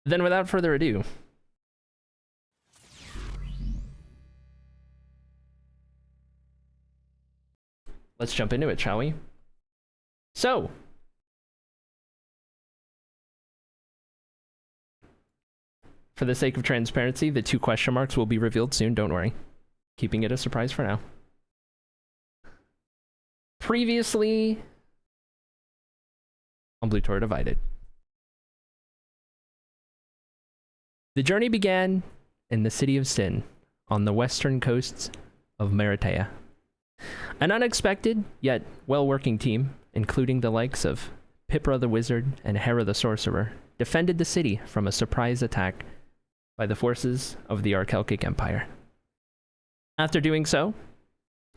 Then without further ado, let's jump into it, shall we? So, for the sake of transparency, the 2 question marks will be revealed soon, don't worry. Keeping it a surprise for now. Previously on Blutora Divided. The journey began in the city of Sin, on the western coasts of Meritea. An unexpected, yet well-working team, including the likes of Pipra the Wizard and Hera the Sorcerer, defended the city from a surprise attack by the forces of the Acrylic Empire. After doing so,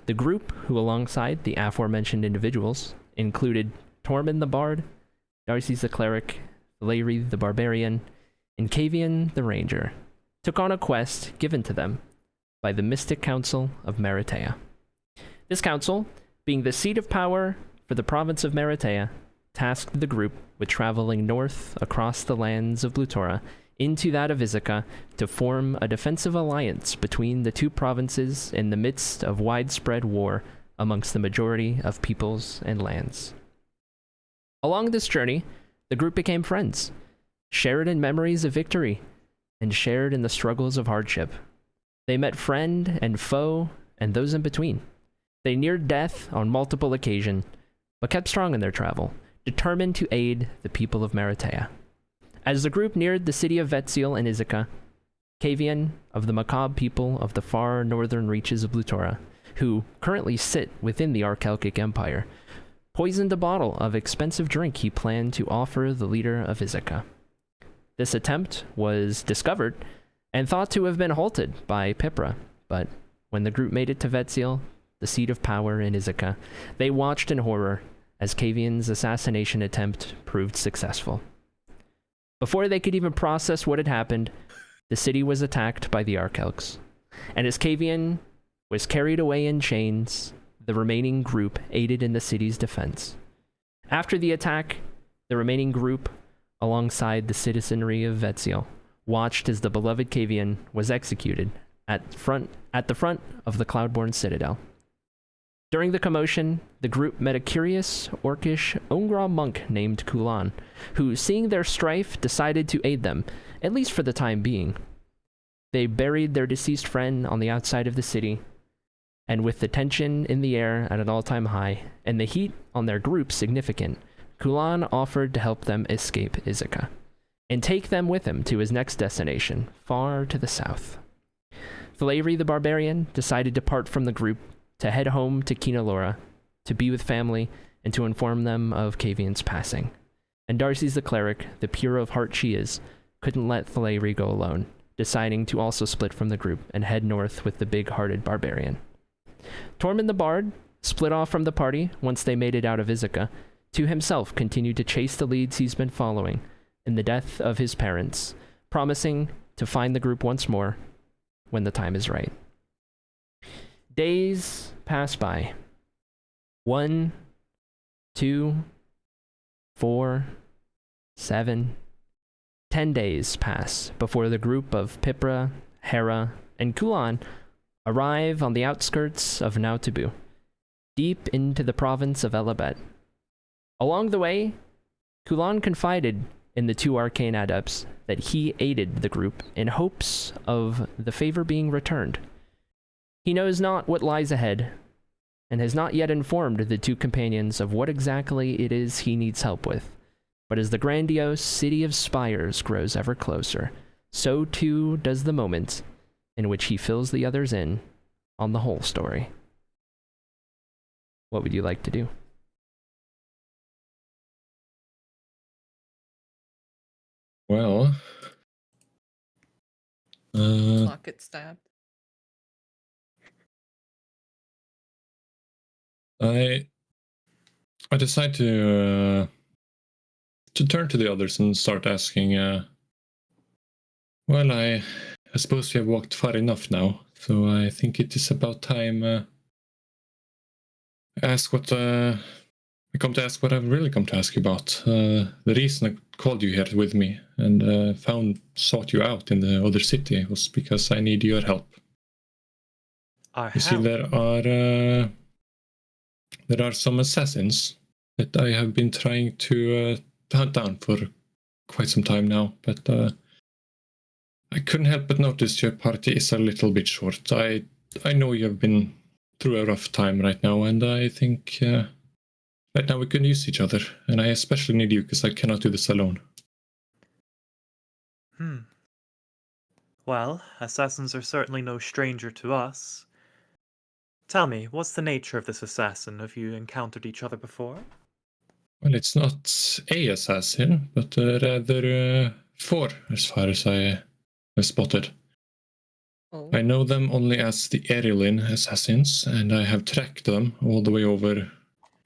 the group, who alongside the aforementioned individuals, included Tormund the Bard, Darcy the Cleric, Larry the Barbarian, and Kavian the Ranger, took on a quest given to them by the Mystic Council of Meritea. This council, being the seat of power for the province of Meritea, tasked the group with traveling north across the lands of Blutora into that of Ithaca to form a defensive alliance between the 2 provinces in the midst of widespread war amongst the majority of peoples and lands. Along this journey, the group became friends, shared in memories of victory, and shared in the struggles of hardship. They met friend and foe and those in between. They neared death on multiple occasions, but kept strong in their travel, determined to aid the people of Meritea. As the group neared the city of Vetziel in Ithaca, Kavian, of the macabre people of the far northern reaches of Blutora, who currently sit within the Acrylic Empire, poisoned a bottle of expensive drink he planned to offer the leader of Ithaca. This attempt was discovered and thought to have been halted by Pipra, but when the group made it to Vetziel, the seat of power in Ithaca, they watched in horror as Kavian's assassination attempt proved successful. Before they could even process what had happened, the city was attacked by the Acrylics, and as Kavian was carried away in chains, the remaining group aided in the city's defense. After the attack, the remaining group, alongside the citizenry of Vetziel, watched as the beloved Kavian was executed at the front of the Cloudborn Citadel. During the commotion, the group met a curious, orcish Ongra monk named Kulan, who, seeing their strife, decided to aid them, at least for the time being. They buried their deceased friend on the outside of the city, and with the tension in the air at an all-time high, and the heat on their group significant, Kulan offered to help them escape Ithaca, and take them with him to his next destination, far to the south. Larry the Barbarian decided to part from the group to head home to Kinalora, to be with family, and to inform them of Kavian's passing. And Darcy's the Cleric, the pure of heart she is, couldn't let Thaleri go alone, deciding to also split from the group and head north with the big-hearted Barbarian. Tormund the Bard split off from the party once they made it out of Ithaca, to himself continue to chase the leads he's been following in the death of his parents, promising to find the group once more when the time is right. Days pass by. 1, 2, 4, 7, 10 days pass before the group of Pipra, Hera, and Kulan arrive on the outskirts of Nautabu, deep into the province of Elabet. Along the way, Kulan confided in the 2 arcane adepts that he aided the group in hopes of the favor being returned. He knows not what lies ahead, and has not yet informed the 2 companions of what exactly it is he needs help with. But as the grandiose city of Spires grows ever closer, so too does the moment in which he fills the others in on the whole story. What would you like to do? Well, Clock gets stabbed. I decide to turn to the others and start asking. Well, I suppose we have walked far enough now, so I think it is about time. Ask what I come to ask what I've really come to ask you about. The reason I called you here with me and sought you out in the other city was because I need your help. Our You see, help. there are some assassins that I have been trying to hunt down for quite some time now, but I couldn't help but notice your party is a little bit short. I know you've been through a rough time right now, and I think right now we can use each other, and I especially need you because I cannot do this alone. Well, assassins are certainly no stranger to us. Tell me, what's the nature of this assassin? Have you encountered each other before? Well, it's not a assassin, but rather four, as far as I have spotted. Oh. I know them only as the Errolin assassins, and I have tracked them all the way over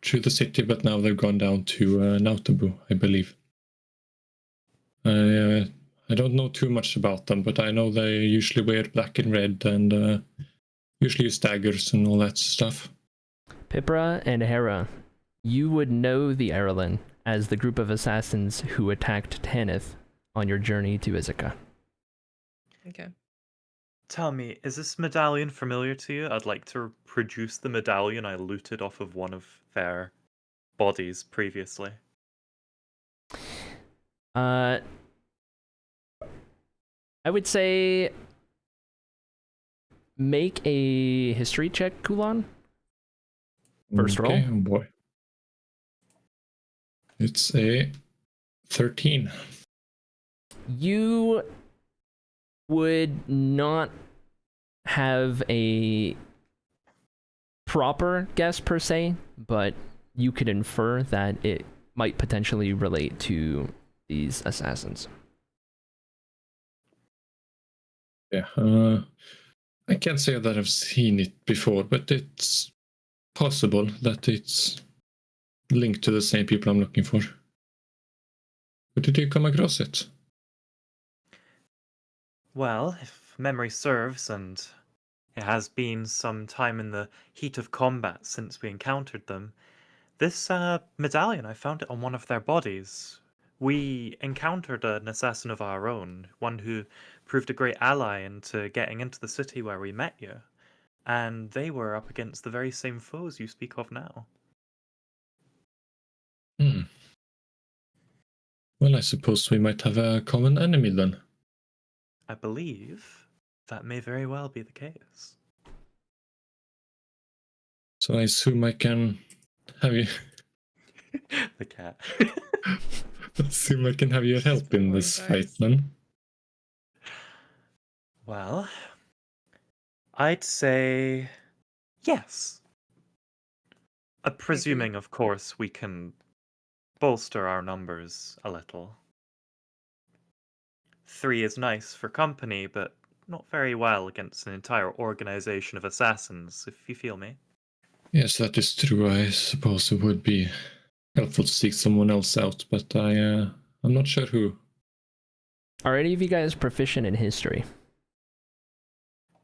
to the city, but now they've gone down to Nautabu, I believe. I don't know too much about them, but I know they usually wear black and red and usually use daggers and all that stuff. Pipra and Hera, you would know the Errolin as the group of assassins who attacked Tanith on your journey to Ithaca. Okay. Tell me, is this medallion familiar to you? I'd like to produce the medallion I looted off of one of their bodies previously. I would say make a history check, Kulan. First roll. Oh boy. It's a 13. You would not have a proper guess per se, but you could infer that it might potentially relate to these assassins. Yeah, I can't say that I've seen it before, but it's possible that it's linked to the same people I'm looking for. But did you come across it? Well, if memory serves, and it has been some time in the heat of combat since we encountered them, this medallion, I found it on one of their bodies. We encountered an assassin of our own, one who proved a great ally into getting into the city where we met you, and they were up against the very same foes you speak of now. Well, I suppose we might have a common enemy then. I believe that may very well be the case. So I assume I can have you. The cat. I assume I can have your help in this fight then. Well, I'd say yes. Presuming, of course, we can bolster our numbers a little. 3 is nice for company, but not very well against an entire organization of assassins, if you feel me. Yes, that is true. I suppose it would be helpful to seek someone else out, but I'm not sure who. Are any of you guys proficient in history?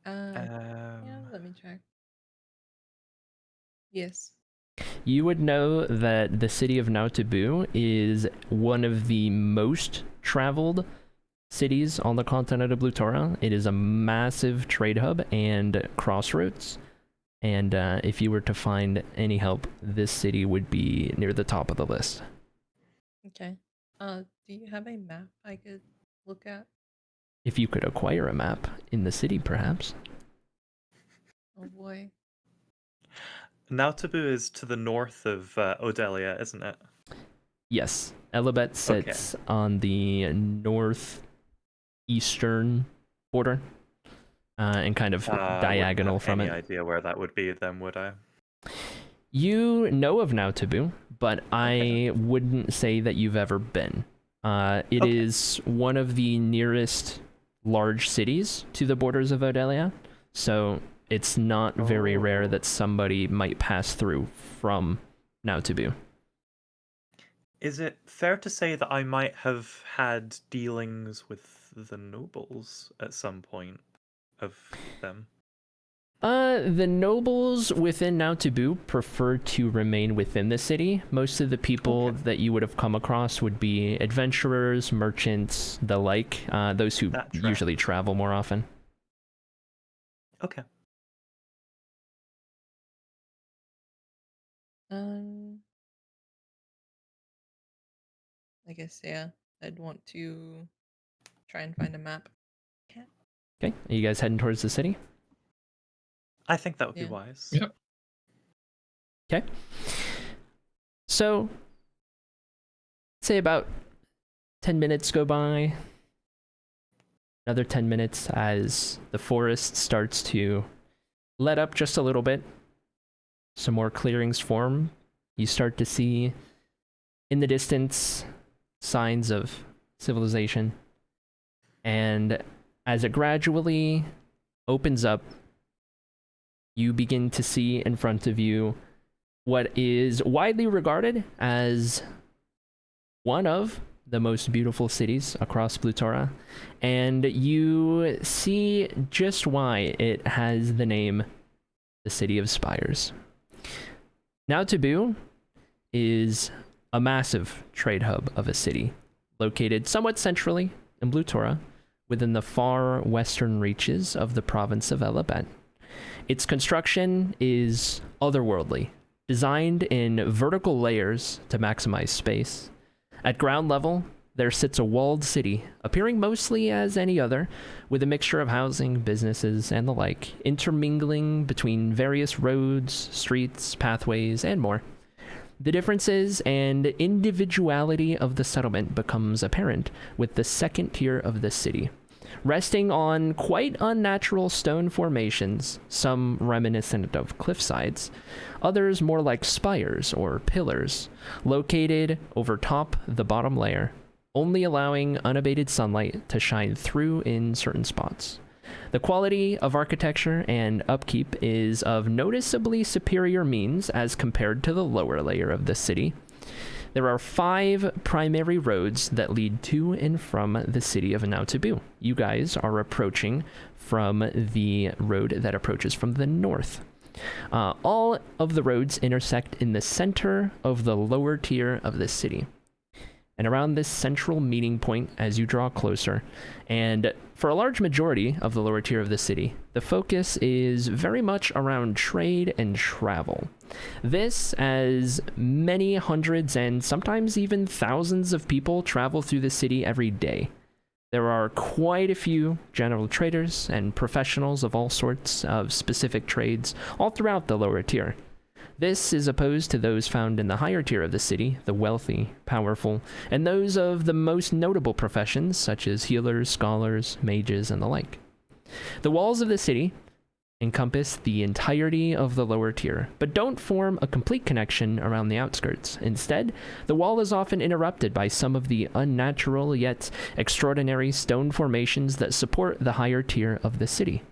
Yeah, let me check. Yes. You would know that the city of Nautabu is one of the most traveled cities on the continent of Blutora. It is a massive trade hub and crossroads. And if you were to find any help, this city would be near the top of the list. Okay. Do you have a map I could look at? If you could acquire a map in the city, perhaps. Oh boy. Nautabu is to the north of Odelia, isn't it? Yes. Elibet sits on the northeastern border and kind of diagonal from it. I wouldn't have any idea where that would be then, would I? You know of Nautabu, but I wouldn't say that you've ever been. It is one of the nearest large cities to the borders of Odelia, so it's not very rare that somebody might pass through from Nautabu. Is it fair to say that I might have had dealings with the nobles at some point of them? The nobles within Now Taboo prefer to remain within the city. Most of the people that you would have come across would be adventurers, merchants, the like, those who usually travel more often. Okay. I guess, yeah, I'd want to try and find a map. Okay, are you guys heading towards the city? I think that would be wise. Yeah. Okay. So, say about 10 minutes go by. Another 10 minutes as the forest starts to let up just a little bit. Some more clearings form. You start to see in the distance signs of civilization. And as it gradually opens up, you begin to see in front of you what is widely regarded as one of the most beautiful cities across Blutora, and you see just why it has the name the City of Spires. Now Taboo is a massive trade hub of a city, located somewhat centrally in Blutora, within the far western reaches of the province of Elabet. Its construction is otherworldly, designed in vertical layers to maximize space. At ground level, there sits a walled city, appearing mostly as any other, with a mixture of housing, businesses, and the like, intermingling between various roads, streets, pathways, and more. The differences and individuality of the settlement becomes apparent with the second tier of the city, resting on quite unnatural stone formations, some reminiscent of cliffsides, others more like spires or pillars, located over top the bottom layer, only allowing unabated sunlight to shine through in certain spots. The quality of architecture and upkeep is of noticeably superior means as compared to the lower layer of the city. There are 5 primary roads that lead to and from the city of Now Taboo. You guys are approaching from the road that approaches from the north. All of the roads intersect in the center of the lower tier of the city. And around this central meeting point as you draw closer, and for a large majority of the lower tier of the city, the focus is very much around trade and travel. This, as many hundreds and sometimes even thousands of people travel through the city every day. There are quite a few general traders and professionals of all sorts of specific trades all throughout the lower tier. This is opposed to those found in the higher tier of the city, the wealthy, powerful, and those of the most notable professions such as healers, scholars, mages, and the like. The walls of the city encompass the entirety of the lower tier, but don't form a complete connection around the outskirts. Instead, the wall is often interrupted by some of the unnatural yet extraordinary stone formations that support the higher tier of the city.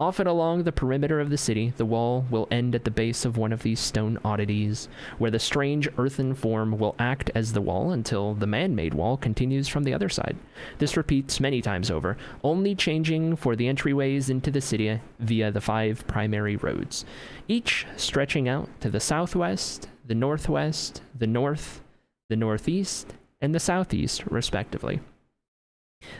Often along the perimeter of the city, the wall will end at the base of one of these stone oddities, where the strange earthen form will act as the wall until the man-made wall continues from the other side. This repeats many times over, only changing for the entryways into the city via the 5 primary roads, each stretching out to the southwest, the northwest, the north, the northeast, and the southeast, respectively.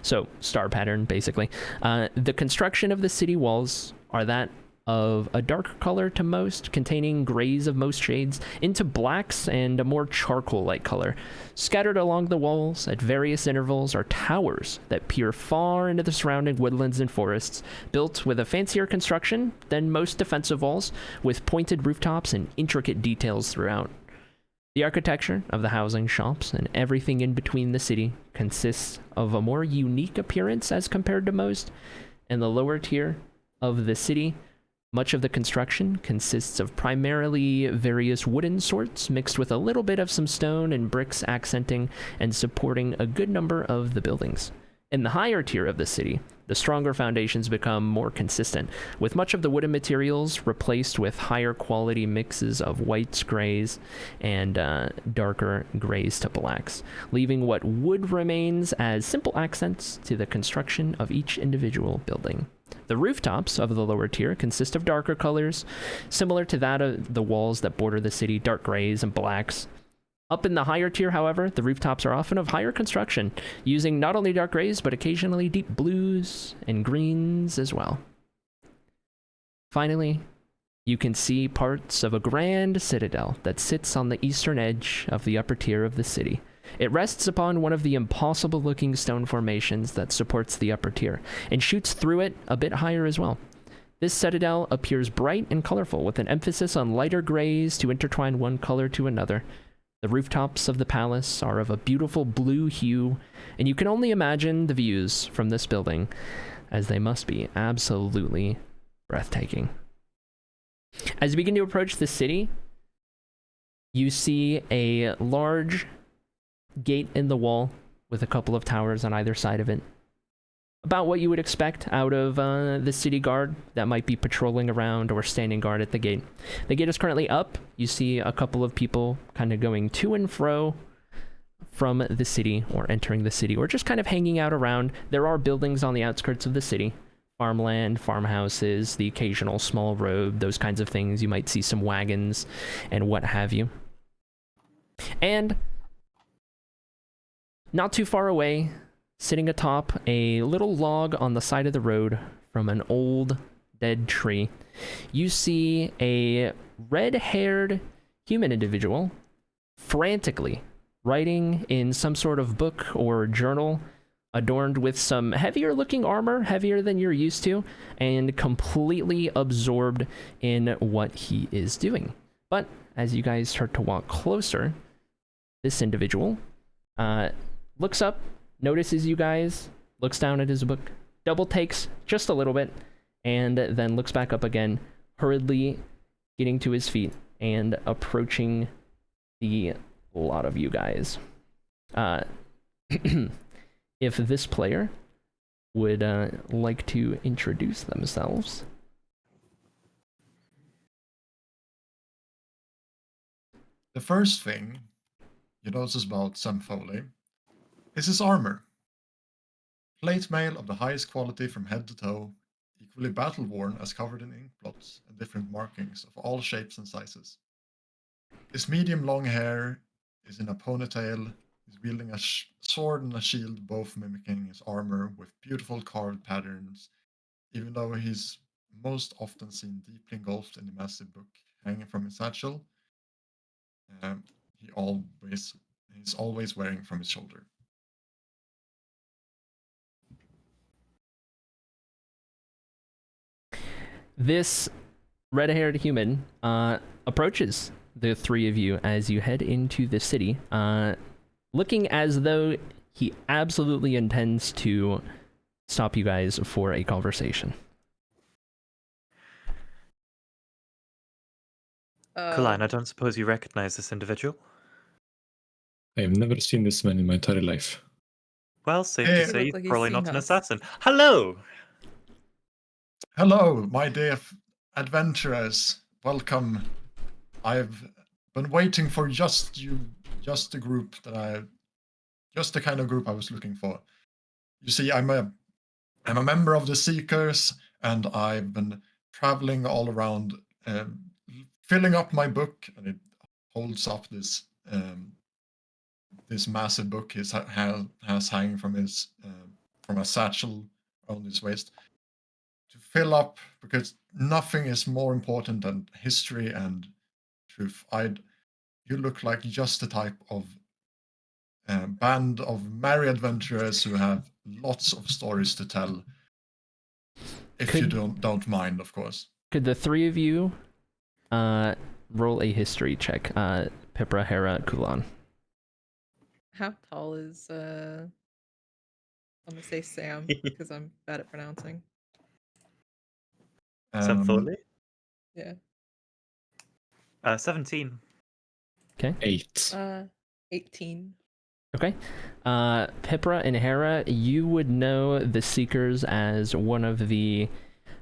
So, star pattern, basically. The construction of the city walls are that of a dark color to most, containing grays of most shades, into blacks and a more charcoal-like color. Scattered along the walls at various intervals are towers that peer far into the surrounding woodlands and forests, built with a fancier construction than most defensive walls, with pointed rooftops and intricate details throughout. The architecture of the housing, shops, and everything in between the city consists of a more unique appearance as compared to most. In the lower tier of the city, much of the construction consists of primarily various wooden sorts mixed with a little bit of some stone and bricks accenting and supporting a good number of the buildings. In the higher tier of the city, the stronger foundations become more consistent, with much of the wooden materials replaced with higher quality mixes of whites, grays, and darker grays to blacks, leaving what wood remains as simple accents to the construction of each individual building. The rooftops of the lower tier consist of darker colors, similar to that of the walls that border the city, dark grays and blacks. Up in the higher tier, however, the rooftops are often of higher construction, using not only dark grays, but occasionally deep blues and greens as well. Finally, you can see parts of a grand citadel that sits on the eastern edge of the upper tier of the city. It rests upon one of the impossible-looking stone formations that supports the upper tier, and shoots through it a bit higher as well. This citadel appears bright and colorful, with an emphasis on lighter grays to intertwine one color to another. The rooftops of the palace are of a beautiful blue hue, and you can only imagine the views from this building, as they must be absolutely breathtaking. As you begin to approach the city, you see a large gate in the wall with a couple of towers on either side of it. About what you would expect out of the city guard that might be patrolling around or standing guard at the gate. The gate is currently up. You see a couple of people kind of going to and fro from the city, or entering the city, or just kind of hanging out around. There are buildings on the outskirts of the city. Farmland, farmhouses, the occasional small road, those kinds of things. You might see some wagons and what have you. And not too far away, sitting atop a little log on the side of the road from an old dead tree, you see a red-haired human individual frantically writing in some sort of book or journal, adorned with some heavier-looking armor, heavier than you're used to, and completely absorbed in what he is doing. But as you guys start to walk closer, this individual looks up, notices you guys, looks down at his book, double takes just a little bit, and then looks back up again, hurriedly getting to his feet and approaching the lot of you guys. If this player would like to introduce themselves. The first thing you notice about Sam Foley is his armor. Plate mail of the highest quality from head to toe, equally battle-worn as covered in ink blots and different markings of all shapes and sizes. His medium long hair is in a ponytail. He's wielding a sword and a shield, both mimicking his armor with beautiful carved patterns, even though he's most often seen deeply engulfed in the massive book hanging from his satchel. He's always wearing from his shoulder. This red-haired human approaches the three of you as you head into the city, looking as though he absolutely intends to stop you guys for a conversation. Kulan, I don't suppose you recognize this individual? I have never seen this man in my entire life. Well, safe Hey, to say look he's like he's probably seen not an us. assassin. Hello! Hello, my dear adventurers. Welcome. I've been waiting for just the group just the kind of group I was looking for. You see, I'm a member of the Seekers, and I've been traveling all around, filling up my book, and it holds up this massive book he has hanging from his from a satchel around his waist, to fill up, because nothing is more important than history and truth. You look like just the type of band of merry adventurers who have lots of stories to tell. If you don't mind, of course. Could the three of you roll a history check? Pipra, Hera, Kulan. How tall is I'm gonna say Sam because I'm bad at pronouncing. Sam Foley? Yeah. 17. 8. 18. Okay. Pipra and Hera, you would know the Seekers as one of the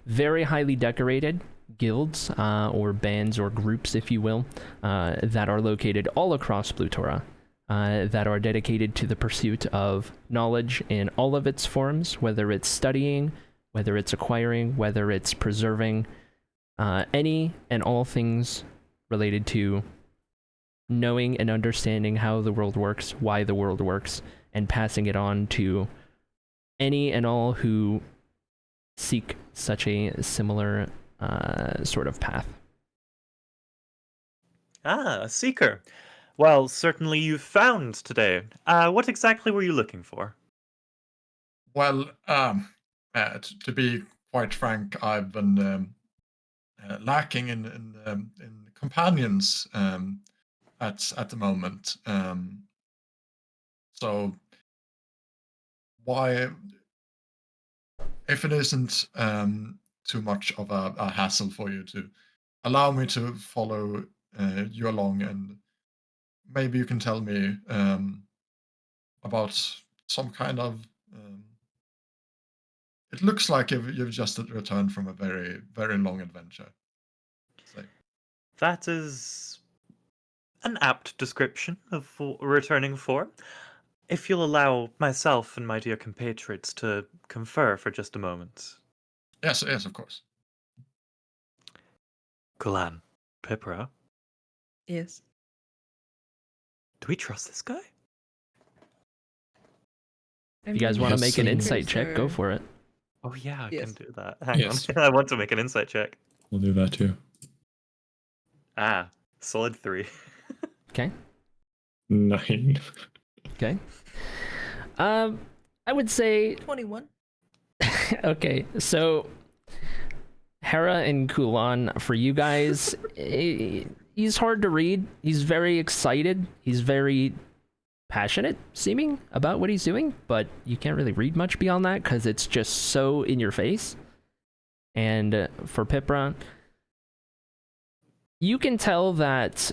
very highly decorated guilds, or bands or groups, if you will, that are located all across Blutora, that are dedicated to the pursuit of knowledge in all of its forms, whether it's studying, whether it's acquiring, whether it's preserving, any and all things related to knowing and understanding how the world works, why the world works, and passing it on to any and all who seek such a similar sort of path. Ah, a seeker. Well, certainly you've found today. What exactly were you looking for? Well, to be quite frank, I've been lacking in companions at the moment. So why, if it isn't too much of a hassle for you to allow me to follow you along, and maybe you can tell me about some kind of. It looks like you've just returned from a very, very long adventure. So, That is an apt description of what we're returning for. If you'll allow myself and my dear compatriots to confer for just a moment. yes, of course. Kulan, Pipra, Yes. do we trust this guy? If you guys want to Yes, make an and- insight check, go for it. Oh yeah, I Yes. can do that. Hang Yes. on. I want to make an insight check. We'll do that too. Solid 3. Okay. 9. Okay. I would say 21. okay, so Hera and Kulan, for you guys, he's hard to read. He's very excited. He's very passionate seeming about what he's doing, but you can't really read much beyond that because it's just so in your face. And for Pipra, you can tell that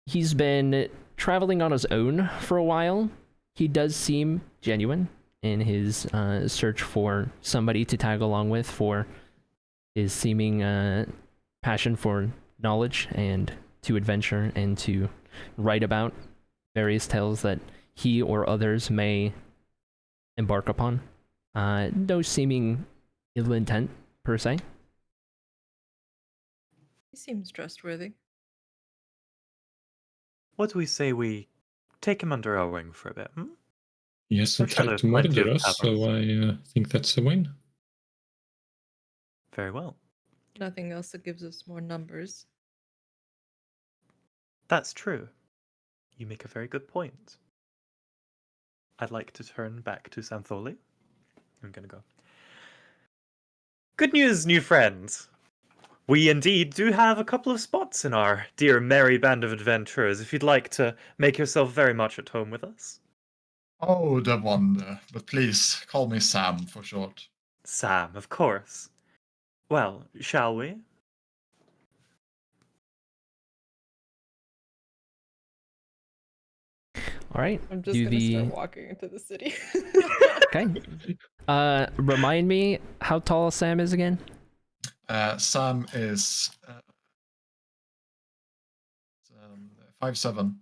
he's been traveling on his own for a while. He does seem genuine in his search for somebody to tag along with for his seeming passion for knowledge and to adventure and to write about various tales that he or others may embark upon. No seeming ill intent, per se. He seems trustworthy. What do we say we take him under our wing for a bit? Hmm? He hasn't I'm sure tried there's to plenty murder of us, so taverns. I think that's a win. Very well. Nothing else that gives us more numbers. That's true. You make a very good point. I'd like to turn back to Santholi. I'm gonna go. Good news, new friends! We indeed do have a couple of spots in our dear merry band of adventurers if you'd like to make yourself very much at home with us. Oh, the wonder. But please call me Sam for short. Sam, of course. Well, shall we? All right. I'm just do gonna the start walking into the city. okay. Remind me how tall Sam is again. Sam is 5'7".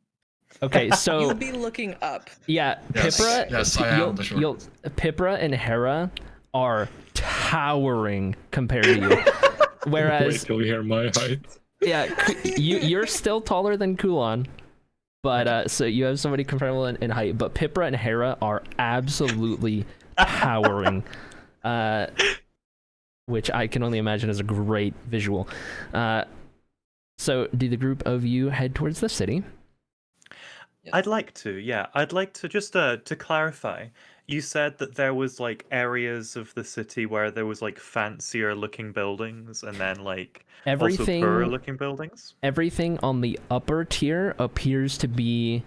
Okay, so You'll be looking up. yeah, Yes, Pipra. yes, I am the short. Pipra and Hera are towering compared to you. Wait Whereas, till you hear my height. yeah, you're still taller than Kulan, but so you have somebody comparable in height. But Pipra and Hera are absolutely towering, which I can only imagine is a great visual. So, do the group of you head towards the city? Yes. I'd like to, yeah. I'd like to just to clarify. You said that there was like areas of the city where there was like fancier looking buildings and then like also poorer looking buildings. Everything on the upper tier appears to be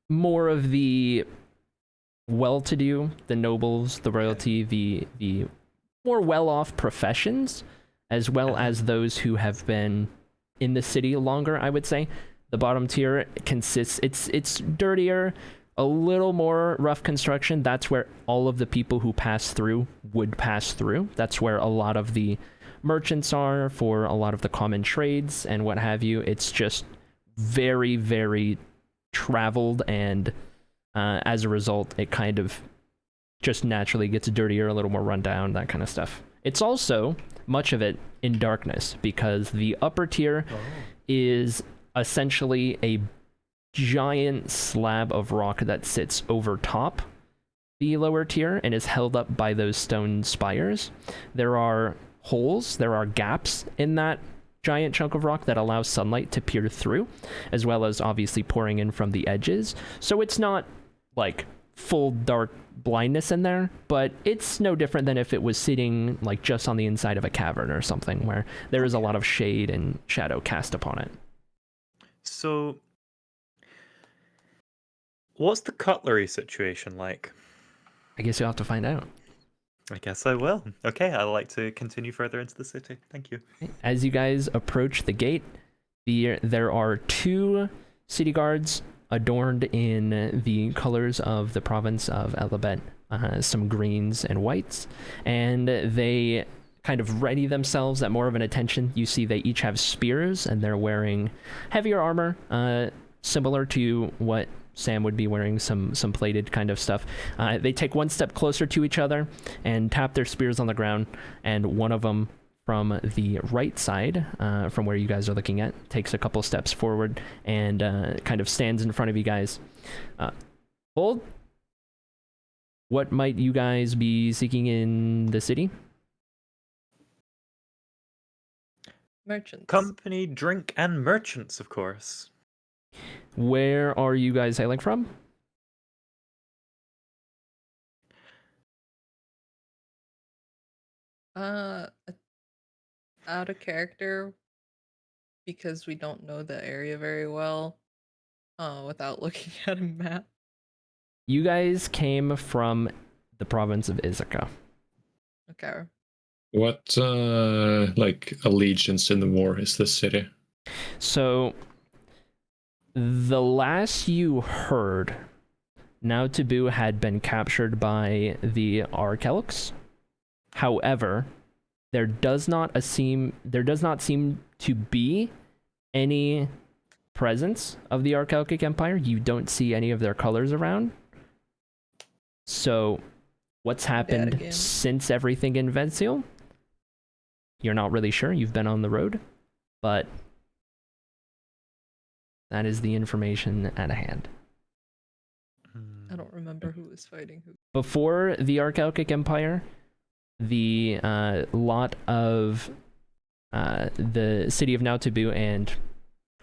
more of the well-to-do, the nobles, the royalty, the more well-off professions, as well as those who have been in the city longer, I would say. The bottom tier consists, it's dirtier, a little more rough construction. That's where all of the people who pass through would pass through. That's where a lot of the merchants are for a lot of the common trades and what have you. It's just very, very traveled, and as a result, it kind of just naturally gets dirtier, a little more rundown, that kind of stuff. It's also, much of it, in darkness, because the upper tier is essentially a giant slab of rock that sits over top the lower tier and is held up by those stone spires. There are holes, there are gaps in that giant chunk of rock that allows sunlight to peer through, as well as obviously pouring in from the edges. So it's not like full dark blindness in there, but it's no different than if it was sitting like just on the inside of a cavern or something, where there is a lot of shade and shadow cast upon it. So, what's the cutlery situation like? I guess you'll have to find out. I guess I will. Okay, I'd like to continue further into the city. Thank you. As you guys approach the gate, there are 2 city guards adorned in the colors of the province of Elabet, some greens and whites, and they kind of ready themselves at more of an attention. You see they each have spears, and they're wearing heavier armor, similar to what Sam would be wearing, some plated kind of stuff. They take one step closer to each other and tap their spears on the ground, and one of them from the right side, from where you guys are looking at, takes a couple steps forward and kind of stands in front of you guys. Hold. What might you guys be seeking in the city? Merchants. Company, drink, and merchants, of course. Where are you guys hailing from? Out of character, because we don't know the area very well, without looking at a map. You guys came from the province of Ithaca. Okay. What like allegiance in the war is this city? So, the last you heard, Now Taboo had been captured by the Acrylics. However, there does not seem to be any presence of the Acrylic Empire. You don't see any of their colors around. So, what's happened since everything in Venseal? You're not really sure. You've been on the road, but that is the information at hand. I don't remember who was fighting who. Before the Acrylic Empire, the lot of the city of Now Taboo and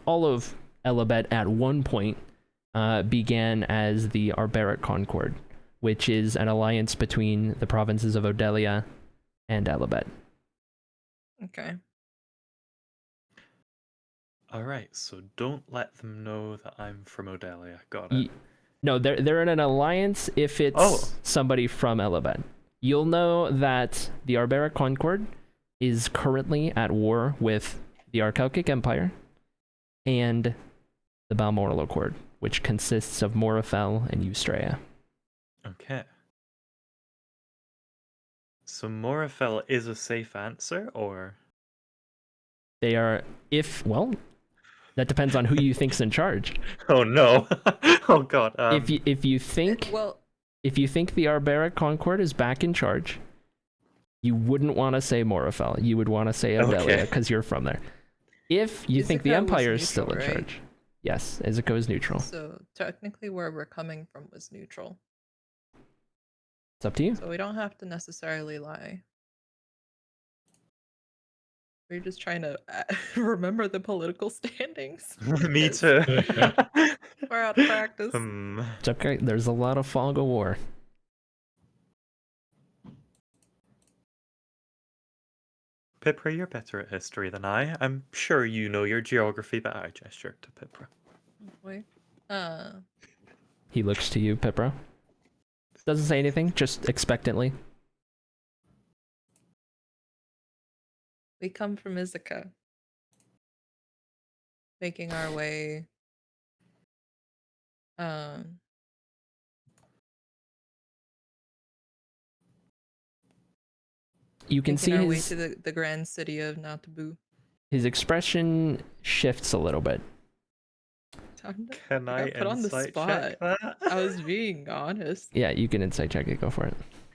all of Elabet at one point began as the Arbaric Concord, which is an alliance between the provinces of Odelia and Elabet. Okay. Alright, so don't let them know that I'm from Odelia. Got it. No, they're in an alliance if it's somebody from Elabet. You'll know that the Arbaric Concord is currently at war with the Acrylic Empire and the Balmoral Accord, which consists of Morafel and Eustrea. Okay. So Morafel is a safe answer, or? They are, that depends on who you think's in charge. Oh no! Oh god. If you think the Arbaric Concord is back in charge, you wouldn't want to say Morafel. You would want to say Odelia because you're from there. If you think the Empire is still in charge, yes, Ithaca is neutral. So technically, where we're coming from was neutral. It's up to you. So we don't have to necessarily lie. We're just trying to remember the political standings. Me too. We're out of practice. It's okay. There's a lot of fog of war. Pipra, you're better at history than I. I'm sure you know your geography, but I gesture to Pipra. Wait. He looks to you, Pipra. Doesn't say anything, just expectantly. We come from Ithaca, making our way Um, You can see making our way his, to the grand city of Natabu. his expression shifts a little bit. Can I got put on the insight spot. check that? I was being honest. Yeah, you can insight check it. Go for it.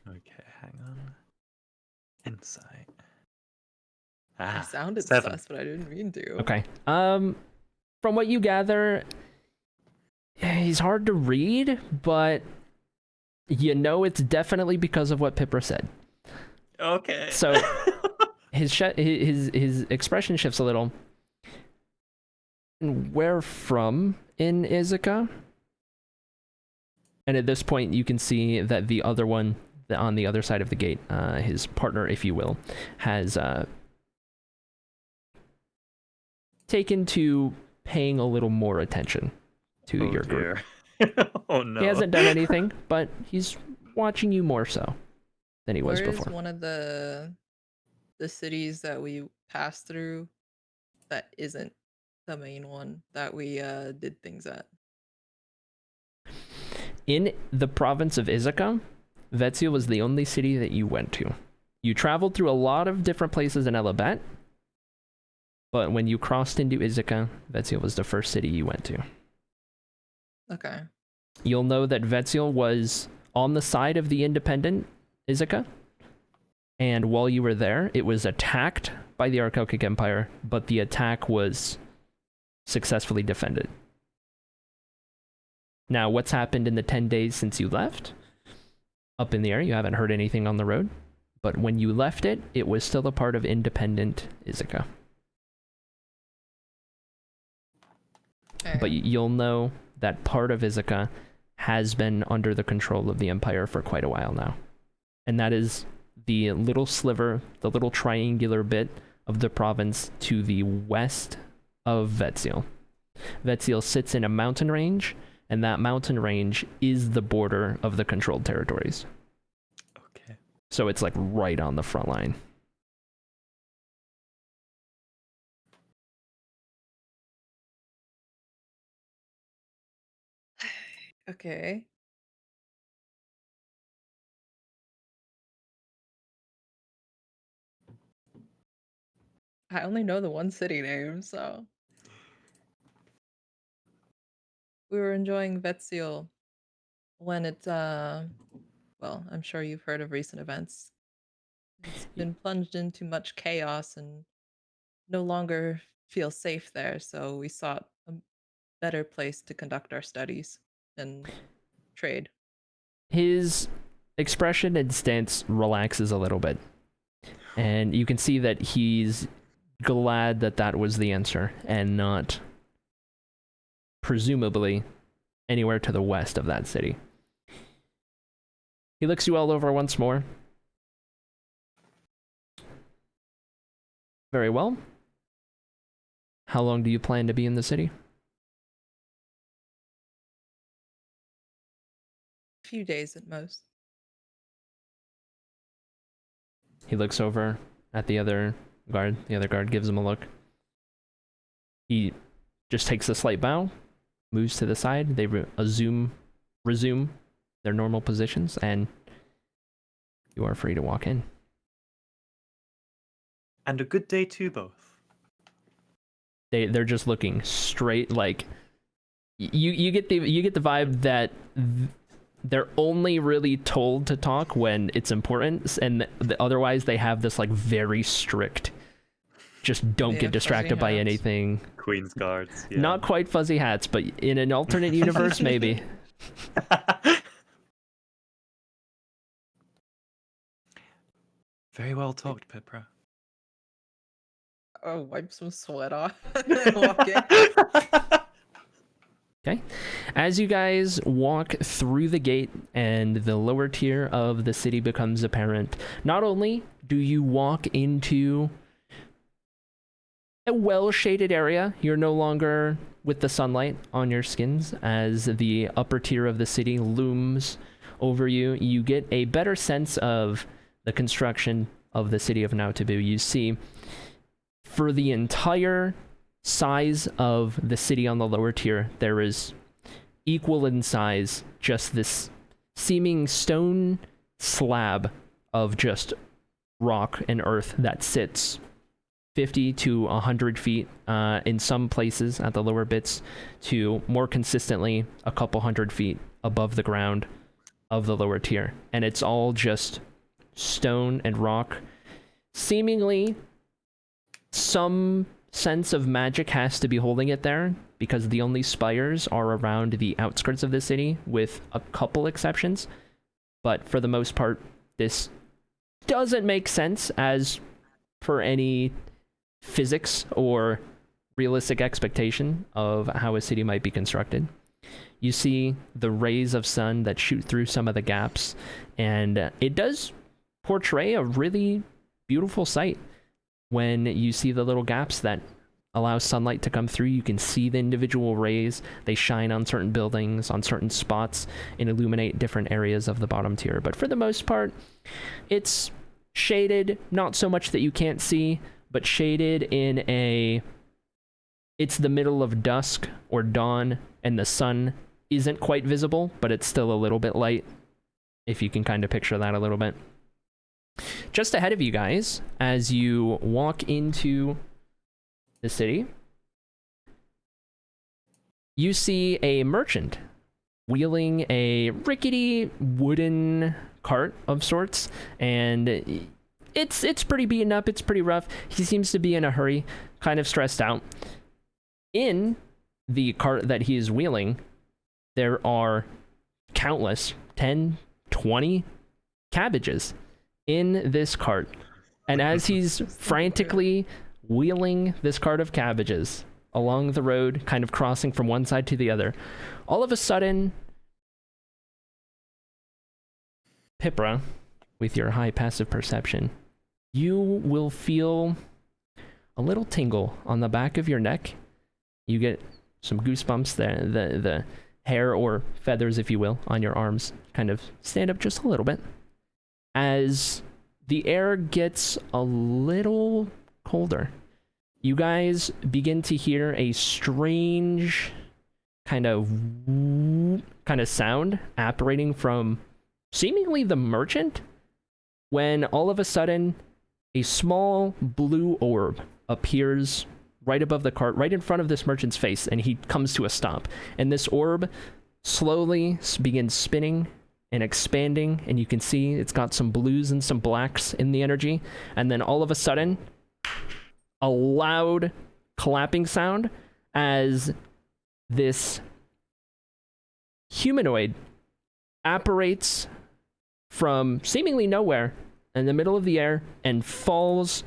Okay, hang on. Insight. I sounded 7. sus, but I didn't mean to. Okay. From what you gather, he's hard to read, but you know it's definitely because of what Pipra said. Okay. So his expression shifts a little. Where from in Ithaca? And at this point, you can see that the other one, on the other side of the gate, his partner, if you will, has taken to paying a little more attention to your group. Oh no. He hasn't done anything, but he's watching you more so than he was Where before. is one of the cities that we passed through that isn't the main one that we did things at? In the province of Ithaca, Vetsia was the only city that you went to. You traveled through a lot of different places in Elabet, but when you crossed into Ithaca, Vetsia was the first city you went to. Okay. You'll know that Vetsia was on the side of the independent Ithaca, and while you were there, it was attacked by the Archaic Empire, but the attack was successfully defended. Now, what's happened in the 10 days since you left? Up in the air, you haven't heard anything on the road, but when you left it, it was still a part of independent Ithaca. Okay. But you'll know that part of Ithaca has been under the control of the Empire for quite a while now. And that is the little sliver, the little triangular bit of the province to the west of Vetsil. Vetsil sits in a mountain range, and that mountain range is the border of the controlled territories. Okay. So it's like right on the front line. Okay. I only know the one city name, so. We were enjoying Vetsil when it, well, I'm sure you've heard of recent events. It's been plunged into much chaos and no longer feels safe there, so we sought a better place to conduct our studies and trade. His expression and stance relaxes a little bit, and you can see that he's glad that that was the answer and not presumably anywhere to the west of that city. He looks you all over once more. Very well. How long do you plan to be in the city? A few days at most. He looks over at the other guard. The other guard gives him a look. He just takes a slight bow, moves to the side. They resume their normal positions, and you are free to walk in. And a good day to both. They're just looking straight, like you get the vibe that they're only really told to talk when it's important, and otherwise they have this like very strict, just don't They get have distracted fuzzy by hats. anything. Queen's guards. Yeah. Not quite fuzzy hats, but in an alternate universe, maybe. Very well talked, Pipra. Oh, wipe some sweat off and walk in. Okay. As you guys walk through the gate and the lower tier of the city becomes apparent, not only do you walk into a well-shaded area, you're no longer with the sunlight on your skins as the upper tier of the city looms over you. You get a better sense of the construction of the city of Nautabu. You see, for the entire size of the city on the lower tier, there is equal in size, just this seeming stone slab of just rock and earth that sits 50 to 100 feet in some places at the lower bits, to more consistently a couple hundred feet above the ground of the lower tier. And it's all just stone and rock. Seemingly, some sense of magic has to be holding it there, because the only spires are around the outskirts of the city, with a couple exceptions. But for the most part, this doesn't make sense as per any physics or realistic expectation of how a city might be constructed. You see the rays of sun that shoot through some of the gaps, and it does portray a really beautiful sight. When you see the little gaps that allow sunlight to come through, you can see the individual rays. They shine on certain buildings, on certain spots, and illuminate different areas of the bottom tier. But for the most part, it's shaded, not so much that you can't see, but shaded in a... It's the middle of dusk or dawn, and the sun isn't quite visible, but it's still a little bit light, if you can kind of picture that a little bit. Just ahead of you guys, as you walk into the city, you see a merchant wheeling a rickety wooden cart of sorts, and it's pretty beaten up, it's pretty rough. He seems to be in a hurry, kind of stressed out. In the cart that he is wheeling, there are countless 10, 20 cabbages in this cart. And as he's frantically wheeling this cart of cabbages along the road, kind of crossing from one side to the other, all of a sudden, Pipra, with your high passive perception, you will feel a little tingle on the back of your neck. You get some goosebumps there. The hair or feathers, if you will, on your arms kind of stand up just a little bit, as the air gets a little colder. You guys begin to hear a strange kind of sound apparating from seemingly the merchant, when all of a sudden a small blue orb appears right above the cart, right in front of this merchant's face, and he comes to a stop. And this orb slowly begins spinning and expanding, and you can see it's got some blues and some blacks in the energy. And then all of a sudden, a loud clapping sound as this humanoid apparates from seemingly nowhere in the middle of the air and falls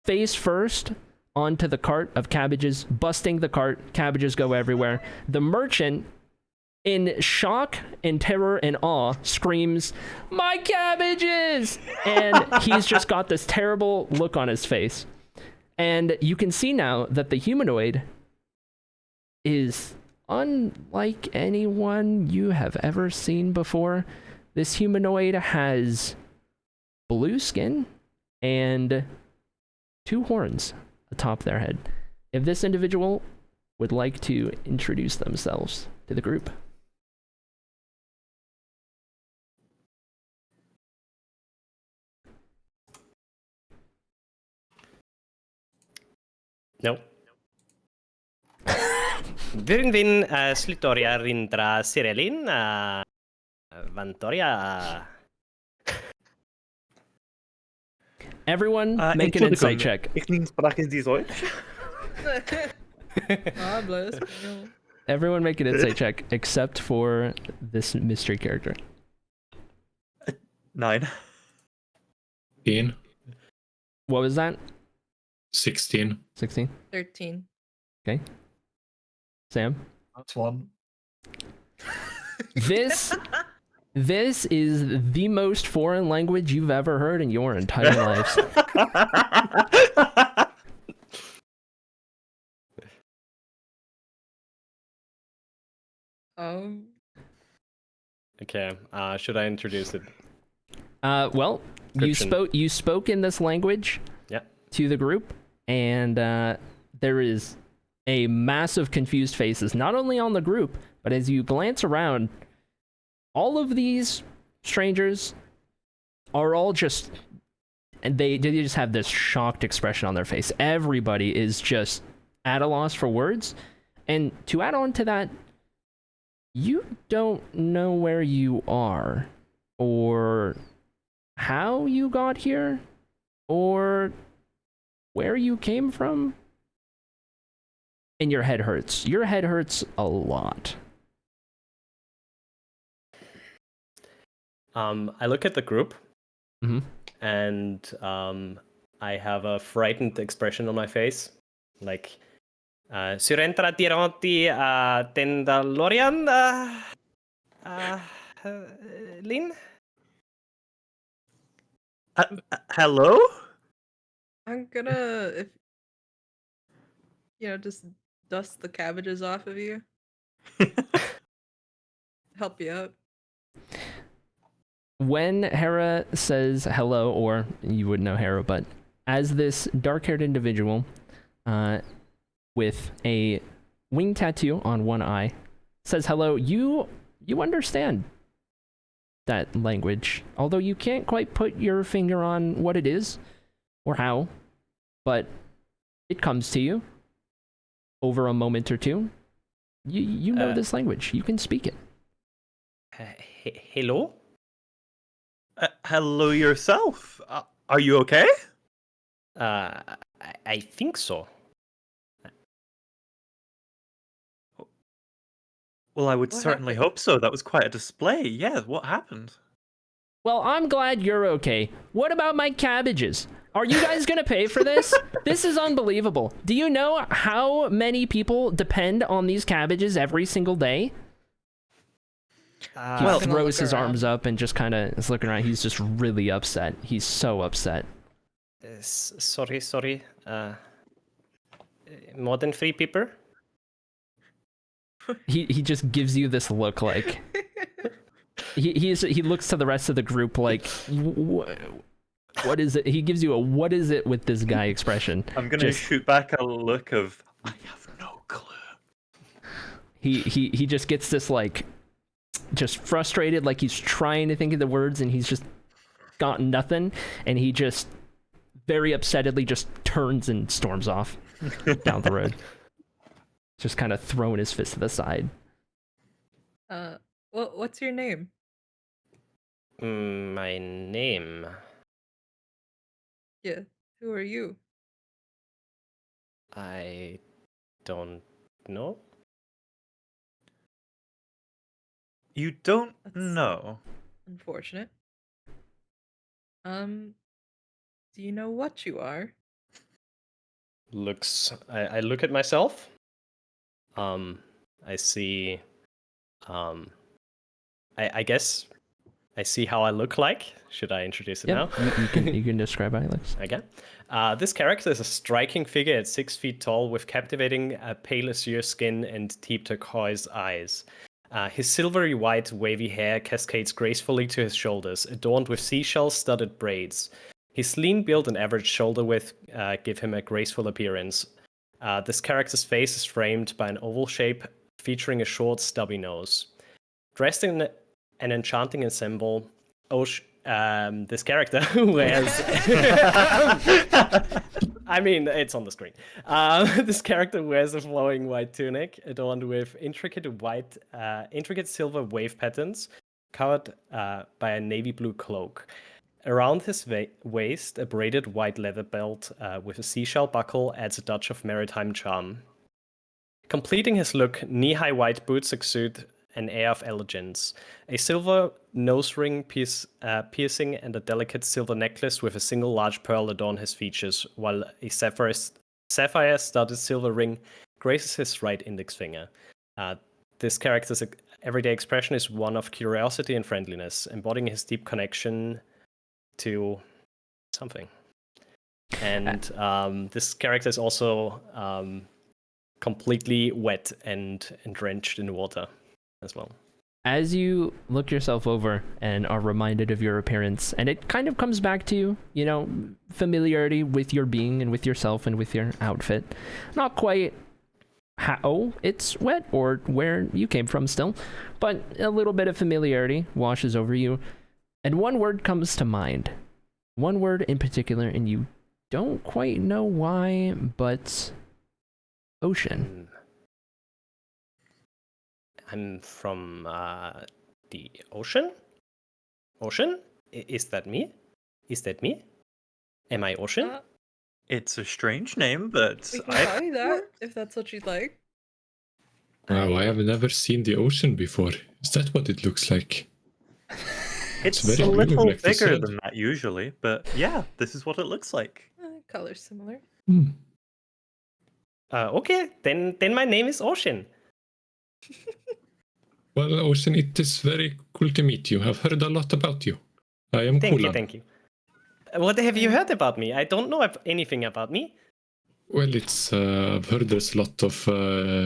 face first onto the cart of cabbages, busting the cart. Cabbages go everywhere. The merchant, in shock and terror and awe, screams, "My cabbages!" And he's just got this terrible look on his face. And you can see now that the humanoid is unlike anyone you have ever seen before. This humanoid has blue skin and 2 horns atop their head. If this individual would like to introduce themselves to the group. No. Vin Slutoria Rindra Sirelin Vantoria. Everyone make an insight check. Everyone make an insight check except for this mystery character. 9. 16. What was that? 16. 16? 13. Okay. Sam? That's 1. This is the most foreign language you've ever heard in your entire lives. Okay, should I introduce it? Well, you spoke in this language to the group, and there is a mass of confused faces, not only on the group, But as you glance around, all of these strangers are all just, and they just have this shocked expression on their face. Everybody is just at a loss for words. And to add on to that, you don't know where you are, or how you got here, or where you came from. And your head hurts. Your head hurts a lot. I look at the group, Mm-hmm. and I have a frightened expression on my face, like Surentra Tiranti Tendalorian Lin. Hello? I'm gonna, if just dust the cabbages off of you. Help you out. When Hera says hello, or you wouldn't know Hera, but as this dark-haired individual with a wing tattoo on one eye says hello, you understand that language, although you can't quite put your finger on what it is or how, but it comes to you over a moment or two. You know this language. You can speak it. Hello? Hello yourself. Are you okay? I think so. Well, I would What certainly happened? hope so. That was quite a display. Yeah, what happened? Well, I'm glad you're okay. What about my cabbages? Are you guys gonna pay for this? This is unbelievable. Do you know how many people depend on these cabbages every single day? He Well- throws Look his arms up and just kind of is looking around. He's just really upset. He's so upset. Sorry. More than 3 people? He just gives you this look like he looks to the rest of the group like what is it? He gives you a what is it with this guy expression. I'm gonna Just- shoot back a look of I have no clue. He just gets this like just frustrated, like he's trying to think of the words and he's just got nothing, and he just very upsettedly just turns and storms off down the road. Just kind of throwing his fist to the side. What's your name? My name. Yeah. Who are you? I don't know. You don't That's- know. Unfortunate. Do you know what you are? I look at myself. I see. I guess I see how I look like. Should I introduce it now? You can describe how he looks. Okay. This character is a striking figure at 6 feet tall with captivating pale azure skin and deep turquoise eyes. His silvery white wavy hair cascades gracefully to his shoulders, adorned with seashell-studded braids. His lean build and average shoulder width give him a graceful appearance. This character's face is framed by an oval shape featuring a short, stubby nose. Dressed in an enchanting ensemble, this character wears... I mean, it's on the screen. This character wears a flowing white tunic adorned with intricate silver wave patterns, covered by a navy blue cloak. Around his waist, a braided white leather belt with a seashell buckle adds a touch of maritime charm. Completing his look, knee-high white boots exude an air of elegance. A silver nose ring piercing and a delicate silver necklace with a single large pearl adorn his features, while a sapphire-studded silver ring graces his right index finger. This character's everyday expression is one of curiosity and friendliness, embodying his deep connection to something. And this character is also completely wet and drenched in water as well. As you look yourself over and are reminded of your appearance, and it kind of comes back to you, familiarity with your being and with yourself and with your outfit. Not quite how it's wet or where you came from still, but a little bit of familiarity washes over you, and one word comes to mind. One word in particular, and you don't quite know why, but ocean. I'm from the ocean? Ocean? Is that me? Is that me? Am I ocean? It's a strange name, but We can call you that if that's what you'd like. Wow, I have never seen the ocean before. Is that what it looks like? It's very a blue, little like you bigger said. than that usually, but yeah, this is what it looks like. Color's similar. Hmm. Okay, then my name is Ocean. Well, Ocean, it is very cool to meet you. I've heard a lot about you. I am Thank Kulan. you, thank you. What have you heard about me? I don't know anything about me. Well, it's I've heard there's a lot of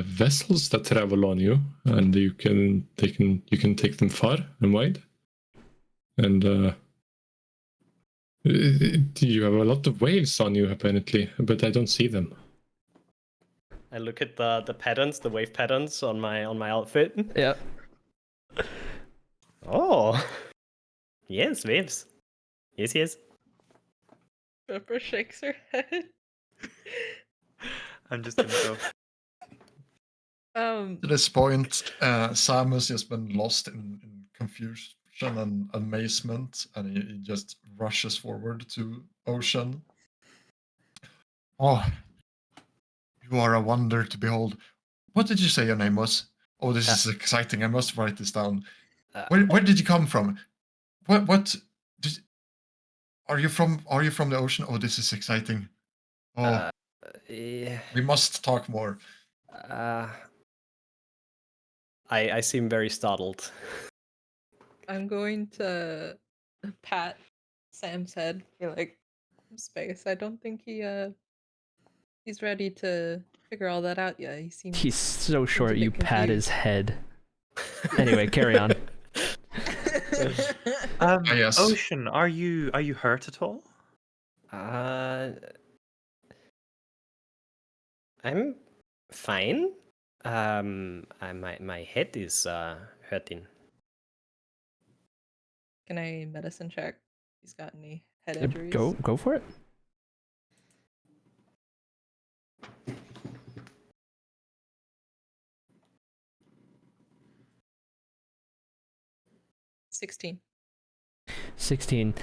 vessels that travel on you, and you can take them far and wide. And you have a lot of whales on you apparently, but I don't see them. I look at the patterns, the wave patterns on my outfit. Yeah. Oh, yes, waves. Yes. Pepper shakes her head. I'm just gonna go. To this point, Sam has just been lost in confusion and amazement, and he just rushes forward to Ocean. Oh, you are a wonder to behold. What did you say your name was? Oh, this is exciting. I must write this down. Where did you come from? What did, are you from the ocean? Oh, this is exciting. Oh, Yeah. we must talk more. I seem very startled. I'm going to pat Sam's head. Be like, Space. I don't think he's ready to figure all that out yet. He seems He's so a short bit you pat his confused. head. Anyway, carry on. Yes. Ocean, are you hurt at all? I'm fine. My head is hurting. Can I medicine check? If he's got any head injuries? Go for it. $16. 16.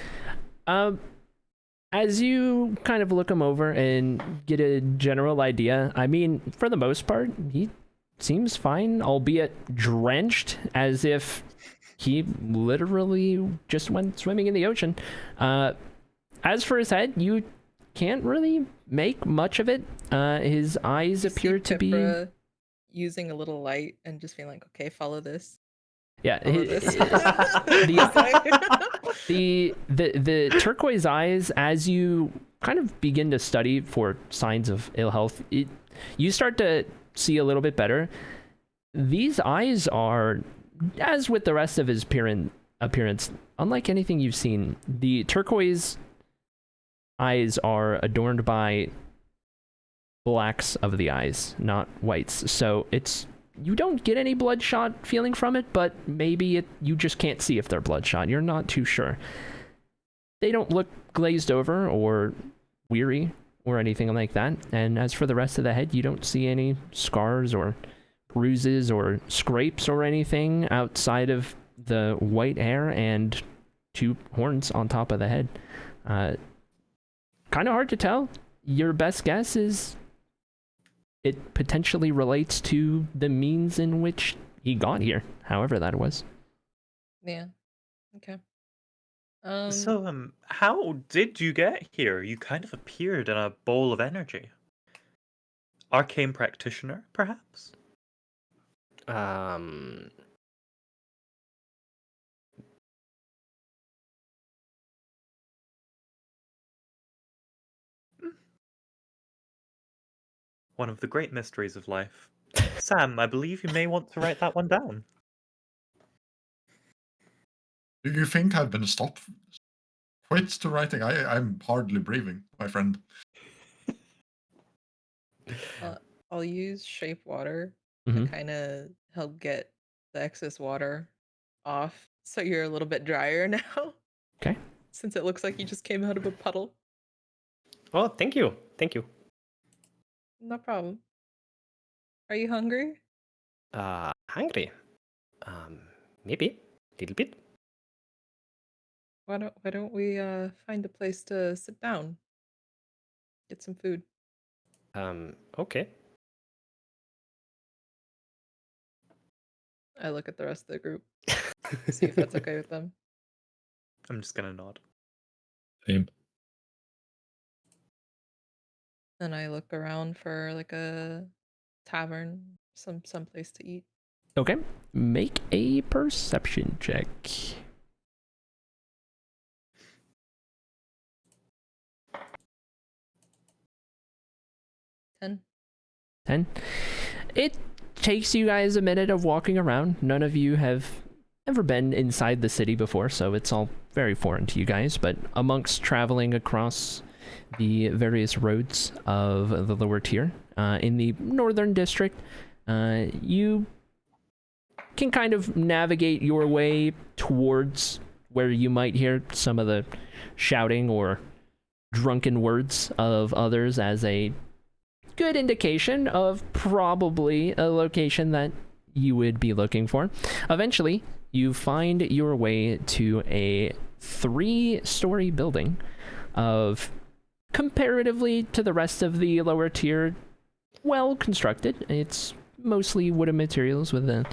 As you kind of look him over and get a general idea, I mean, for the most part, he seems fine, albeit drenched, as if he literally just went swimming in the ocean. As for his head, you can't really make much of it. His eyes You appear see to be... Pipra using a little light and just being like, okay, follow this. Yeah, Follow this. the turquoise eyes, as you kind of begin to study for signs of ill health, you start to see a little bit better. These eyes are, as with the rest of his appearance, unlike anything you've seen. The turquoise eyes are adorned by blacks of the eyes, not whites. So you don't get any bloodshot feeling from it, but maybe you just can't see if they're bloodshot. You're not too sure. They don't look glazed over or weary or anything like that. And as for the rest of the head, you don't see any scars or bruises or scrapes or anything outside of the white hair and 2 horns on top of the head. Kind of hard to tell. Your best guess is it potentially relates to the means in which he got here, however that was. Yeah. Okay. So, how did you get here? You kind of appeared in a bowl of energy. Arcane practitioner, perhaps? One of the great mysteries of life. Sam, I believe you may want to write that one down. Do you think I've been stopped? Quit to writing. I'm hardly breathing, my friend. I'll use shape water Mhm. to kind of help get the excess water off, so you're a little bit drier now. Okay. Since it looks like you just came out of a puddle. Oh, thank you. Thank you. No problem. Are you hungry? Hungry? Maybe. Little bit. Why don't we find a place to sit down? Get some food. Okay. I look at the rest of the group, see if that's okay with them. I'm just gonna nod. Same. And I look around for like a tavern, some place to eat. Okay. Make a perception check. 10. 10. It takes you guys a minute of walking around. None of you have ever been inside the city before, so it's all very foreign to you guys. But amongst traveling across the various roads of the lower tier in the northern district, you can kind of navigate your way towards where you might hear some of the shouting or drunken words of others as a good indication of probably a location that you would be looking for. Eventually, you find your way to a 3-story building of, comparatively to the rest of the lower tier, well constructed. It's mostly wooden materials with a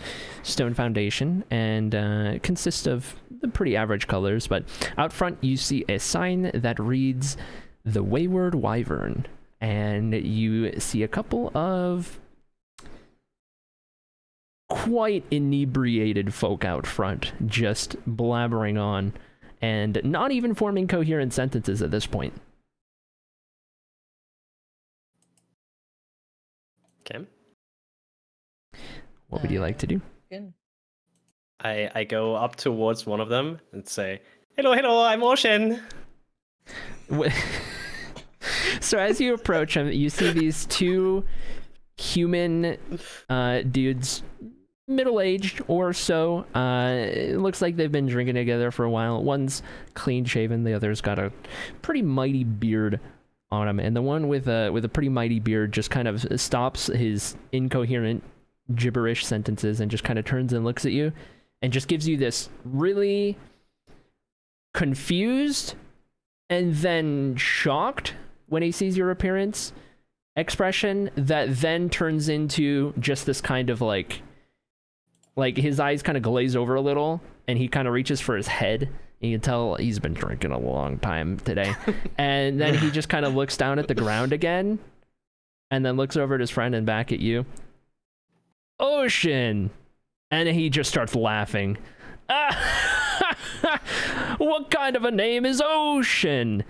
stone foundation and consists of the pretty average colors, but out front you see a sign that reads The Wayward Wyvern, and you see a couple of quite inebriated folk out front just blabbering on and not even forming coherent sentences at this point. Okay. What would you like to do? Again. I go up towards one of them and say, hello, I'm Ocean. So as you approach him, you see these two human dudes, middle-aged or so. It looks like they've been drinking together for a while. One's clean-shaven, the other's got a pretty mighty beard on him, and the one with a pretty mighty beard just kind of stops his incoherent gibberish sentences and just kind of turns and looks at you and just gives you this really confused and then shocked when he sees your appearance expression that then turns into just this kind of like his eyes kind of glaze over a little and he kind of reaches for his head. You can tell he's been drinking a long time today. And then he just kind of looks down at the ground again and then looks over at his friend and back at you. Ocean! And he just starts laughing. What kind of a name is Ocean?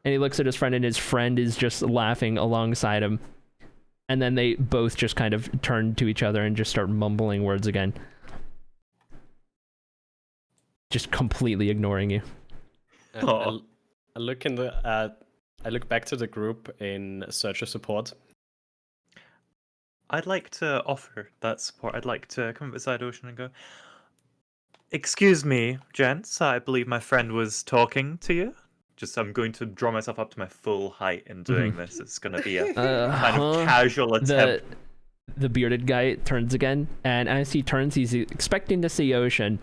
And he looks at his friend and his friend is just laughing alongside him. And then they both just kind of turn to each other and just start mumbling words again. Just completely ignoring you. I look in the I look back to the group in search of support. I'd like to offer that support. I'd like to come up beside Ocean and go, excuse me, gents, I believe my friend was talking to you. Just, I'm going to draw myself up to my full height in doing this. It's going to be a kind of casual attempt. The bearded guy turns again, and as he turns, he's expecting to see Ocean,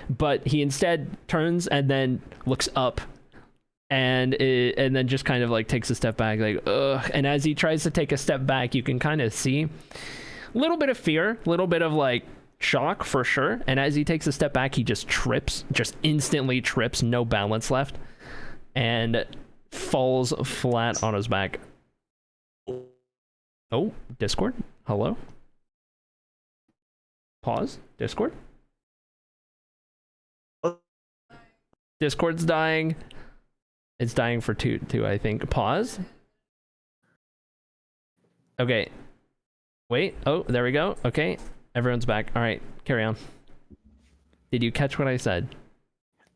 but he instead turns and then looks up and then just kind of like takes a step back, like, ugh. And as he tries to take a step back, you can kind of see a little bit of fear, a little bit of like shock for sure. And as he takes a step back, he just trips, just instantly trips, no balance left, and falls flat on his back. Oh, Discord? Hello? Pause. Discord? Discord's dying. It's dying for two, I think. Pause. Okay. Wait. Oh, there we go. Okay. Everyone's back. All right. Carry on. Did you catch what I said?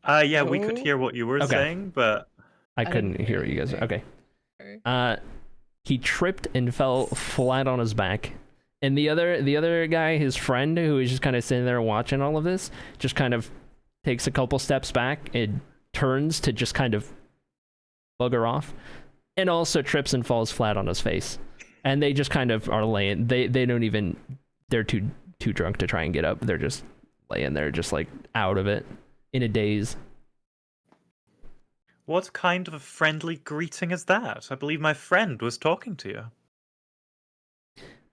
Yeah, we could hear what you were saying, but I couldn't hear what you guys. Okay. he tripped and fell flat on his back. And the other guy, his friend, who is just kind of sitting there watching all of this, just kind of takes a couple steps back and turns to just kind of bugger off, and also trips and falls flat on his face. And they just kind of are laying. They don't even. They're too drunk to try and get up. They're just laying there, just like out of it, in a daze. What kind of a friendly greeting is that? I believe my friend was talking to you.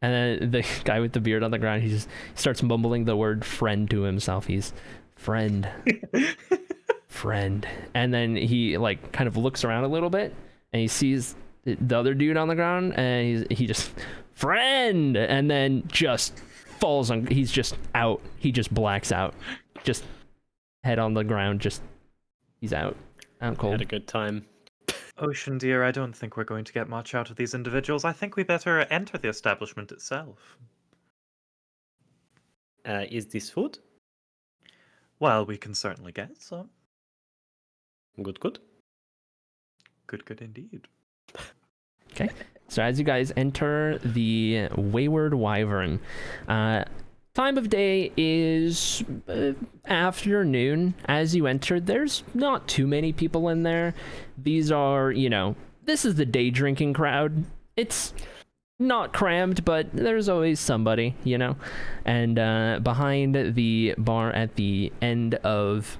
And then the guy with the beard on the ground, he starts mumbling the word friend to himself. He's friend. Friend. And then he like kind of looks around a little bit and he sees the other dude on the ground and he just friend, and then just falls on. He's just out. He just blacks out. Just head on the ground. Just he's out cold. Had a good time. Ocean dear, I don't think we're going to get much out of these individuals. I think we better enter the establishment itself. Is this food? Well, we can certainly get some. Good. Good indeed. Okay, so as you guys enter the Wayward Wyvern, time of day is afternoon. As you enter, there's not too many people in there. These are, this is the day drinking crowd. It's not crammed, but there's always somebody, And behind the bar at the end of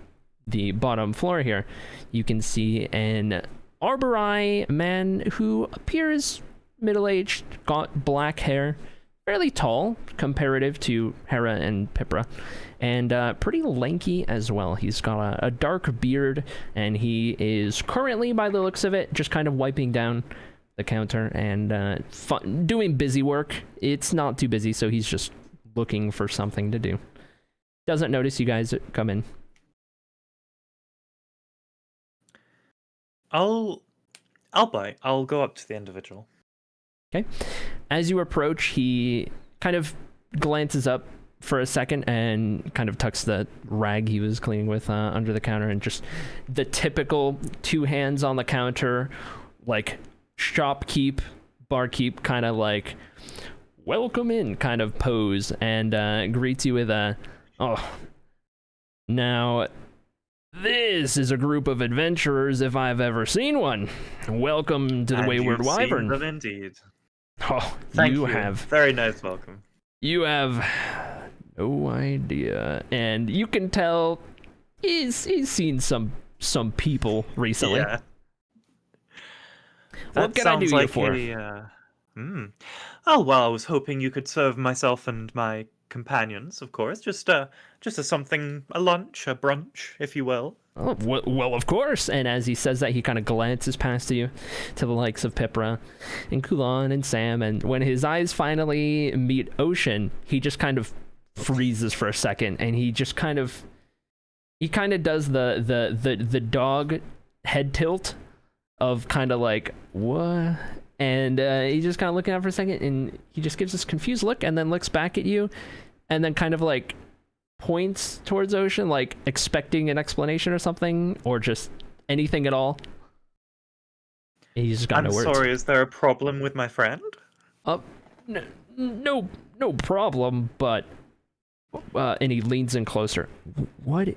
the bottom floor here, you can see an Arbori man who appears middle-aged, got black hair, fairly tall comparative to Hera and Pipra, and pretty lanky as well. He's got a dark beard, and he is currently, by the looks of it, just kind of wiping down the counter and doing busy work. It's not too busy, so he's just looking for something to do. Doesn't notice you guys come in. I'll buy. I'll go up to the individual. Okay. As you approach, he kind of glances up for a second and kind of tucks the rag he was cleaning with under the counter, and just the typical two hands on the counter, like shopkeep, barkeep, kind of like welcome in kind of pose, and greets you with a, oh, now this is a group of adventurers if I've ever seen one. Welcome to the Wayward Wyvern. Seen them indeed. Oh, Thank you. have Very nice welcome. You have no idea, and you can tell he's seen some people recently. Yeah. What can I do you for? Oh well, I was hoping you could serve myself and my companions, of course. Just a something, a lunch, a brunch, if you will. Oh, well, of course. And as he says that, he kind of glances past you to the likes of Pipra and Kulan and Sam. And when his eyes finally meet Ocean, he just kind of freezes for a second, and he just kind of does the dog head tilt of kind of like, what? And he's just kind of looking out for a second, and he just gives this confused look and then looks back at you and then kind of like points towards Ocean, like expecting an explanation or something, or just anything at all. And he's just got no words. I'm sorry, is there a problem with my friend? No problem, but and he leans in closer. What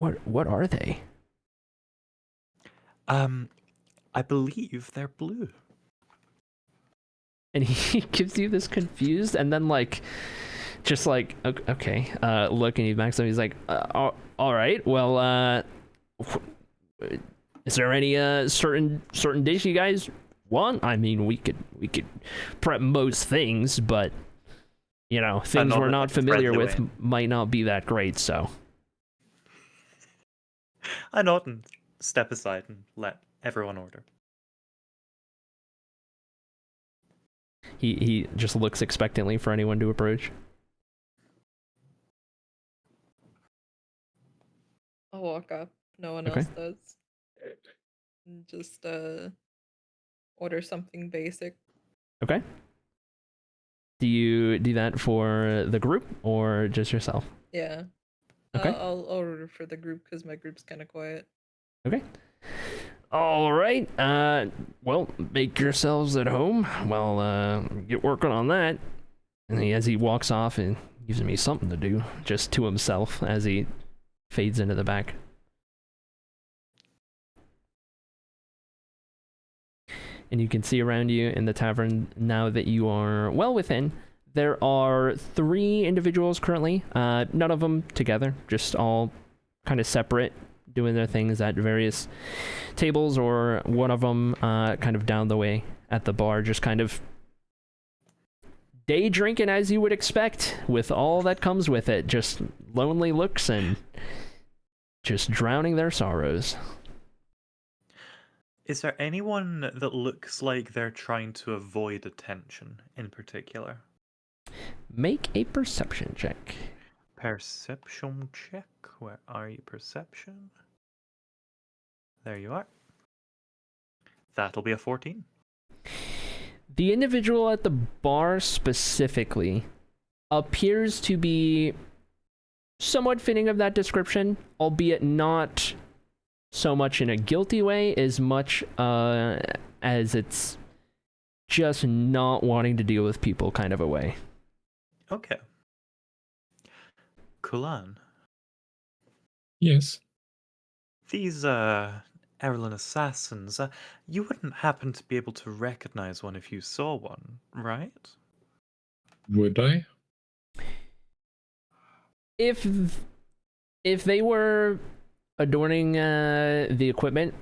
are they? I believe they're blue. And he gives you this confused and then like just like okay look, and he backs up. He's like all right, well is there any certain dish you guys want? I mean, we could prep most things, but things we're not familiar with might not be that great, so I nod and step aside and let everyone order. He just looks expectantly for anyone to approach. I'll walk up. No one else does. And just order something basic. Okay. Do you do that for the group or just yourself? Yeah. Okay. I'll order for the group because my group's kind of quiet. Okay. All right. Well, make yourselves at home. Well, get working on that. And as he walks off and gives me something to do, just to himself, as he fades into the back. And you can see around you in the tavern, now that you are well within, there are 3 individuals currently, none of them together, just all kind of separate, doing their things at various tables, or one of them kind of down the way at the bar, just kind of day drinking as you would expect, with all that comes with it, just lonely looks and just drowning their sorrows. Is there anyone that looks like they're trying to avoid attention in particular? Make a perception check. Perception check. Where are you, perception? There you are. That'll be a 14. The individual at the bar specifically appears to be somewhat fitting of that description, albeit not so much in a guilty way as much as it's just not wanting to deal with people kind of a way. Okay. Kulan, Yes. these Erlen assassins, you wouldn't happen to be able to recognize one if you saw one, right? Would I? If they were adorning the equipment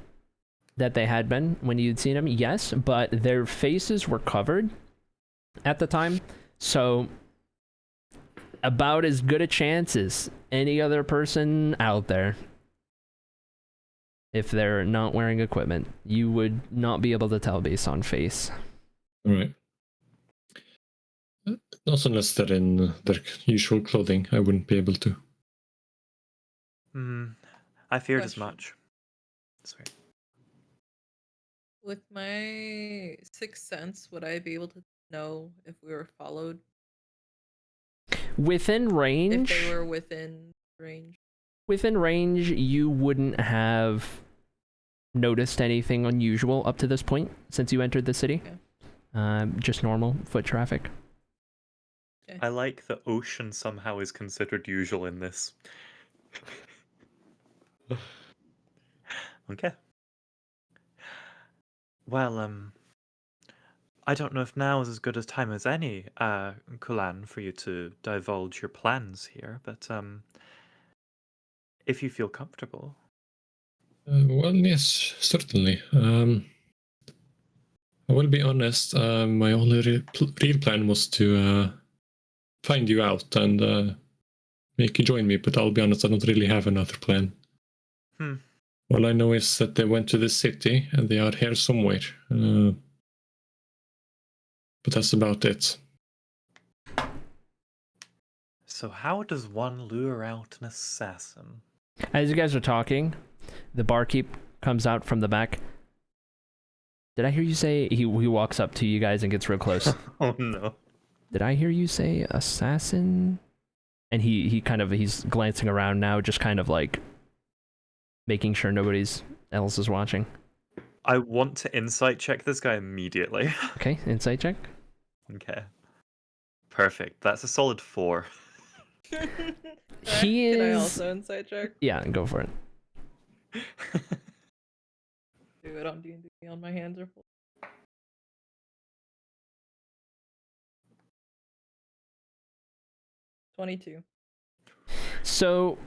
that they had been when you'd seen them, yes, but their faces were covered at the time, so about as good a chance as any other person out there. If they're not wearing equipment, you would not be able to tell based on face. All right. Not unless they're in their usual clothing. I wouldn't be able to. I feared as Question. much. Sorry. With my 6th sense, would I be able to know if we were followed? Within range, If they were within range? within range, you wouldn't have noticed anything unusual up to this point since you entered the city. Okay. Just normal foot traffic. Okay. I like that ocean somehow is considered usual in this. Okay. Well, I don't know if now is as good a time as any, Kulan, for you to divulge your plans here, but if you feel comfortable. Well, yes, certainly. I will be honest, my only real plan was to find you out and make you join me, but I'll be honest, I don't really have another plan. All I know is that they went to the city and they are here somewhere. But that's about it. So how does one lure out an assassin? As you guys are talking, the barkeep comes out from the back. Did I hear you say he walks up to you guys and gets real close? Oh no. Did I hear you say assassin? And he's glancing around now, just kind of like making sure nobody's else is watching. I want to insight check this guy immediately. Okay, insight check. Okay. Perfect. That's a solid 4. He Can I is- also insight check? Yeah, go for it. Do it on D&D on my hands are full. $22. So,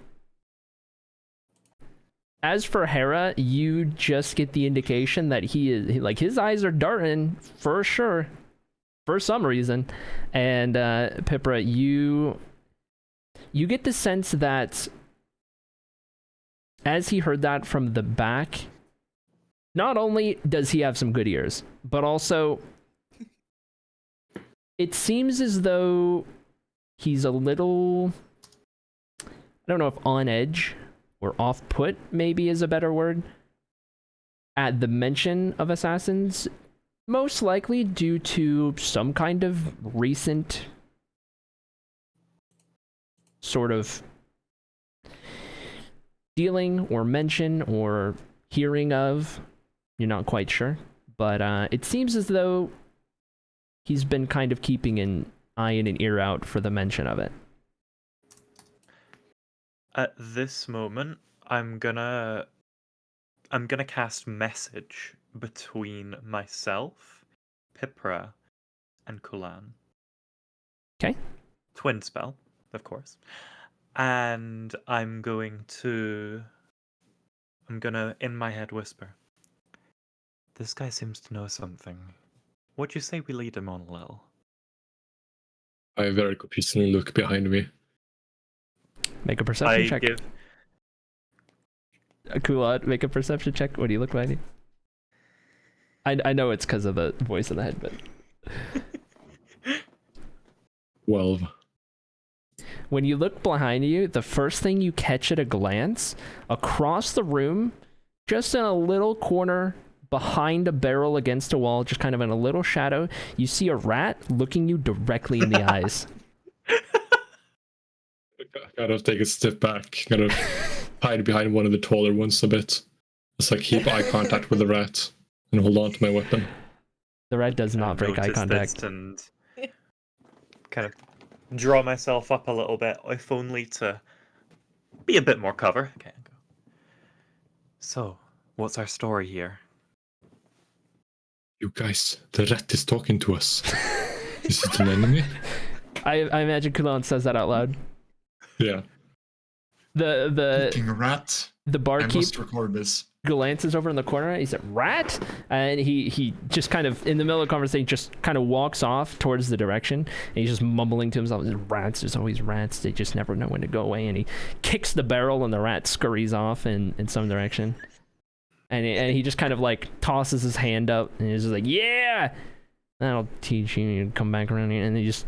as for Hera, you just get the indication that like his eyes are darting for sure, for some reason, and Pipra, you get the sense that as he heard that from the back, not only does he have some good ears, but also it seems as though he's a little, I don't know if on edge or off-put maybe is a better word, at the mention of assassins, most likely due to some kind of recent sort of dealing or mention or hearing of You're not quite sure, but it seems as though he's been kind of keeping an eye and an ear out for the mention of it. At this moment, I'm gonna cast message between myself, Pipra, and Kulan. Okay. Twin spell, of course. And I'm gonna in my head whisper. This guy seems to know something. What'd you say we lead him on a little? I very confusingly look behind me. Make a perception check. give Cool. Make a perception check. What do you look behind you? I know it's because of the voice in the head, but 12. when you look behind you, the first thing you catch at a glance, across the room, just in a little corner behind a barrel against a wall, just kind of in a little shadow, you see a rat looking you directly in the eyes. Gotta take a step back. Gotta hide behind one of the taller ones a bit. Just like keep eye contact with the rat and hold on to my weapon. The rat does not break eye notice contact. this and kind of draw myself up a little bit, if only to be a bit more cover. Okay, go. So, what's our story here? You guys, the rat is talking to us. Is it an enemy? I imagine Kulan says that out loud. Yeah. The Speaking of rat, I barkeep must record this. glances over in the corner. He said, "Rat," and he just kind of in the middle of the conversation just kind of walks off towards the direction, and he's just mumbling to himself, "Rats, there's always rats. They just never know when to go away." And he kicks the barrel, and the rat scurries off in some direction. And he just kind of like tosses his hand up, and he's just like, "Yeah, that'll teach you to come back around here." And he just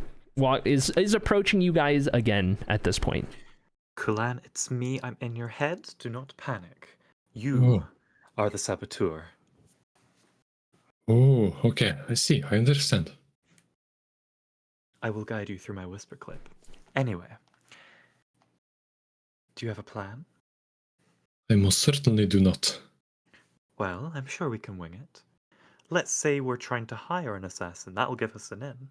is approaching you guys again at this point. Kulan, it's me. I'm in your head. Do not panic. You are the saboteur. Oh, okay. I see. I understand. I will guide you through my whisper clip. Anyway, do you have a plan? I most certainly do not. Well, I'm sure we can wing it. Let's say we're trying to hire an assassin. That'll give us an in.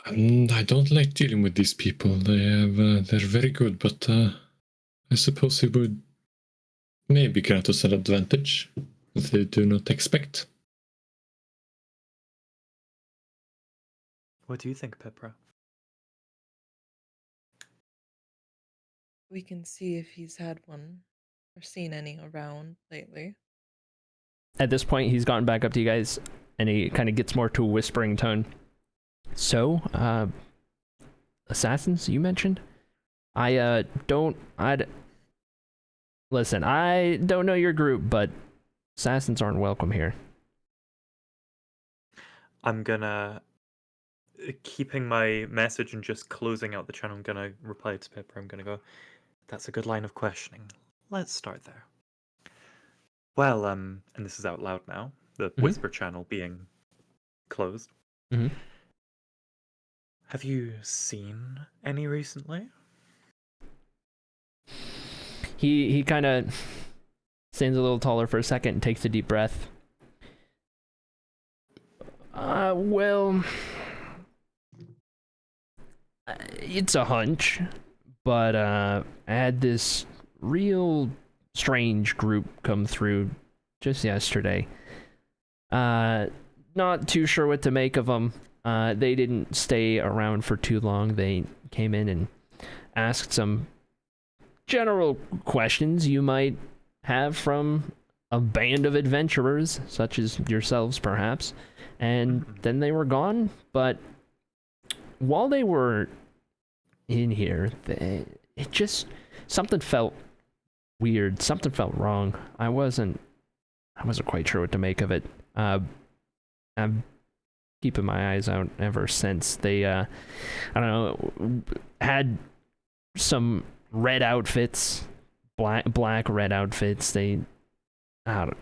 I don't like dealing with these people. They're very good, but I suppose it would maybe grant us an advantage that they do not expect. What do you think, Pipra? We can see if he's had one or seen any around lately. At this point, he's gotten back up to you guys, and he kind of gets more to a whispering tone. So, assassins, you mentioned? Listen, I don't know your group, but assassins aren't welcome here. I'm gonna, keeping my message and just closing out the channel, I'm gonna reply to Pipra. I'm gonna go, that's a good line of questioning. Let's start there. Well, and this is out loud now, the whisper channel being closed. Mm-hmm. Have you seen any recently? He kind of stands a little taller for a second and takes a deep breath. Well, it's a hunch, but I had this real strange group come through just yesterday. Not too sure what to make of them. They didn't stay around for too long. They came in and asked some general questions you might have from a band of adventurers, such as yourselves, perhaps. And then they were gone. But while they were in here, something felt weird. Something felt wrong. I wasn't quite sure what to make of it. I'm keeping my eyes out ever since. They, I don't know, had some red outfits, black red outfits. They, I don't know,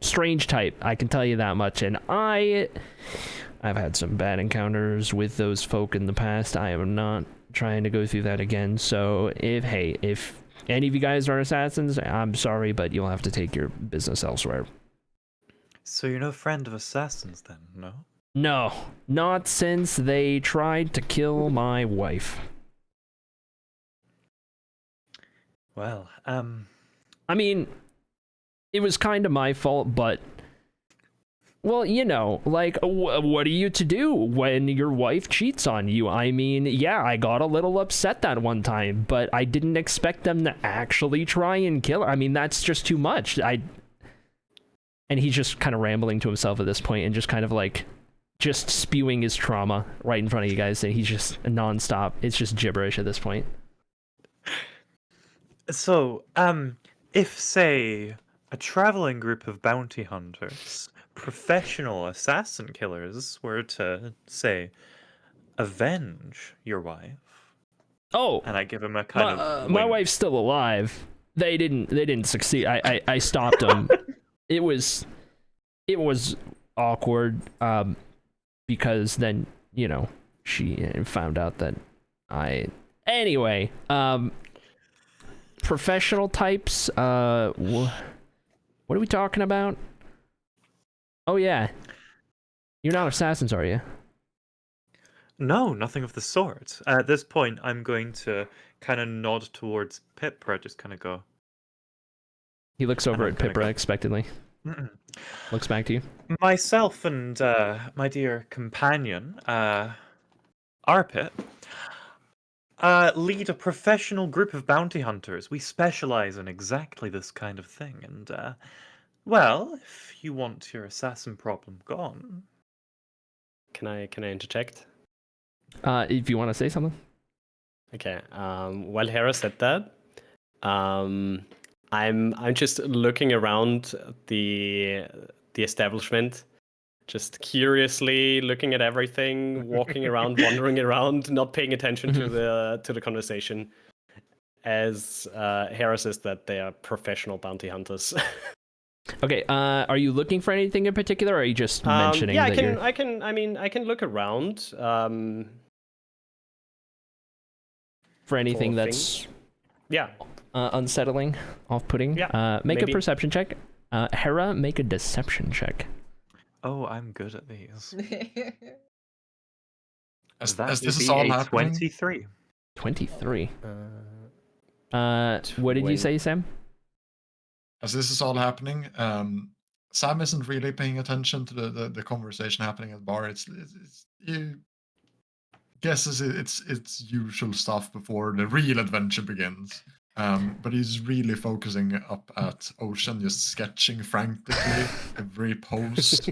strange type, I can tell you that much. And I've had some bad encounters with those folk in the past. I am not trying to go through that again. So if any of you guys are assassins, I'm sorry, but you'll have to take your business elsewhere. So you're no friend of assassins then, no? No, not since they tried to kill my wife. Well, I mean, it was kind of my fault, but, well, you know, like, what are you to do when your wife cheats on you? I mean, yeah, I got a little upset that one time, but I didn't expect them to actually try and kill her. I mean, that's just too much. And he's just kind of rambling to himself at this point and just kind of like, just spewing his trauma right in front of you guys, and he's just nonstop. It's just gibberish at this point. So, if, say, a traveling group of bounty hunters, professional assassin killers, were to, say, avenge your wife, and I give him a kind of my wink. wife's still alive. They didn't succeed. I stopped them. It was awkward, because then, you know, she found out that anyway, professional types, what are we talking about? Oh yeah, you're not assassins, are you? No, nothing of the sort. At this point, I'm going to kind of nod towards Pipra, just kind of go. He looks over at Pipra expectantly. Looks back to you. Myself and my dear companion, Arpit, lead a professional group of bounty hunters. We specialize in exactly this kind of thing. And, well, if you want your assassin problem gone... Can I interject? If you want to say something. Okay. While Hera said that, I'm just looking around the establishment, just curiously looking at everything, walking around, wandering around, not paying attention to the conversation. As Hera says that they are professional bounty hunters. Okay. Are you looking for anything in particular, or are you just mentioning? Yeah, that I can look around. For anything that's unsettling, off-putting. Yeah, make maybe. a perception check. Hera, make a deception check. Oh, I'm good at these. As That this would is be all a happening, 23. 23. What did you say, Sam? as this is all happening, Sam isn't really paying attention to the conversation happening at the bar. It's you guesses it's usual stuff before the real adventure begins. But he's really focusing up at Ocean, just sketching frantically every post.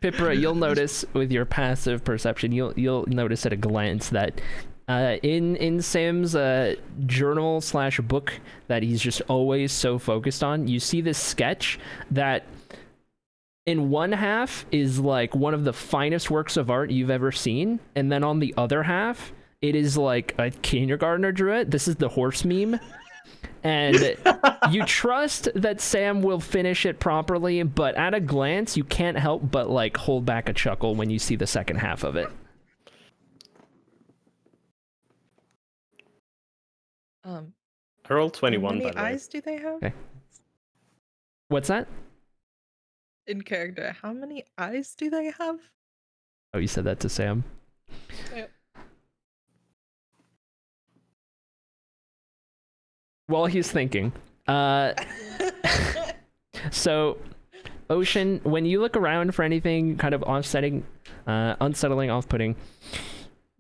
Pipra, you'll notice with your passive perception, you'll notice at a glance that in Sam's journal / book that he's just always so focused on, you see this sketch that in one half is like one of the finest works of art you've ever seen, and then on the other half, it is like a kindergartner drew it. This is the horse meme. And you trust that Sam will finish it properly, but at a glance, you can't help but like hold back a chuckle when you see the second half of it. I rolled 21, How by many the way. eyes do they have? Okay. What's that? In character, how many eyes do they have? Oh, you said that to Sam? Yep. While he's thinking, so Ocean, when you look around for anything kind of unsettling, off-putting,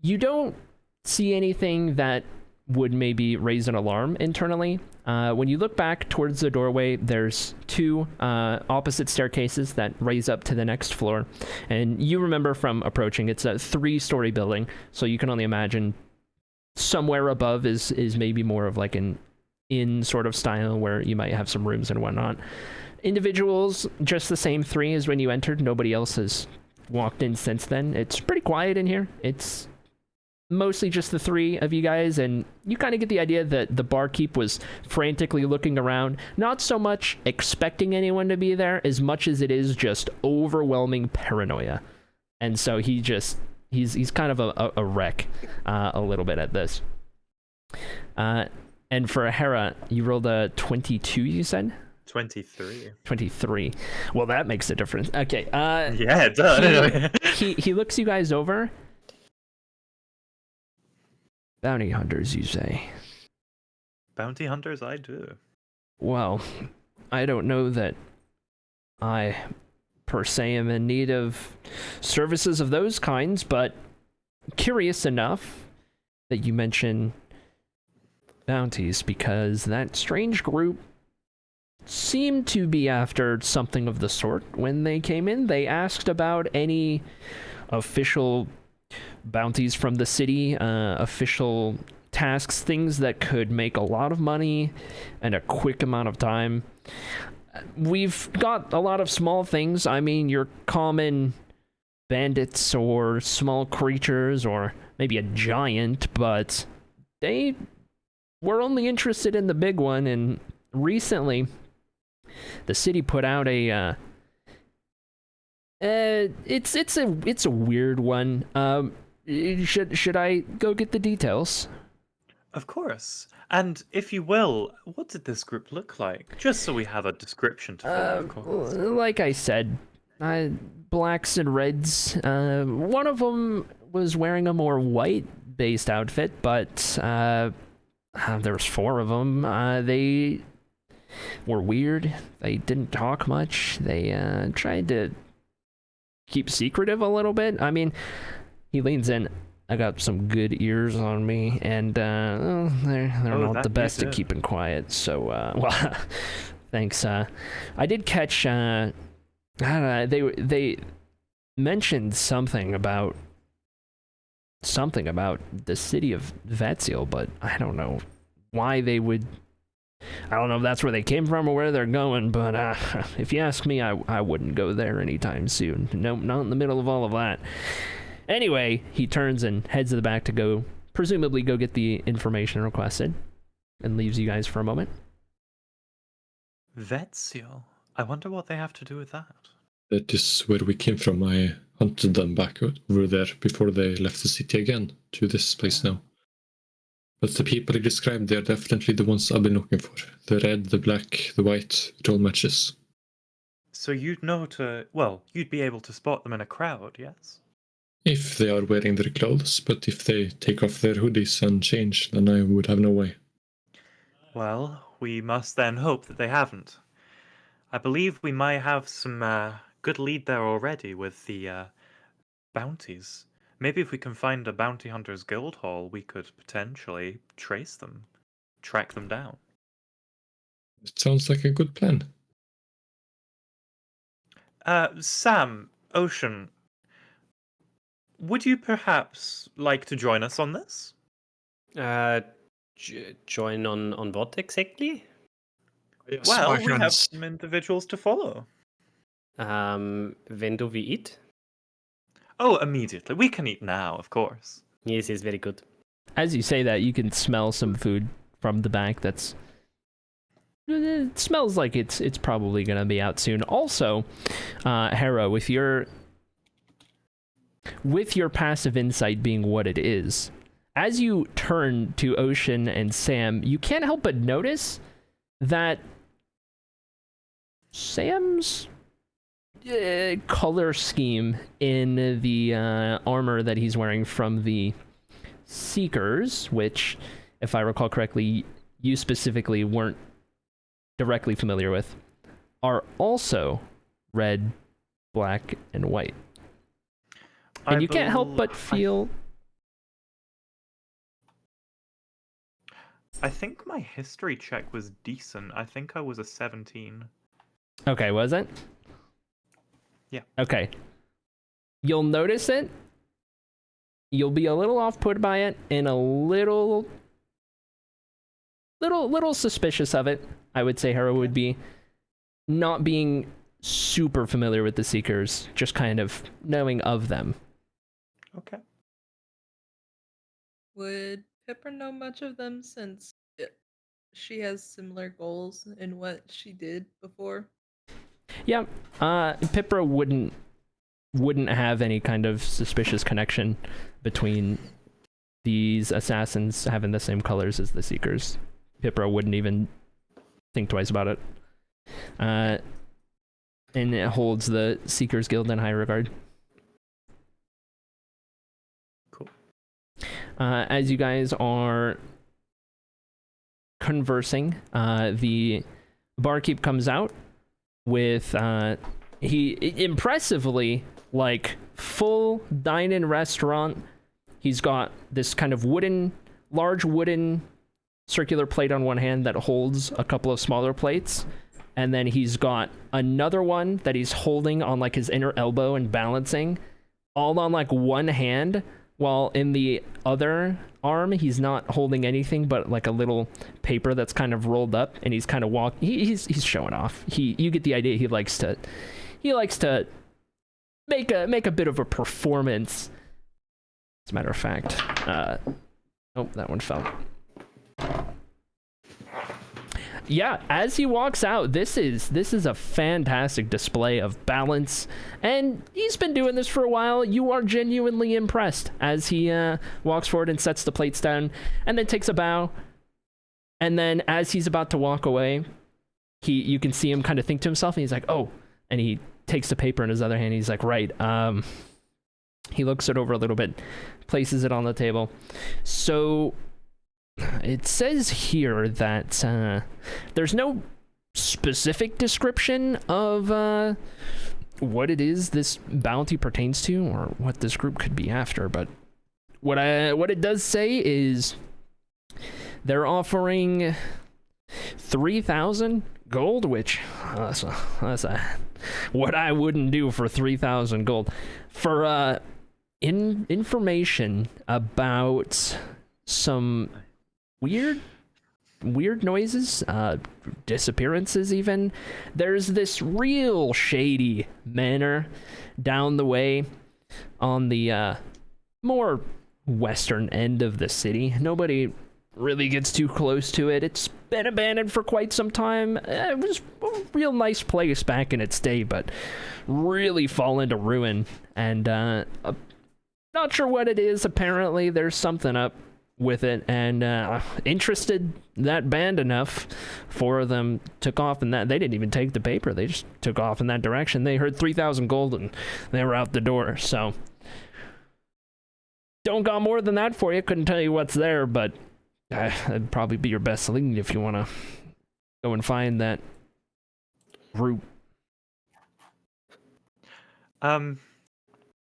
you don't see anything that would maybe raise an alarm internally. When you look back towards the doorway, there's two opposite staircases that raise up to the next floor. And you remember from approaching, it's a 3-story building, so you can only imagine somewhere above is maybe more of like an inn sort of style where you might have some rooms and whatnot. Individuals, just the same 3 as when you entered. Nobody else has walked in since then. It's pretty quiet in here. It's mostly just the 3 of you guys, and you kind of get the idea that the barkeep was frantically looking around, not so much expecting anyone to be there as much as it is just overwhelming paranoia. And so he just he's kind of a wreck a little bit at this. And for Hera, you rolled a 22, you said? 23. 23. Well, that makes a difference. Okay. Yeah, it does. He looks you guys over. Bounty hunters, you say? Bounty hunters, I do. Well, I don't know that I, per se, am in need of services of those kinds, but curious enough that you mention bounties, because that strange group seemed to be after something of the sort when they came in. They asked about any official bounties from the city, official tasks, things that could make a lot of money in a quick amount of time. We've got a lot of small things. I mean, your common bandits or small creatures or maybe a giant, but they were only interested in the big one. And recently the city put out a it's a weird one. Should I go get the details? Of course. And if you will, what did this group look like? Just so we have a description to follow, of course. Like I said, blacks and reds. One of them was wearing a more white-based outfit, but there was 4 of them. They were weird. They didn't talk much. They tried to keep secretive a little bit. I mean, he leans in. I got some good ears on me, and they're not the best at keeping quiet. So, well, thanks. I did catch. I don't know, they mentioned something about the city of Vatsil, but I don't know why they would. I don't know if that's where they came from or where they're going, but if you ask me, I wouldn't go there anytime soon. No, not in the middle of all of that. Anyway, he turns and heads to the back to presumably go get the information requested, and leaves you guys for a moment. Vatsil? I wonder what they have to do with that. That is where we came from. I hunted them back over there before they left the city again, to this place now. But the people he described, they're definitely the ones I've been looking for. The red, the black, the white, it all matches. So you'd you'd be able to spot them in a crowd, yes? If they are wearing their clothes, but if they take off their hoodies and change, then I would have no way. Well, we must then hope that they haven't. I believe we might have some good lead there already with the bounties. Maybe if we can find a bounty hunters guild hall, we could potentially trace them, track them down. It sounds like a good plan. Sam, Ocean, would you perhaps like to join us on this? Join on what exactly? Yes, Well, my we have friends. some individuals to follow. When do we eat? Oh, immediately. We can eat now, of course. Yes, very good. As you say that, you can smell some food from the back it smells like it's probably gonna be out soon. Also, Hera, with your passive insight being what it is, as you turn to Ocean and Sam, you can't help but notice that Sam's color scheme in the armor that he's wearing from the Seekers, which, if I recall correctly, you specifically weren't directly familiar with, are also red, black, and white. And you can't help but feel... I think my history check was decent. I think I was a 17. Okay, was it? Yeah. Okay. You'll notice it. You'll be a little off-put by it, and a little suspicious of it. I would say Hera would be, not being super familiar with the Seekers, just kind of knowing of them. Okay. Would Pippa know much of them since she has similar goals in what she did before? Yeah, Pipra wouldn't wouldn't have any kind of suspicious connection between these assassins having the same colors as the Seekers. Pipra wouldn't even think twice about it. And it holds the Seekers Guild in high regard. Cool. As you guys are conversing, the barkeep comes out with he impressively, like, full dine-in restaurant. He's got this kind of large wooden circular plate on one hand that holds a couple of smaller plates, and then he's got another one that he's holding on like his inner elbow and balancing, all on like one hand, while in the other arm he's not holding anything but like a little paper that's kind of rolled up, and he's kind of he's showing off. You get the idea. He likes to make a bit of a performance. As a matter of fact, oh, that one fell. Yeah, as he walks out, this is a fantastic display of balance, and he's been doing this for a while. You are genuinely impressed as he walks forward and sets the plates down, and then takes a bow. And then as he's about to walk away, you can see him kind of think to himself, and he's like, "Oh," and he takes the paper in his other hand. He's like, "Right." He looks it over a little bit, places it on the table. So it says here that there's no specific description of what it is this bounty pertains to or what this group could be after, but what it does say is they're offering 3,000 gold, which that's what I wouldn't do for 3,000 gold for information about some weird noises, disappearances even. There's this real shady manor down the way on the more western end of the city. Nobody really gets too close to it. It's been abandoned for quite some time. It was a real nice place back in its day, but really fallen to ruin. And not sure what it is. Apparently there's something up with it, and interested that band enough, four of them took off in that. They didn't even take the paper, they just took off in that direction. They heard 3,000 gold and they were out the door. So don't got more than that for you. Couldn't tell you what's there, but that'd probably be your best lead if you want to go and find that group.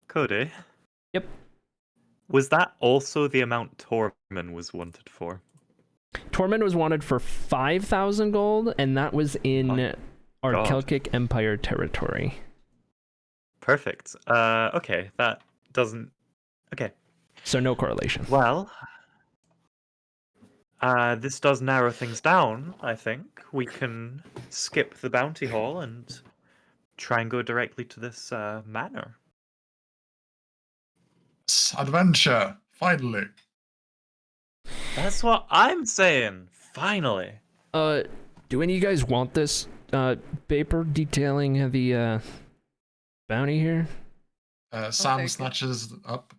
Cody? Yep. Was that also the amount Tormund was wanted for? Tormund was wanted for 5,000 gold, and that was in Arkelkic Empire territory. Perfect. Okay, that doesn't... Okay. So no correlation. Well, this does narrow things down, I think. We can skip the bounty hall and try and go directly to this manor. Adventure, finally. That's what I'm saying. Finally. Do any of you guys want this paper detailing the bounty here? Sam snatches it up.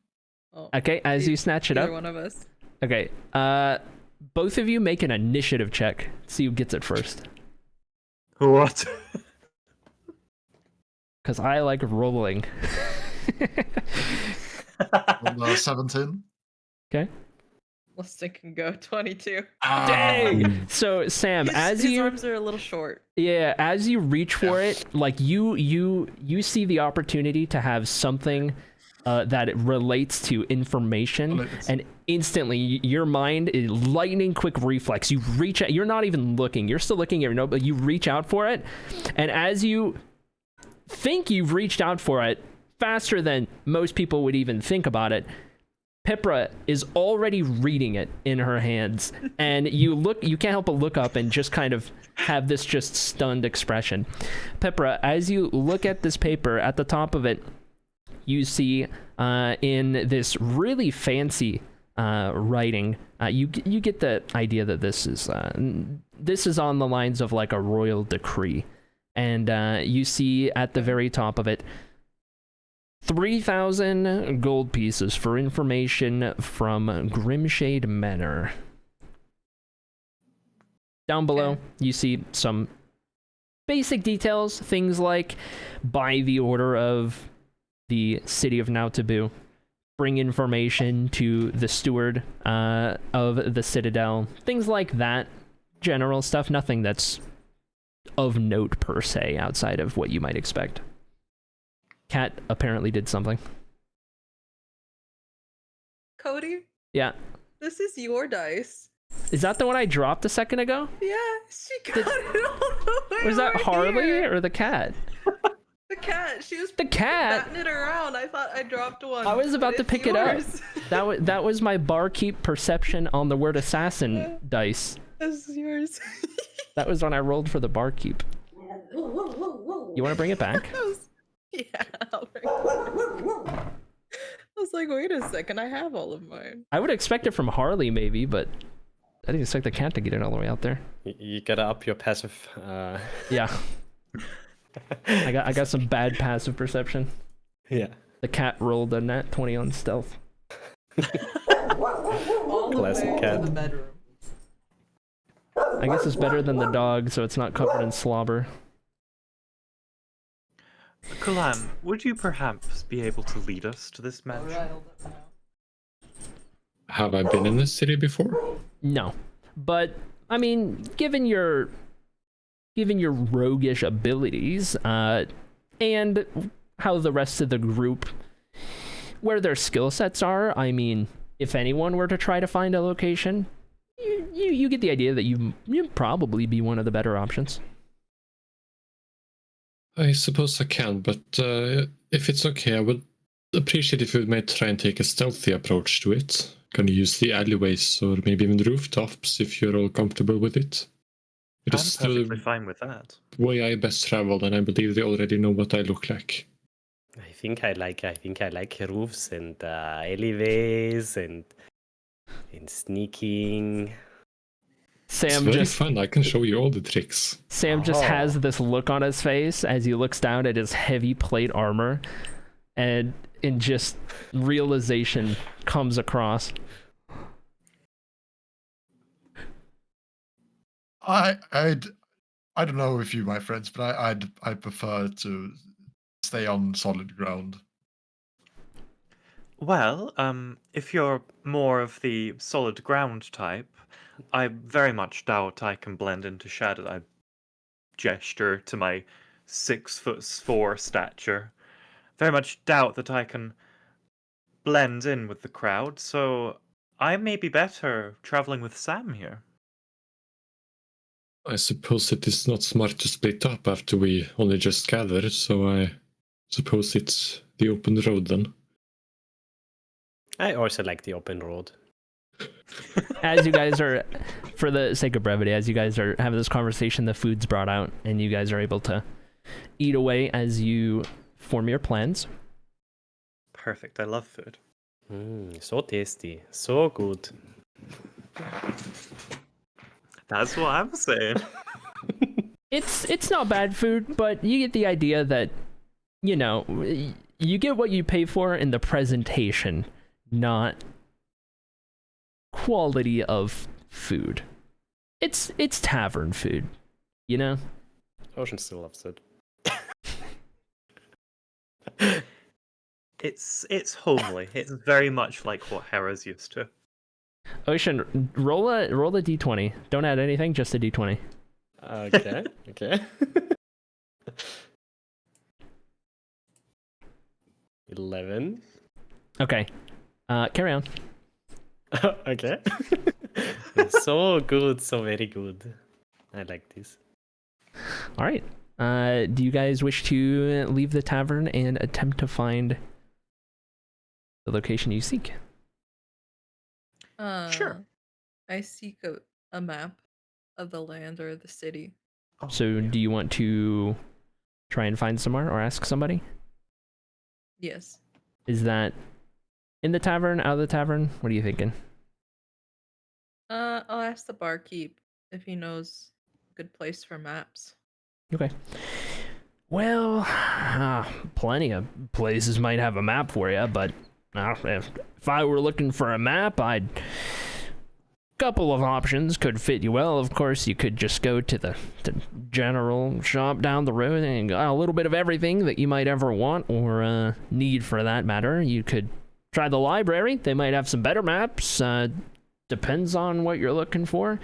Oh, Okay, as you snatch it either up. one of us. Okay, both of you make an initiative check. See who gets it first. What? Because I like rolling. 17. Okay. Liston can go 22. Dang! So Sam, His arms are a little short. Yeah, as you reach for it, like you see the opportunity to have something that it relates to information, and instantly your mind is lightning quick reflex. You reach out. You're not even looking. You're still looking at your note, but you reach out for it, and as you think you've reached out for it faster than most people would even think about it, Pipra is already reading it in her hands, and you can't help but look up and just kind of have this just stunned expression. Pipra, as you look at this paper, at the top of it, you see in this really fancy writing, you get the idea that this is on the lines of like a royal decree, and you see at the very top of it, 3,000 gold pieces for information from Grimshade Manor. Down below, you see some basic details, things like by the order of the city of Nautabu, bring information to the steward of the citadel, things like that. General stuff, nothing that's of note per se outside of what you might expect. Cat apparently did something. Cody, Yeah. this is your dice. Is that the one I dropped a second ago? Yeah, she got it all the way Was that over Harley here. or the cat? The cat. She was The cat? batting it around. I thought I dropped one. I was about but to it's pick it up. yours. That was my barkeep perception on the word assassin dice. This is yours. That was when I rolled for the barkeep. You want to bring it back? Yeah, I'll bring it back. I was like, wait a second, I have all of mine. I would expect it from Harley maybe, but I didn't expect the cat to get it all the way out there. You gotta up your passive. Yeah. I got some bad passive perception. Yeah. The cat rolled a nat 20 on stealth. All Classic the way cat. to the bedroom. I guess it's better than the dog, so it's not covered in slobber. Kulan, would you perhaps be able to lead us to this mansion? Riled up now. Have I been in this city before? No, but I mean, given your roguish abilities, and how the rest of the group, where their skill sets are, I mean, if anyone were to try to find a location, you get the idea that you'd probably be one of the better options. I suppose I can, but if it's okay, I would appreciate if you might try and take a stealthy approach to it. Can you use the alleyways or maybe even the rooftops if you're all comfortable with it? It I'm is perfectly the fine with that. way I best traveled, and I believe they already know what I look like. I think I like roofs and alleyways and sneaking. It's Sam very just fun. I can show you all the tricks. has this look on his face as he looks down at his heavy plate armor, and in just realization comes across. I don't know if you, my friends, but I prefer to stay on solid ground. Well, if you're more of the solid ground type, I very much doubt I can blend into shadow. I gesture to my 6'4" stature. Very much doubt that I can blend in with the crowd, so I may be better traveling with Sam here. I suppose it is not smart to split up after we only just gathered, so I suppose it's the open road then. I also like the open road. As you guys are, for the sake of brevity, as you guys are having this conversation, the food's brought out, and you guys are able to eat away as you form your plans. Perfect, I love food. So tasty, so good. That's what I'm saying. It's not bad food, but you get the idea that, you know, you get what you pay for in the presentation, not quality of food. It's tavern food, you know? Ocean still loves it. It's homely. It's very much like what Hera's used to. Ocean, roll a d20. Don't add anything, just a d20. Okay, okay. 11. Okay. Carry on. Okay. So good, so very good. I like this. All right. Do you guys wish to leave the tavern and attempt to find the location you seek? Sure. I seek a map of the land or the city. So do you want to try and find somewhere or ask somebody? Yes. Is that in the tavern, out of the tavern? What are you thinking? I'll ask the barkeep if he knows a good place for maps. Okay. Well, plenty of places might have a map for you, but if I were looking for a map, couple of options could fit you well. Of course, you could just go to the general shop down the road and got a little bit of everything that you might ever want or need for that matter. You could try the library. They might have some better maps. Depends on what you're looking for,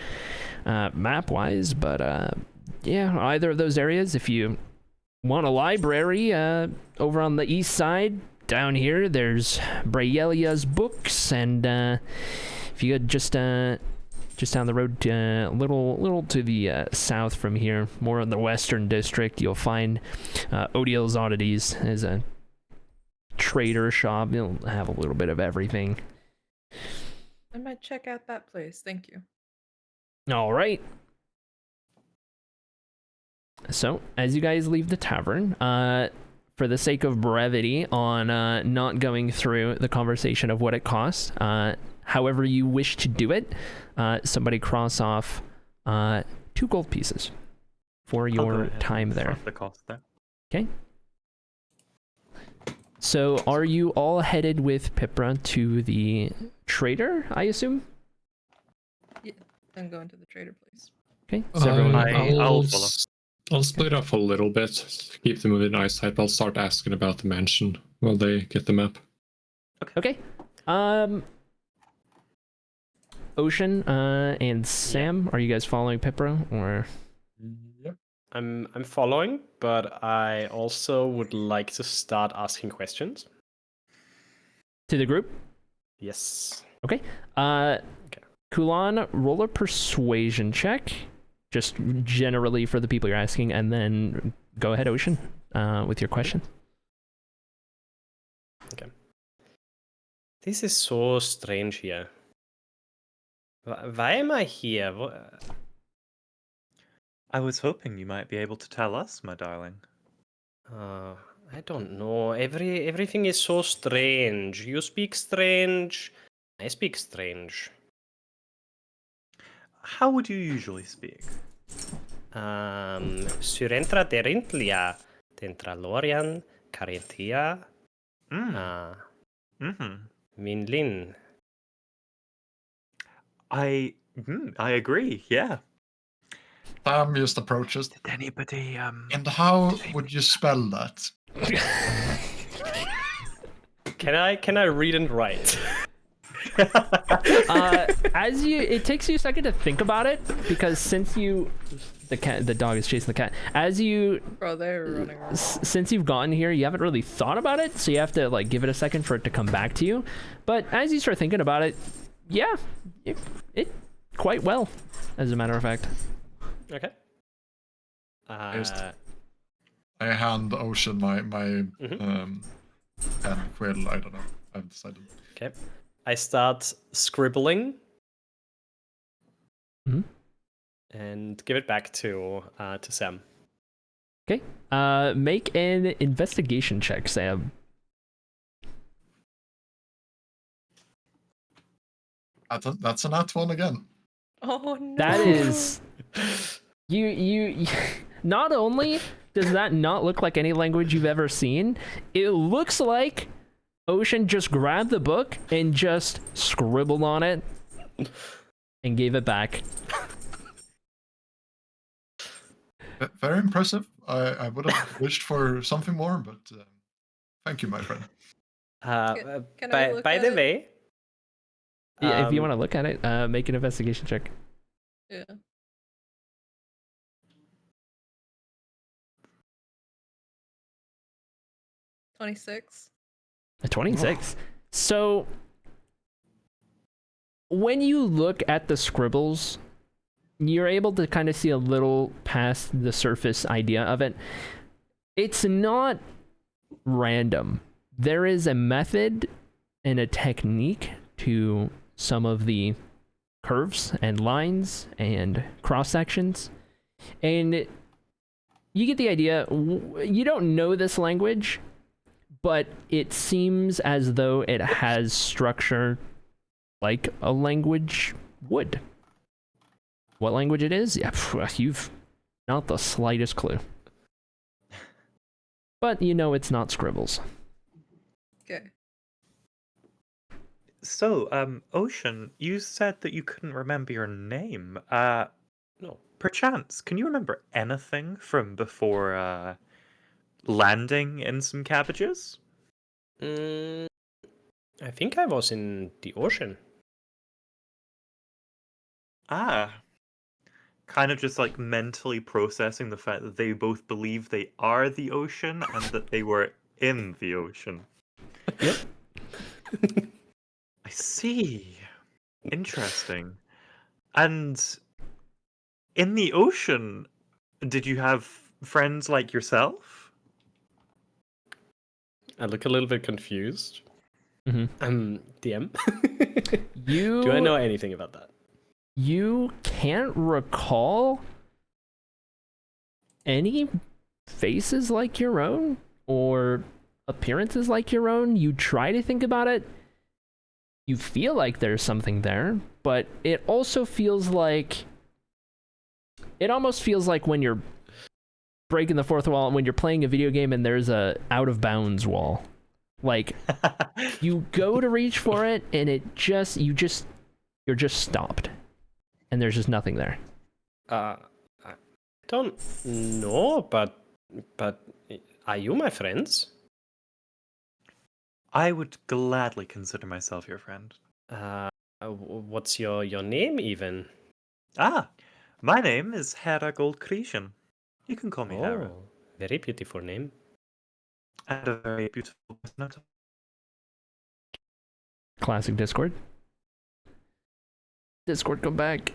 map-wise. But yeah, either of those areas. If you want a library over on the east side, down here, there's Brayelia's books, and if you could just down the road, a little to the south from here, more in the western district, you'll find Odiel's Oddities as a trader shop. You'll have a little bit of everything. I might check out that place. Thank you. All right. So, as you guys leave the tavern, for the sake of brevity on not going through the conversation of what it costs, however you wish to do it, somebody cross off 2 gold pieces for your time there. The cost there. Okay. So are you all headed with Pipra to the trader, I assume? Yeah, I'm going to the trader place. Okay. So everyone, I'll follow. I'll split off a little bit, keep them within eyesight. I'll start asking about the mansion while they get the map. Okay. Ocean and Sam, are you guys following Pipra or? Yep. I'm following, but I also would like to start asking questions. To the group? Yes. Okay. Kulan, roll a persuasion check, just generally for the people you're asking, and then go ahead, Ocean, with your question. Okay. This is so strange here. Why am I here? I was hoping you might be able to tell us, my darling. I don't know. Everything is so strange. You speak strange. I speak strange. How would you usually speak? Surentra derintlia, dentralorian, carentia, minlin. I agree, yeah. Sam just approaches. Did anybody And how would you spell that? Can I read and write? It takes you a second to think about it, because since the dog is chasing the cat. Bro, they're running around. Since you've gotten here, you haven't really thought about it, so you have to give it a second for it to come back to you. But as you start thinking about it, yeah, it quite well, as a matter of fact. Okay. I hand Ocean my pen, quill, I don't know. I've decided. Okay. I start scribbling. And give it back to Sam. Okay. Make an investigation check, Sam. That's a nat one again. Oh no. That is you not only does that not look like any language you've ever seen, it looks like Ocean just grabbed the book and just scribbled on it and gave it back. Very impressive. I would have wished for something more, but thank you, my friend. Can I look by at the it? way, Yeah, if you want to look at it, make an investigation check. Yeah. $26. A 26. So when you look at the scribbles, you're able to kind of see a little past the surface idea of it. It's not random. There is a method and a technique to some of the curves and lines and cross sections, and you get the idea. You don't know this language, but it seems as though it has structure like a language would. What language it is? Yeah, you've not the slightest clue. but you know it's not scribbles. Okay. So, Ocean, you said that you couldn't remember your name. No. Perchance, can you remember anything from before landing in some cabbages? I think I was in the ocean. Ah, kind of just like mentally processing the fact that they both believe they are the ocean and that they were in the ocean. Yep. I see. Interesting. And in the ocean, did you have friends like yourself? I look a little bit confused. Mm-hmm. DM. You Do I know anything about that? You can't recall any faces like your own or appearances like your own. You try to think about it. You feel like there's something there, but it also feels like... It almost feels like when you're breaking the fourth wall and when you're playing a video game and there's a out of bounds wall. Like, you go to reach for it and you're just stopped. And there's just nothing there. I don't know, but are you my friends? I would gladly consider myself your friend. What's your name even? Ah, my name is Hera Goldkriechen. You can call me Hera. Oh, very beautiful name. And a very beautiful personality. Classic Discord. Discord, come back.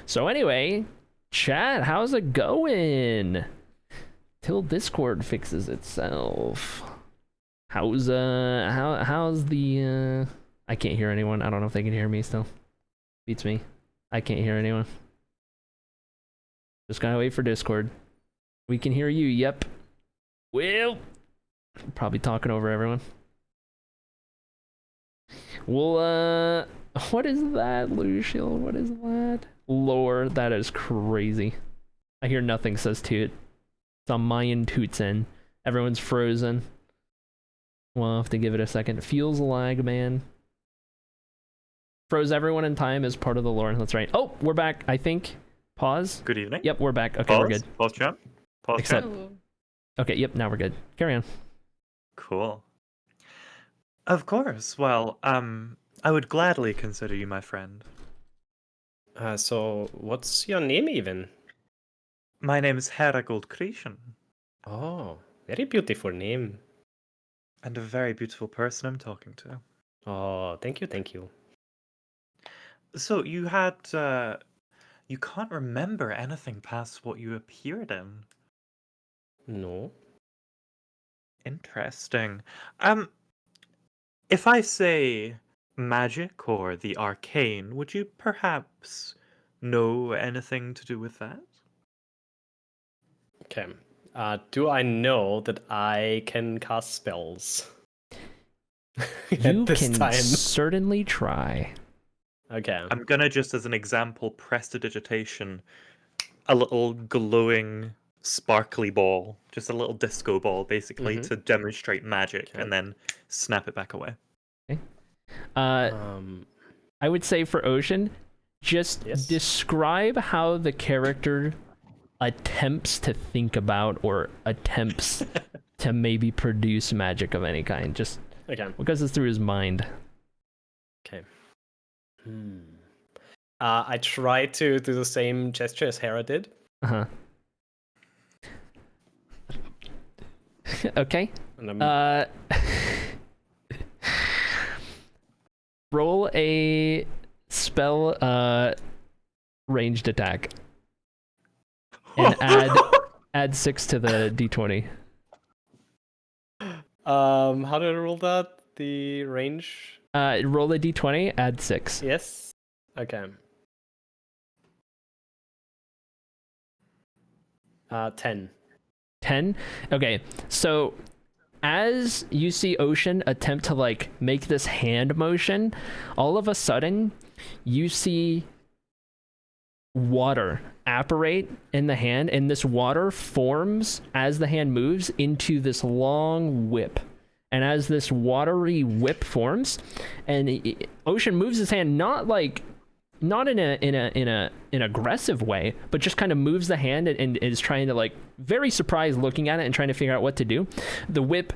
So anyway, chat, how's it going? Till Discord fixes itself. How's the I can't hear anyone. I don't know if they can hear me still. Beats me. I can't hear anyone. Just gotta wait for Discord. We can hear you, yep. Well, probably talking over everyone. Well, what is that, Luciel? What is that? Lore, that is crazy. I hear nothing says toot. It's on Mayan Tootsin. Everyone's frozen. We'll have to give it a second. Feels lag, man. Froze everyone in time as part of the lore. That's right. Oh, we're back, I think. Pause. Good evening. Yep, we're back. Okay, Pause. we're good. Pause chat. Pause Except- chat. Oh, Okay, yep, now we're good. Carry on. Cool. Of course. Well, I would gladly consider you my friend. So what's your name even? My name is Hera Goldkriechen, Oh, very beautiful name. and a very beautiful person I'm talking to. Oh, thank you. So you can't remember anything past what you appeared in. No. Interesting. If I say magic or the arcane, would you perhaps know anything to do with that? Okay. Do I know that I can cast spells? You At this can time. certainly try. Okay. I'm gonna just as an example prestidigitation a little glowing sparkly ball, just a little disco ball basically Mhm. to demonstrate magic Okay. and then snap it back away. I would say for Ocean, just Yes. describe how the character attempts to think about or attempts to maybe produce magic of any kind. Just Okay. what goes through his mind. Okay. I try to do the same gesture as Hera did. Uh-huh. Okay. And Roll a spell ranged attack. And add 6 to the d20. how do I roll that? The range? Roll a d20, add 6. Yes. Okay. 10. 10? Okay, so as you see Ocean attempt to like make this hand motion, all of a sudden you see water apparate in the hand, and this water forms as the hand moves into this long whip. And as this watery whip forms, and Ocean moves his hand not in an aggressive way, but just kind of moves the hand and is trying to, like, very surprised looking at it and trying to figure out what to do. The whip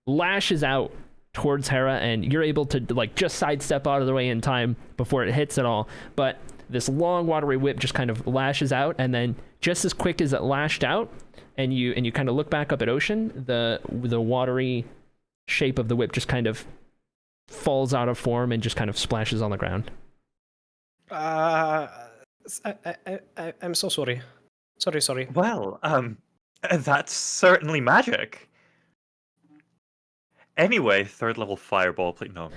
lashes out towards Hera, and you're able to, like, just sidestep out of the way in time before it hits at all. But this long watery whip just kind of lashes out, and then just as quick as it lashed out, and you kind of look back up at Ocean, the watery shape of the whip just kind of falls out of form and just kind of splashes on the ground. I'm so sorry. Sorry. Well, that's certainly magic. Anyway, 3rd level fireball, please. No.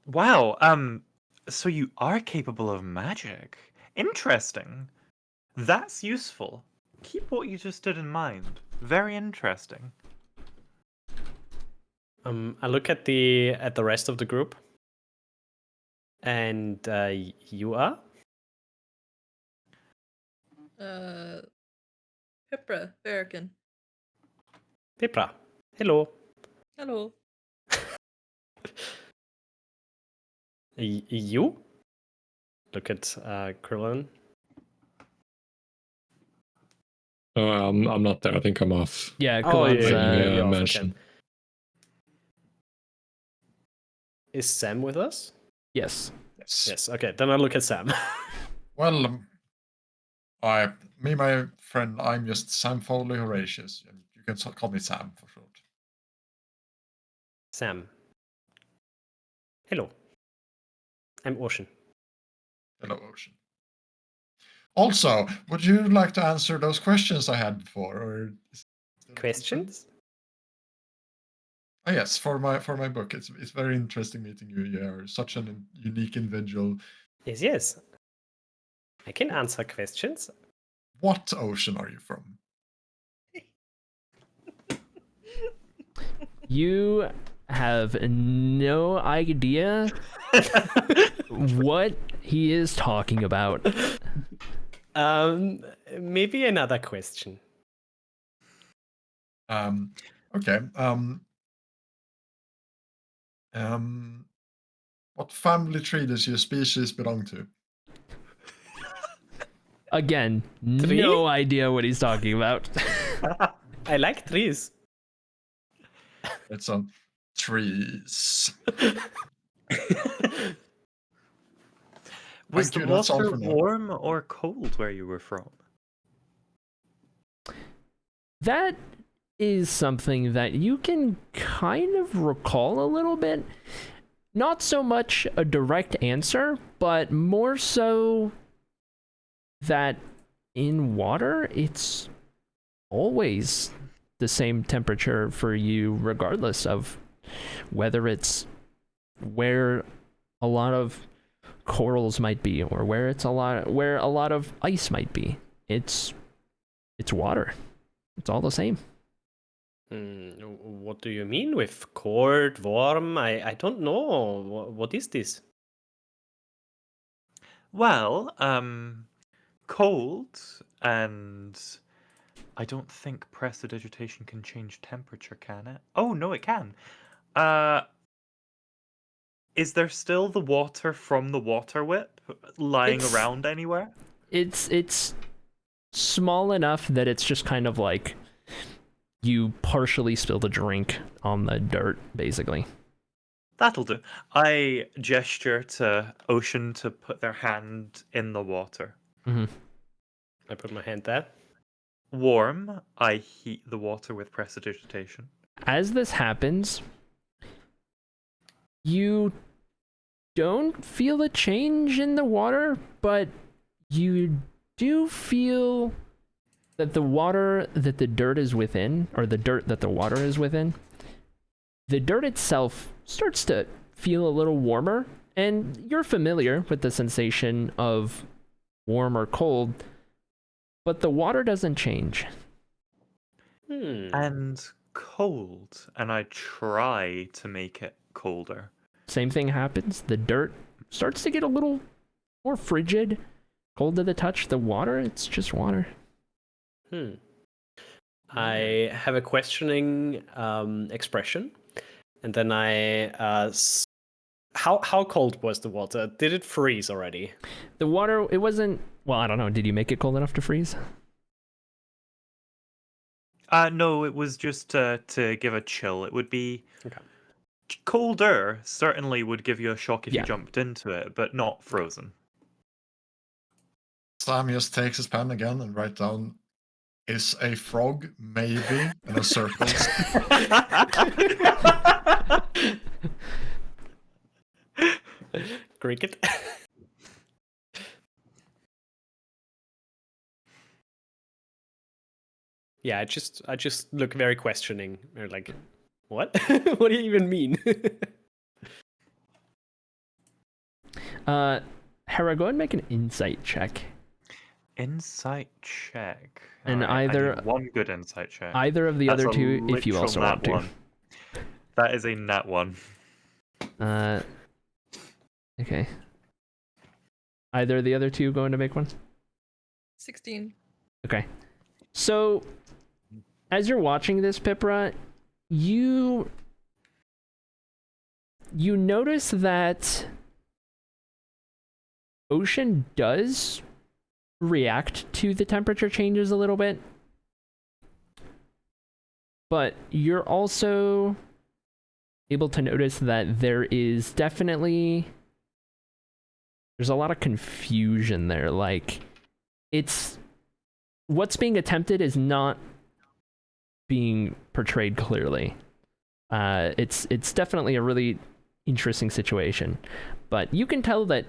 Wow. So you are capable of magic. Interesting. That's useful. Keep what you just did in mind. Very interesting. I look at the rest of the group, and you are. Pipra, Verican. Pipra. Hello. Hello. You? Look at Krillin. Oh, I'm not there. I think I'm off. Yeah, Oh, Kulon's, you're off mention. again. Is Sam with us? yes. Yes. Okay, then I look at Sam. Well, my friend, I'm just Sam Foley Horatius. You can call me Sam for short. Sam. Hello. I'm Ocean. Hello, Ocean. Also, would you like to answer those questions I had before, or Questions? Oh, yes, for my book, it's very interesting meeting you. You are such a unique individual. Yes. I can answer questions. What ocean are you from? You have no idea what he is talking about. Maybe another question. Okay. What family tree does your species belong to? Again, Tree? no idea what he's talking about. I like trees. It's on trees. Was Thank the you, that's all water for now. warm or cold where you were from? That is something that you can kind of recall a little bit. Not so much a direct answer, but more so that in water, it's always the same temperature for you, regardless of whether it's where a lot of corals might be or where a lot of ice might be. It's water. It's all the same. What do you mean with cold, warm? I don't know. What is this? Well, cold, and I don't think prestidigitation can change temperature, can it? Oh, no, it can. Is there still the water from the water whip lying around anywhere? It's small enough that it's just kind of like you partially spilled a drink on the dirt, basically. That'll do. I gesture to Ocean to put their hand in the water. Mm-hmm. I put my hand there. Warm, I heat the water with prestidigitation. As this happens, you don't feel a change in the water, but you do feel that the water that the dirt is within, or the dirt that the water is within, the dirt itself starts to feel a little warmer, and you're familiar with the sensation of warm or cold, but the water doesn't change. And cold, and I try to make it colder. Same thing happens. The dirt starts to get a little more frigid, cold to the touch. The water, it's just water. I have a questioning expression, and then how cold was the water? Did it freeze already? The water, it wasn't, well, I don't know. Did you make it cold enough to freeze? No, it was just to give a chill. It would be Okay. colder. Certainly would give you a shock if Yeah. you jumped into it, but not frozen. Sam just takes his pen again and write down, is a frog maybe in a circle? Cricket. Yeah, I just look very questioning. Or like, what? What do you even mean? Hera, go ahead and make an insight check. Insight check. And Alright, I either- need one good insight check. Either of the That's other a two, if you literal also want nat to. one. That is a nat one. Okay. Either of the other two going to make one? 16. Okay. So, as you're watching this, Pipra, you notice that Ocean does react to the temperature changes a little bit. But you're also able to notice that there's a lot of confusion there. Like, what's being attempted is not being portrayed clearly. It's definitely a really interesting situation, but you can tell that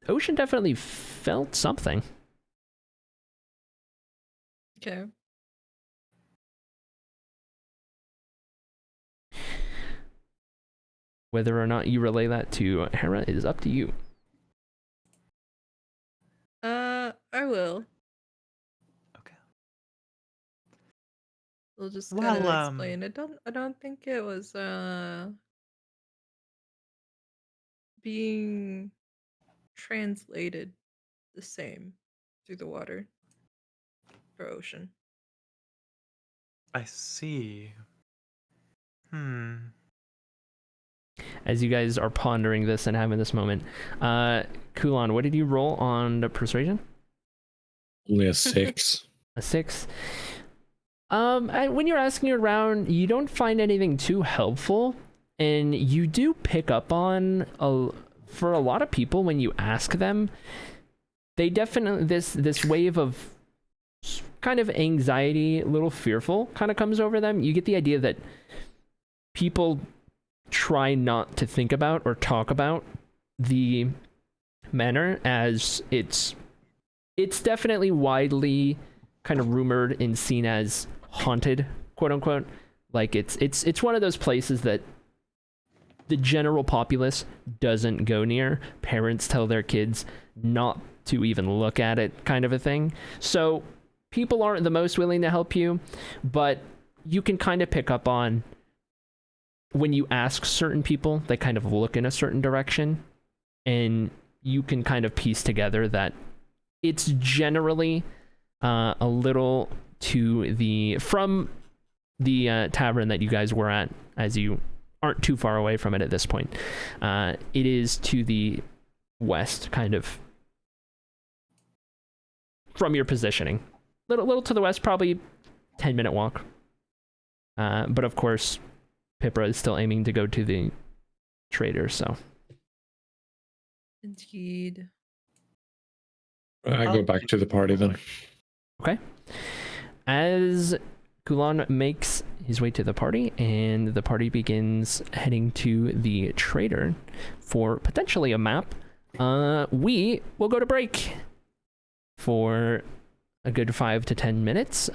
Ocean definitely felt something. Okay. Whether or not you relay that to Hera is up to you. I will. Okay. We'll just kind of Well, explain. I don't think it was being translated the same through the water for Ocean. I see. As you guys are pondering this and having this moment, Kulan, what did you roll on the persuasion? Only a 6. A 6. When you're asking around, you don't find anything too helpful, and you do pick up on for a lot of people when you ask them, they definitely this wave of kind of anxiety, a little fearful, kind of comes over them. You get the idea that people try not to think about or talk about the manor, as it's definitely widely kind of rumored and seen as haunted, quote unquote. Like it's one of those places that the general populace doesn't go near. Parents tell their kids not to even look at it, kind of a thing. So people aren't the most willing to help you, but you can kind of pick up on when you ask certain people, they kind of look in a certain direction, and you can kind of piece together that it's generally a little from the tavern that you guys were at, as you aren't too far away from it at this point. It is to the west, kind of from your positioning. Little to the west, probably 10-minute walk. But of course, Pipra is still aiming to go to the trader, so. Indeed. I go back to the party then. Okay. As Kulan makes his way to the party, and the party begins heading to the trader for potentially a map, we will go to break for a good 5 to 10 minutes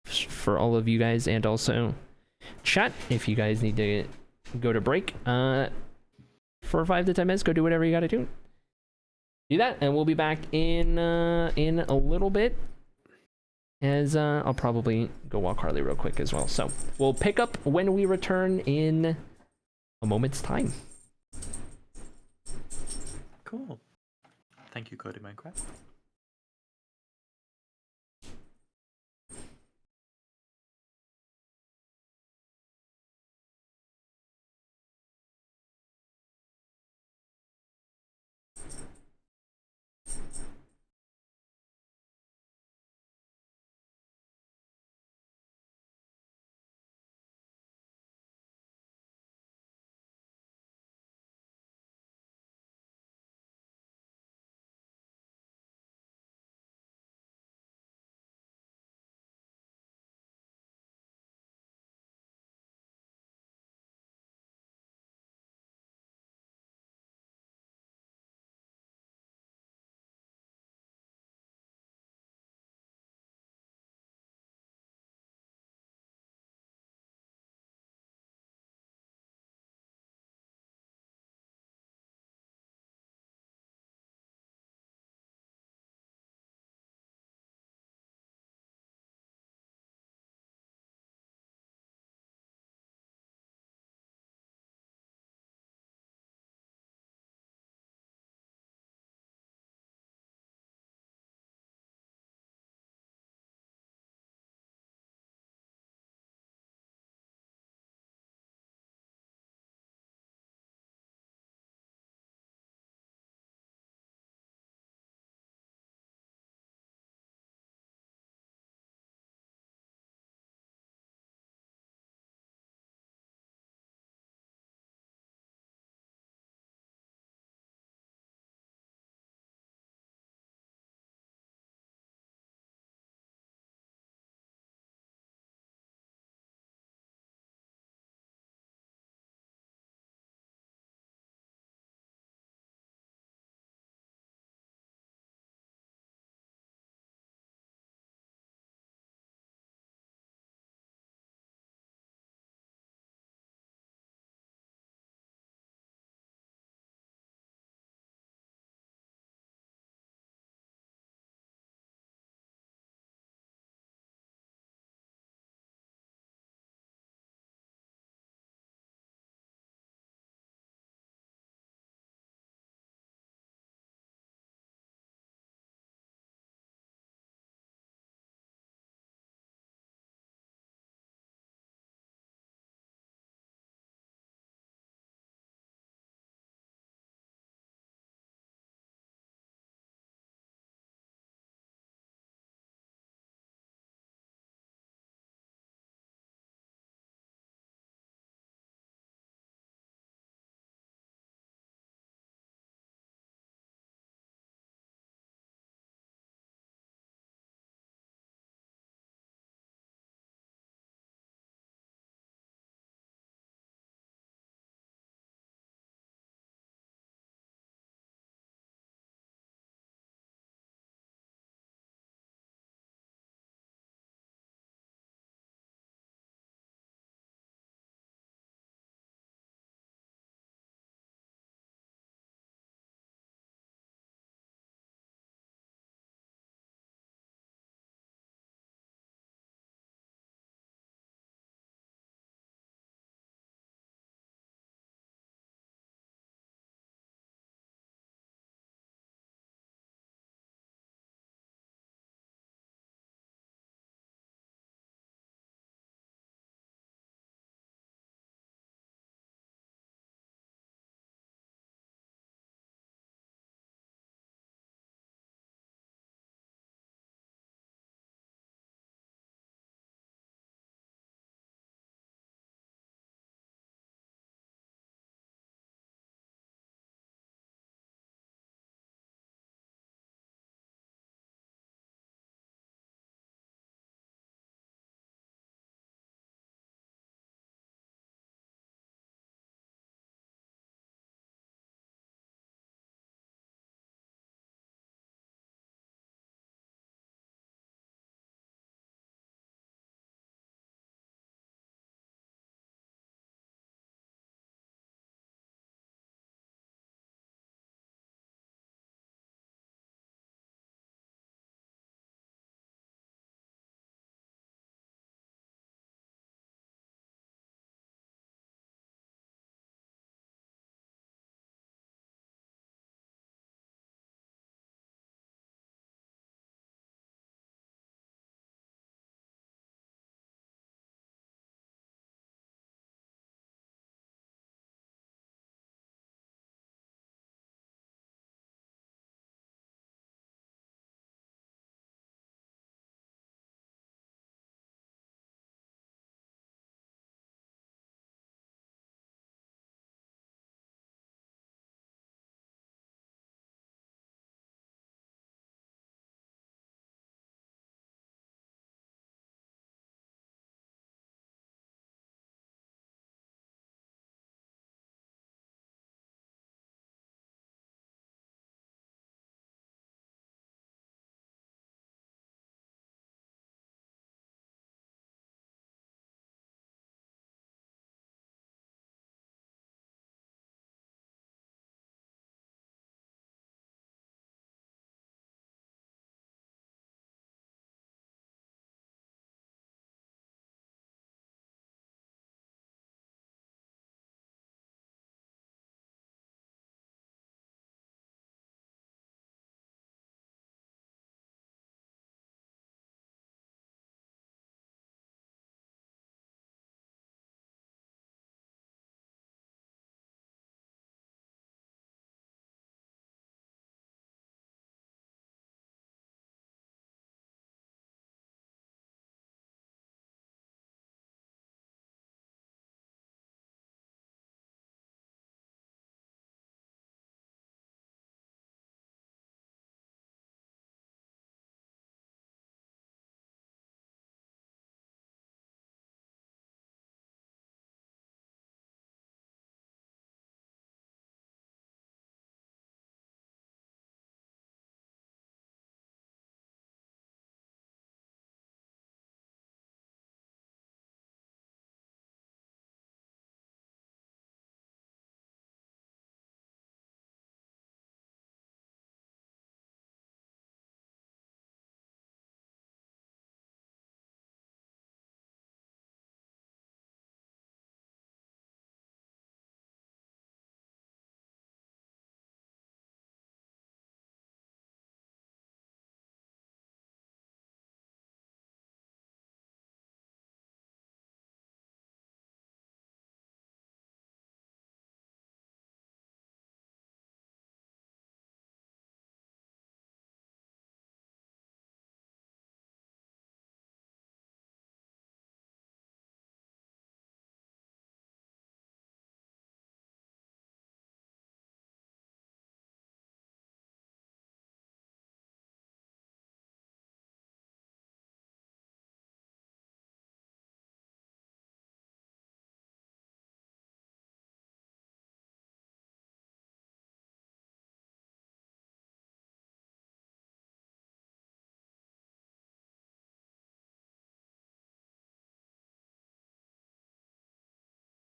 for all of you guys, and also chat if you guys need to go to break for 5 to 10 minutes. Go do whatever you gotta do that, and we'll be back in a little bit. as I'll probably go walk Harley real quick as well. So we'll pick up when we return in a moment's time. Cool. Thank you, Cody Minecraft.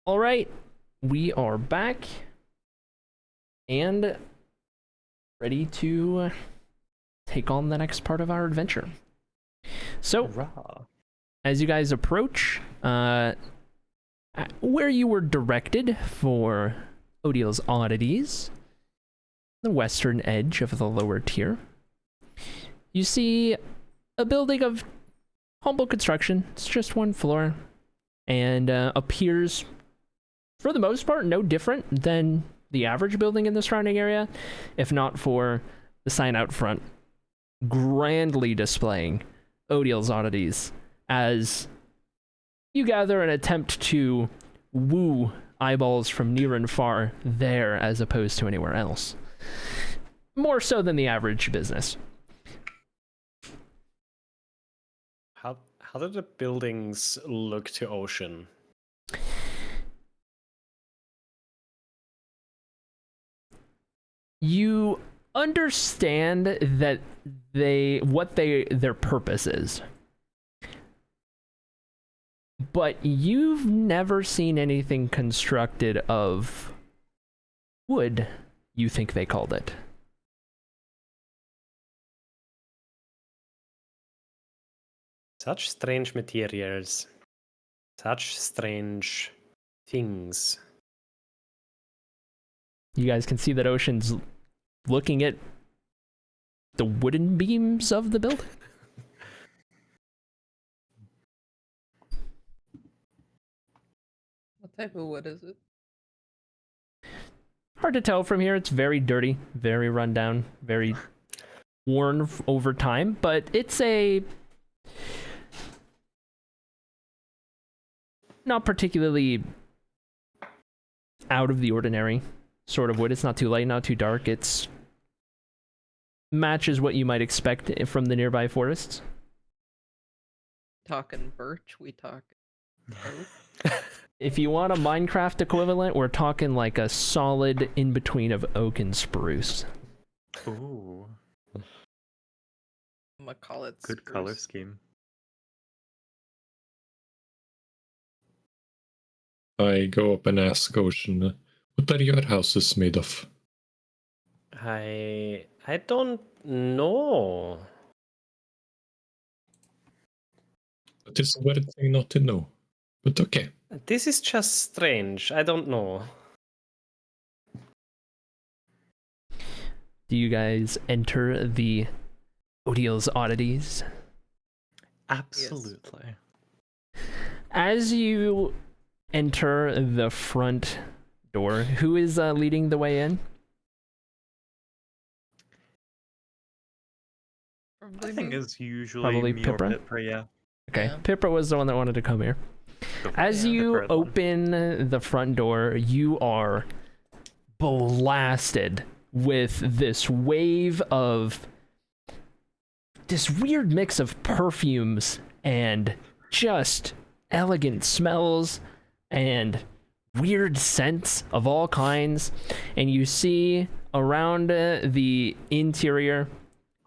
All right, we are back and ready to take on the next part of our adventure. So, Hurrah. as you guys approach where you were directed for Odil's Oddities, the western edge of the lower tier, you see a building of humble construction. It's just one floor and appears, for the most part, no different than the average building in the surrounding area, if not for the sign out front grandly displaying Odil's Oddities as you gather and attempt to woo eyeballs from near and far there as opposed to anywhere else. More so than the average business. How do the buildings look to Ocean? You understand that their purpose is. But you've never seen anything constructed of wood, you think they called it. Such strange materials. Such strange things. You guys can see that Ocean's looking at the wooden beams of the building. What type of wood is it? Hard to tell from here. It's very dirty, very run down, very worn over time, but it's a not particularly out of the ordinary sort of wood. It's not too light, not too dark. It's matches what you might expect from the nearby forests. Talking birch, we talk. If you want a Minecraft equivalent, we're talking like a solid in between of oak and spruce. Ooh, I'm gonna call it good spruce. color scheme. I go up and ask Ocean, what are your houses made of? I don't know. It is a weird thing not to know, but okay. This is just strange. I don't know. Do you guys enter the Odil's Oddities? Absolutely. As you enter the front door, who is leading the way in? I think it's usually Probably me or Pipra? Pipra, yeah. Okay, Yeah. Pipra was the one that wanted to come here. As Yeah. you Pipra is one. open the front door, you are blasted with this wave of this weird mix of perfumes and just elegant smells and weird scents of all kinds. And you see around the interior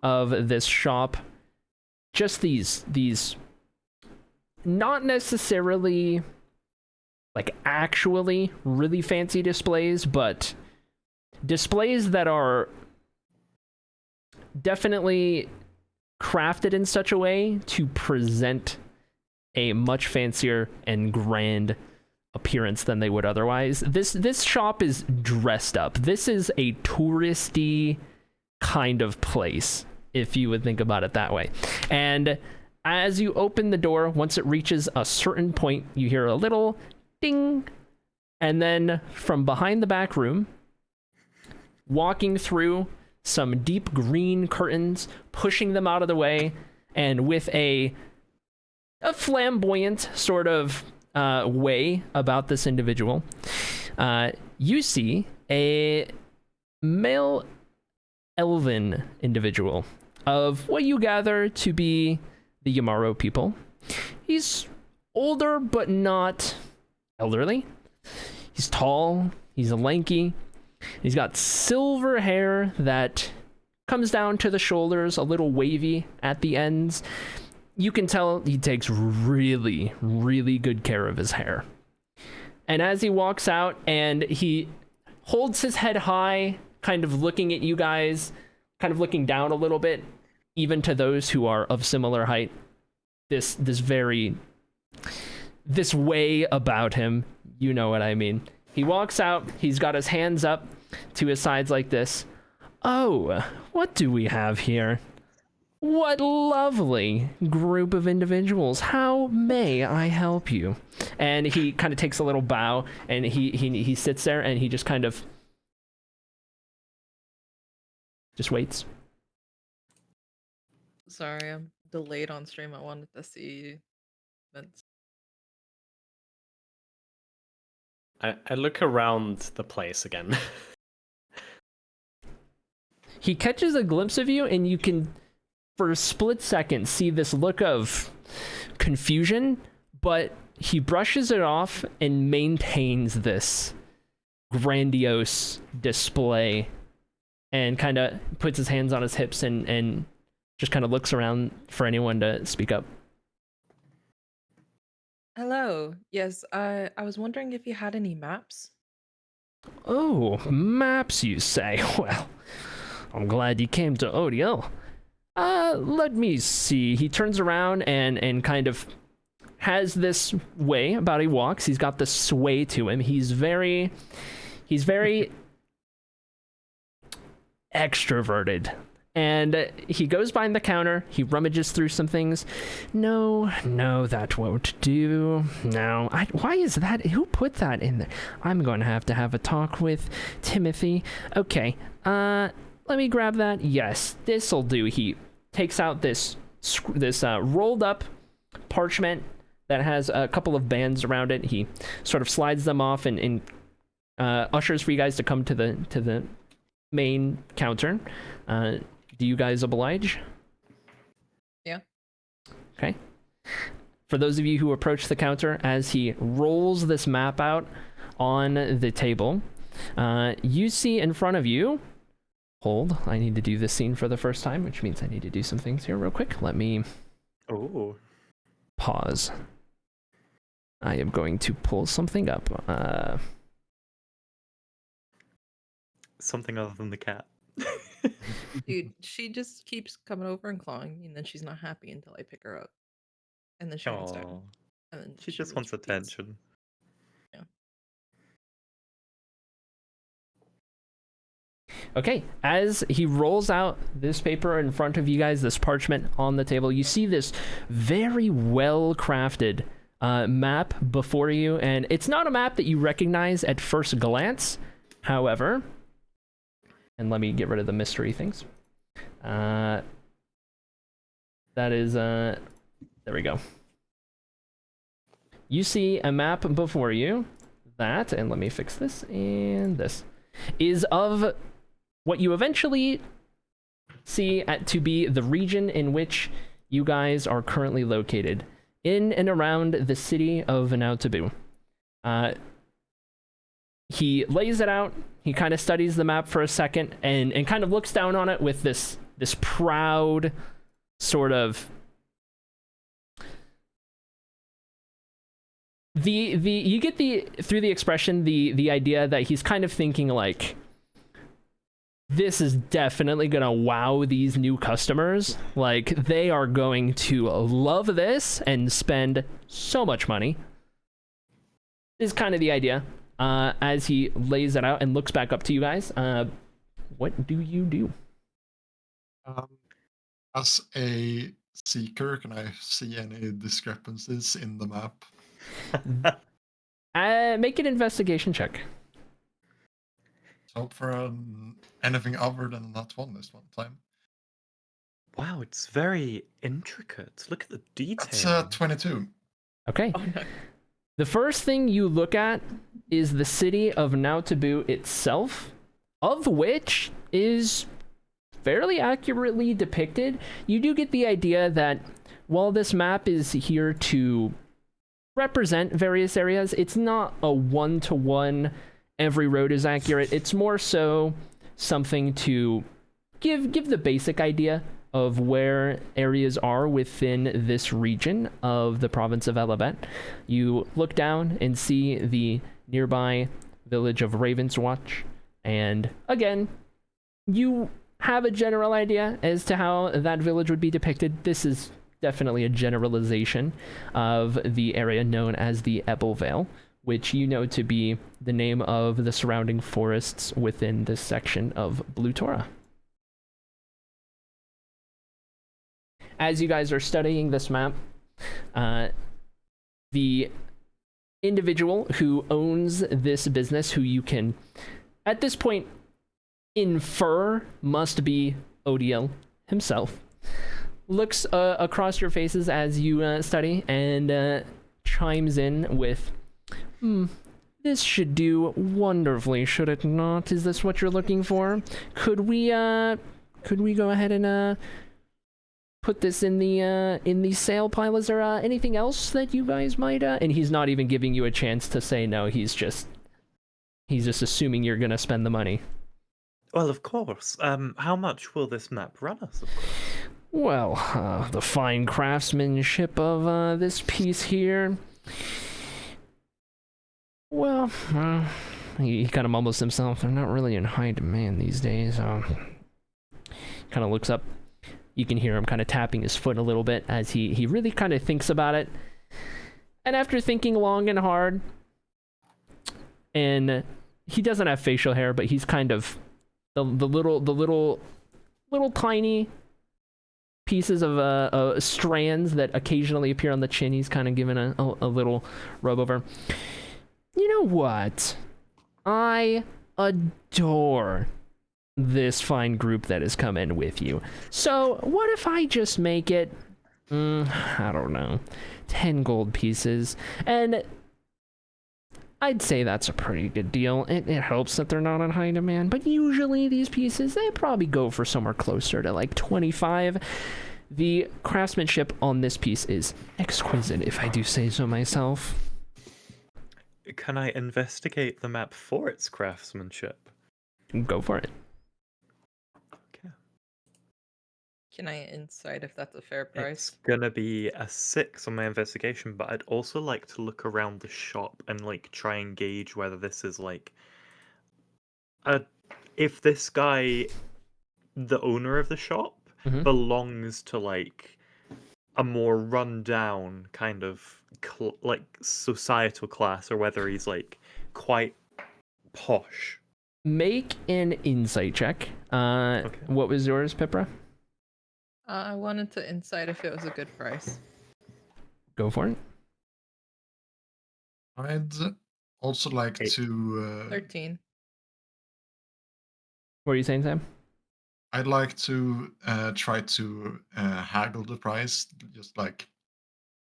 of this shop just these not necessarily like actually really fancy displays, but displays that are definitely crafted in such a way to present a much fancier and grand appearance than they would otherwise. This shop is dressed up. This is a touristy kind of place, if you would think about it that way. And as you open the door, once it reaches a certain point, you hear a little ding, and then from behind the back room, walking through some deep green curtains, pushing them out of the way, and with a flamboyant sort of way about this individual, you see a male elven individual of what you gather to be the Yamaro people. He's older, but not elderly. He's tall, he's lanky, he's got silver hair that comes down to the shoulders, a little wavy at the ends. You can tell he takes really, really good care of his hair. And as he walks out and he holds his head high, kind of looking at you guys, kind of looking down a little bit, even to those who are of similar height. This way about him, you know what I mean. He walks out, he's got his hands up to his sides like this. Oh, what do we have here? What lovely group of individuals. How may I help you? And he kind of takes a little bow, and he sits there, and he just kind of just waits. Sorry, I'm delayed on stream. I wanted to see Vince. I look around the place again. He catches a glimpse of you, and you can, for a split second, see this look of confusion, but he brushes it off and maintains this grandiose display and kind of puts his hands on his hips and just kind of looks around for anyone to speak up. Hello. Yes, I was wondering if you had any maps. Oh, maps, you say? Well, I'm glad you came to ODL. Let me see. He turns around and kind of has this way about he walks. He's got this sway to him. He's very extroverted. And he goes behind the counter. He rummages through some things. No, that won't do. No, why is that? Who put that in there? I'm going to have a talk with Timothy. Okay, let me grab that. Yes, this'll do. He takes out this rolled up parchment that has a couple of bands around it. He sort of slides them off and ushers for you guys to come to the main counter. Do you guys oblige? Yeah. Okay. For those of you who approach the counter, as he rolls this map out on the table, you see in front of you... Hold, I need to do this scene for the first time, which means I need to do some things here real quick. Let me... Oh. Pause. I am going to pull something up. Something other than the cat. Dude, she just keeps coming over and clawing me, and then she's not happy until I pick her up. And then she wants down. Aw. And then She just wants repeats. attention. Yeah. Okay, as he rolls out this paper in front of you guys, this parchment on the table, you see this very well-crafted map before you, and it's not a map that you recognize at first glance. However, and let me get rid of the mystery things. That is, there we go. You see a map before you that, and let me fix this, and this, is of what you eventually see to be the region in which you guys are currently located, in and around the city of Annocia. He lays it out, he kind of studies the map for a second, and kind of looks down on it with this proud sort of... you get through the expression, the idea that he's kind of thinking like, this is definitely gonna wow these new customers. Like, they are going to love this and spend so much money. Is kind of the idea. As he lays it out and looks back up to you guys, what do you do? As a seeker, can I see any discrepancies in the map? Make an investigation check. So for anything other than that one this one time. Wow, it's very intricate. Look at the detail. That's 22. Okay. Oh, no. The first thing you look at is the city of Annocia itself, of which is fairly accurately depicted. You do get the idea that while this map is here to represent various areas, it's not a one-to-one, every road is accurate. It's more so something to give the basic idea of where areas are within this region of the province of Elabet. You look down and see the nearby village of Ravenswatch, and again, you have a general idea as to how that village would be depicted. This is definitely a generalization of the area known as the Ebelvale, which you know to be the name of the surrounding forests within this section of Blutora. As you guys are studying this map, the individual who owns this business, who you can, at this point, infer must be Odiel himself, looks across your faces as you study and chimes in with, this should do wonderfully, should it not? Is this what you're looking for? Could we go ahead and put this in the sale pile? Is there anything else that you guys might and he's not even giving you a chance to say no. He's just assuming you're gonna spend the money. Well, of course. How much will this map run us, of course? Well, the fine craftsmanship of this piece here. Well, he kind of mumbles to himself. They're not really in high demand these days. Kind of looks up. You can hear him kind of tapping his foot a little bit as he really kind of thinks about it. And after thinking long and hard, and he doesn't have facial hair, but he's kind of the little tiny pieces of strands that occasionally appear on the chin. He's kind of given a little rub over. You know what? I adore this fine group that has come in with you. So what if I just make it, I don't know, 10 gold pieces? And I'd say that's a pretty good deal. It helps that they're not in high demand, but usually these pieces, they probably go for somewhere closer to like 25. The craftsmanship on this piece is exquisite, if I do say so myself. Can I investigate the map for its craftsmanship? Go for it. Okay. Can I insight if that's a fair price? It's gonna be a 6 on my investigation, but I'd also like to look around the shop and like try and gauge whether this is like if this guy, the owner of the shop, belongs to like a more rundown kind of like societal class, or whether he's like quite posh. Make an insight check. Okay. What was yours, Pipra? I wanted to insight if it was a good price. Go for it. I'd also like to... 13. What are you saying, Sam? I'd like to try to haggle the price, just like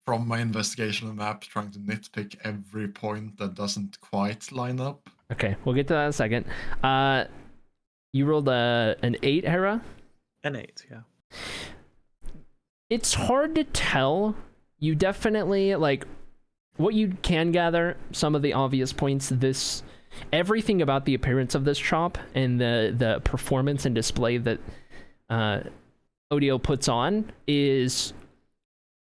from my investigation of the map, trying to nitpick every point that doesn't quite line up. Okay, we'll get to that in a second. You rolled an 8, Hera? An 8, yeah. It's hard to tell. You definitely, like, what you can gather, some of the obvious points, everything about the appearance of this shop and the performance and display that Odiel puts on is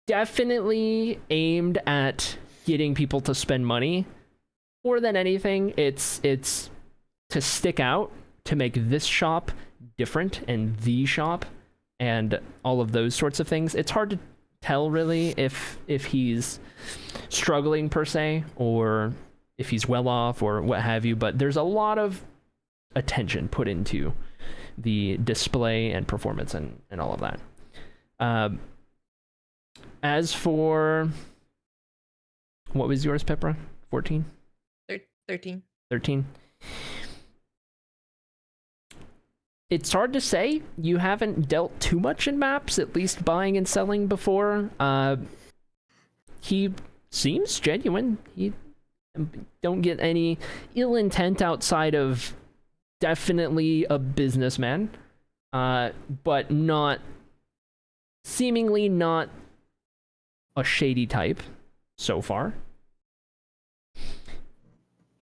definitely aimed at getting people to spend money. More than anything, it's to stick out, to make this shop different and the shop and all of those sorts of things. It's hard to tell really if he's struggling per se, or if he's well off or what have you, but there's a lot of attention put into the display and performance and all of that. As for, what was yours, Pepra? 14? 13. 13. It's hard to say. You haven't dealt too much in maps, at least buying and selling before. He seems genuine. He don't get any ill intent outside of definitely a businessman, but seemingly not a shady type so far.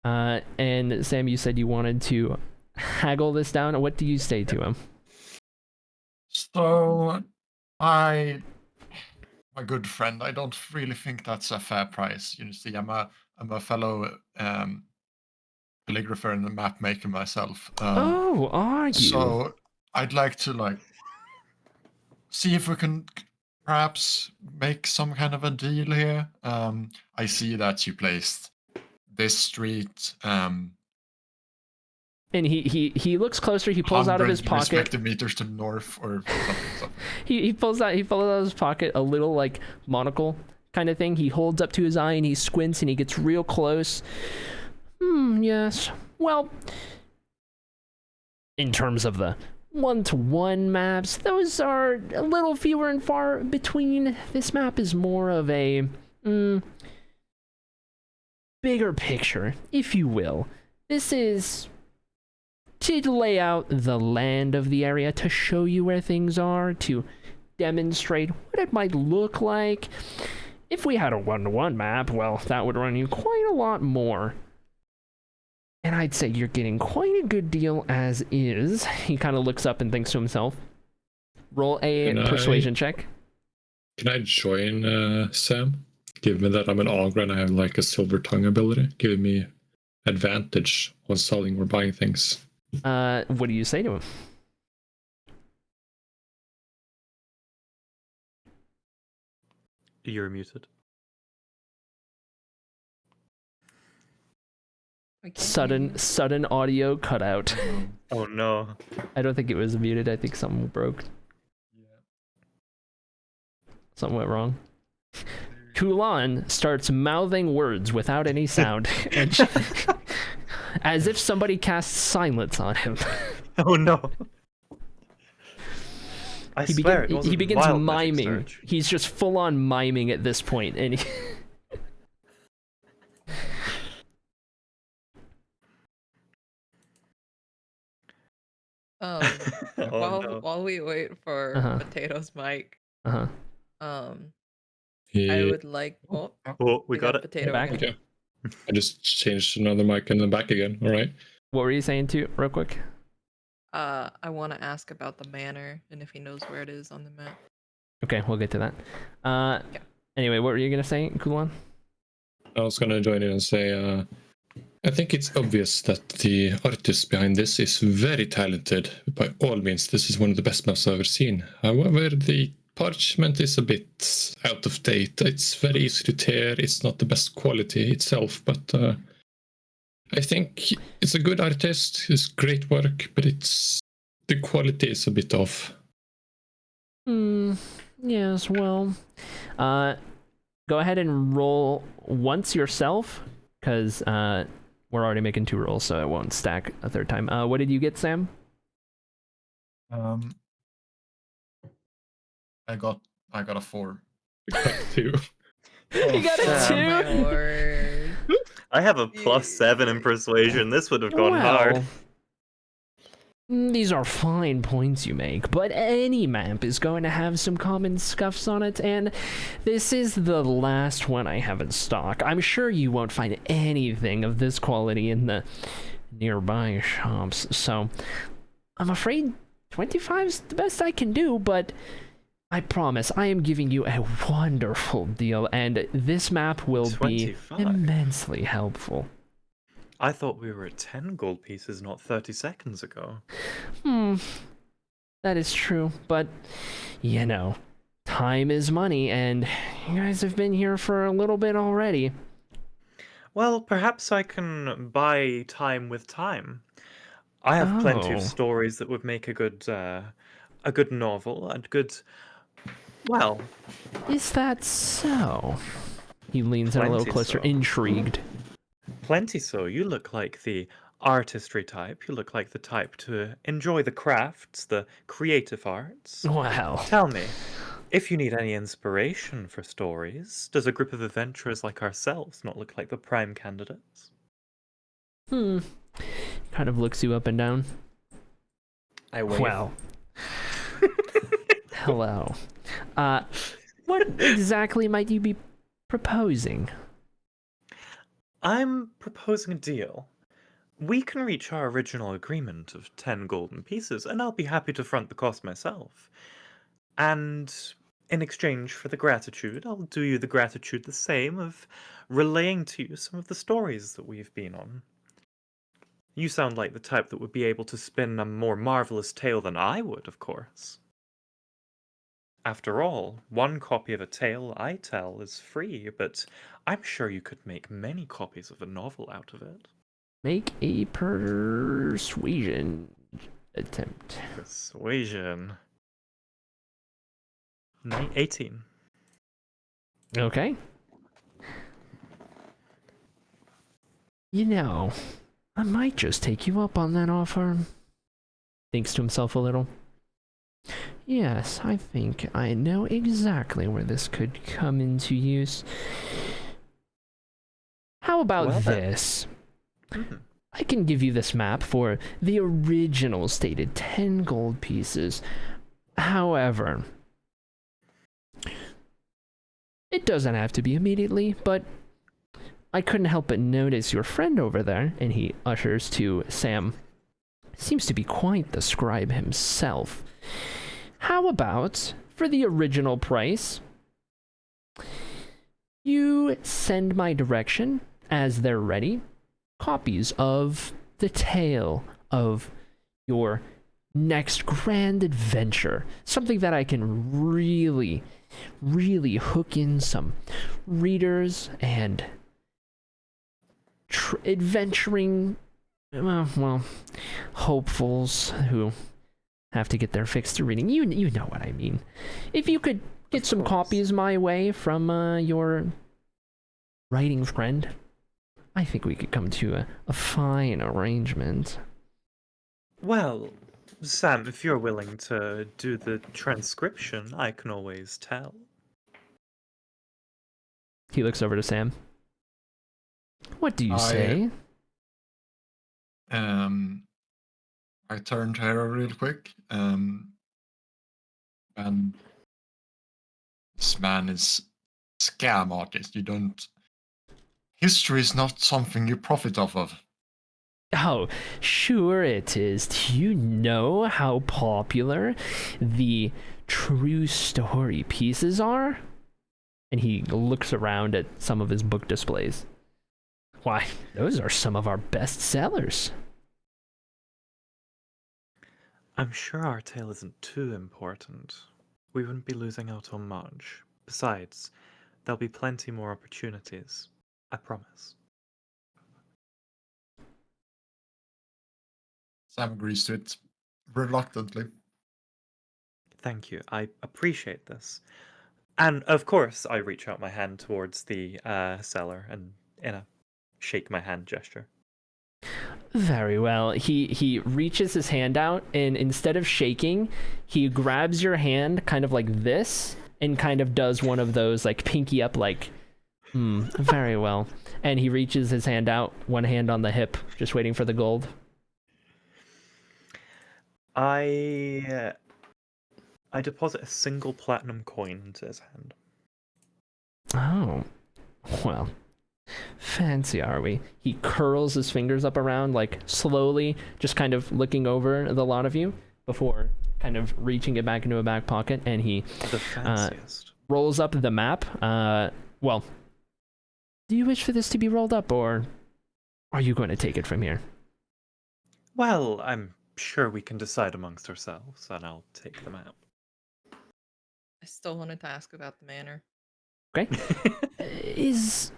And Sam, you said you wanted to haggle this down. What do you say to him? So, my good friend, I don't really think that's a fair price. You see, I'm a fellow calligrapher and a map maker myself. Oh, are you? So I'd like to see if we can perhaps make some kind of a deal here. I see that you placed this street. And he looks closer. He pulls out of his 100 pocket. respective meters to the north, or something. He pulls out of his pocket a little like monocle kind of thing. He holds up to his eye and he squints and he gets real close. Yes. Well, in terms of the one-to-one maps, those are a little fewer and far between. This map is more of a bigger picture, if you will. This is to lay out the land of the area, to show you where things are, to demonstrate what it might look like. If we had a one-to-one map, well, that would run you quite a lot more. And I'd say you're getting quite a good deal as is. He kind of looks up and thinks to himself. Roll a persuasion check. Can I join Sam? Given that I'm an augur and I have like a silver tongue ability, giving me advantage on selling or buying things. What do you say to him? You're muted. Sudden audio cutout. Oh no. I don't think it was muted. I think something broke. Something went wrong. Kulan starts mouthing words without any sound, and as if somebody casts silence on him. Oh no. He begins miming. He's just full on miming at this point, and he While we wait for Potato's mic, I would like. We got it. Potato back. Okay. I just changed another mic and then back again. All right. What were you saying too, real quick? I want to ask about the manor and if he knows where it is on the map. Okay, we'll get to that. Anyway, what were you gonna say, Kulan? I was gonna join in and say, I think it's obvious that the artist behind this is very talented. By all means, this is one of the best maps I've ever seen. However, the parchment is a bit out of date. It's very easy to tear. It's not the best quality itself, but I think it's a good artist. It's great work, but the quality is a bit off. Yes, well, go ahead and roll once yourself, because we're already making 2 rolls, so it won't stack a third time. What did you get, Sam? I got a 4. You got 2. You got a 2? I have a +7 in persuasion. This would have gone hard. These are fine points you make, but any map is going to have some common scuffs on it, and this is the last one I have in stock. I'm sure you won't find anything of this quality in the nearby shops, so I'm afraid 25 is the best I can do, but I promise I am giving you a wonderful deal, and this map will 25. be immensely helpful. I thought we were at 10 gold pieces not 30 seconds ago. That is true, but, you know, time is money, and you guys have been here for a little bit already. Well, perhaps I can buy time with time. I have plenty of stories that would make a good novel, and good, well... Is that so? He leans in a little closer, intrigued. Plenty so. You look like the artistry type. You look like the type to enjoy the crafts, the creative arts. Wow. Tell me, if you need any inspiration for stories, does a group of adventurers like ourselves not look like the prime candidates? Kind of looks you up and down. I wave. Well. Hello. What exactly might you be proposing? I'm proposing a deal. We can reach our original agreement of 10 golden pieces, and I'll be happy to front the cost myself. And in exchange for the gratitude, I'll do you the gratitude the same of relaying to you some of the stories that we've been on. You sound like the type that would be able to spin a more marvelous tale than I would, of course. After all, one copy of a tale I tell is free, but I'm sure you could make many copies of a novel out of it. Make a persuasion attempt. Persuasion. 18. Okay. You know, I might just take you up on that offer. Thinks to himself a little. Yes, I think I know exactly where this could come into use. How about Well, then. this? I can give you this map for the original stated 10 gold pieces. However, it doesn't have to be immediately, but I couldn't help but notice your friend over there, and he ushers to Sam. Seems to be quite the scribe himself. How about, for the original price, you send my direction, as they're ready, copies of the tale of your next grand adventure. Something that I can really hook in some readers and adventuring, hopefuls who have to get their fix to reading. You know what I mean. If you could get some copies my way from your writing friend, I think we could come to a fine arrangement. Well, Sam, if you're willing to do the transcription, I can always tell. He looks over to Sam. What do you say? I turn to Hera real quick. And this man is scam artist. You don't. History is not something you profit off of. Oh, sure it is. Do you know how popular the true story pieces are? And he looks around at some of his book displays. Why, those are some of our best sellers. I'm sure our tale isn't too important. We wouldn't be losing out on much. Besides, there'll be plenty more opportunities. I promise. Sam agrees to it reluctantly. Thank you. I appreciate this. And of course, I reach out my hand towards the seller and in a shake my hand gesture. Very well. He reaches his hand out, and instead of shaking, he grabs your hand kind of like this and kind of does one of those like pinky up like, very well. And he reaches his hand out, one hand on the hip, just waiting for the gold. I deposit a single platinum coin into his hand. Oh, well, fancy are we? He curls his fingers up around, like slowly, just kind of looking over the lot of you before kind of reaching it back into a back pocket, and he The fanciest. rolls up the map. Well, do you wish for this to be rolled up, or are you going to take it from here? Well, I'm sure we can decide amongst ourselves, and I'll take them out. I still wanted to ask about the manor. Okay. Is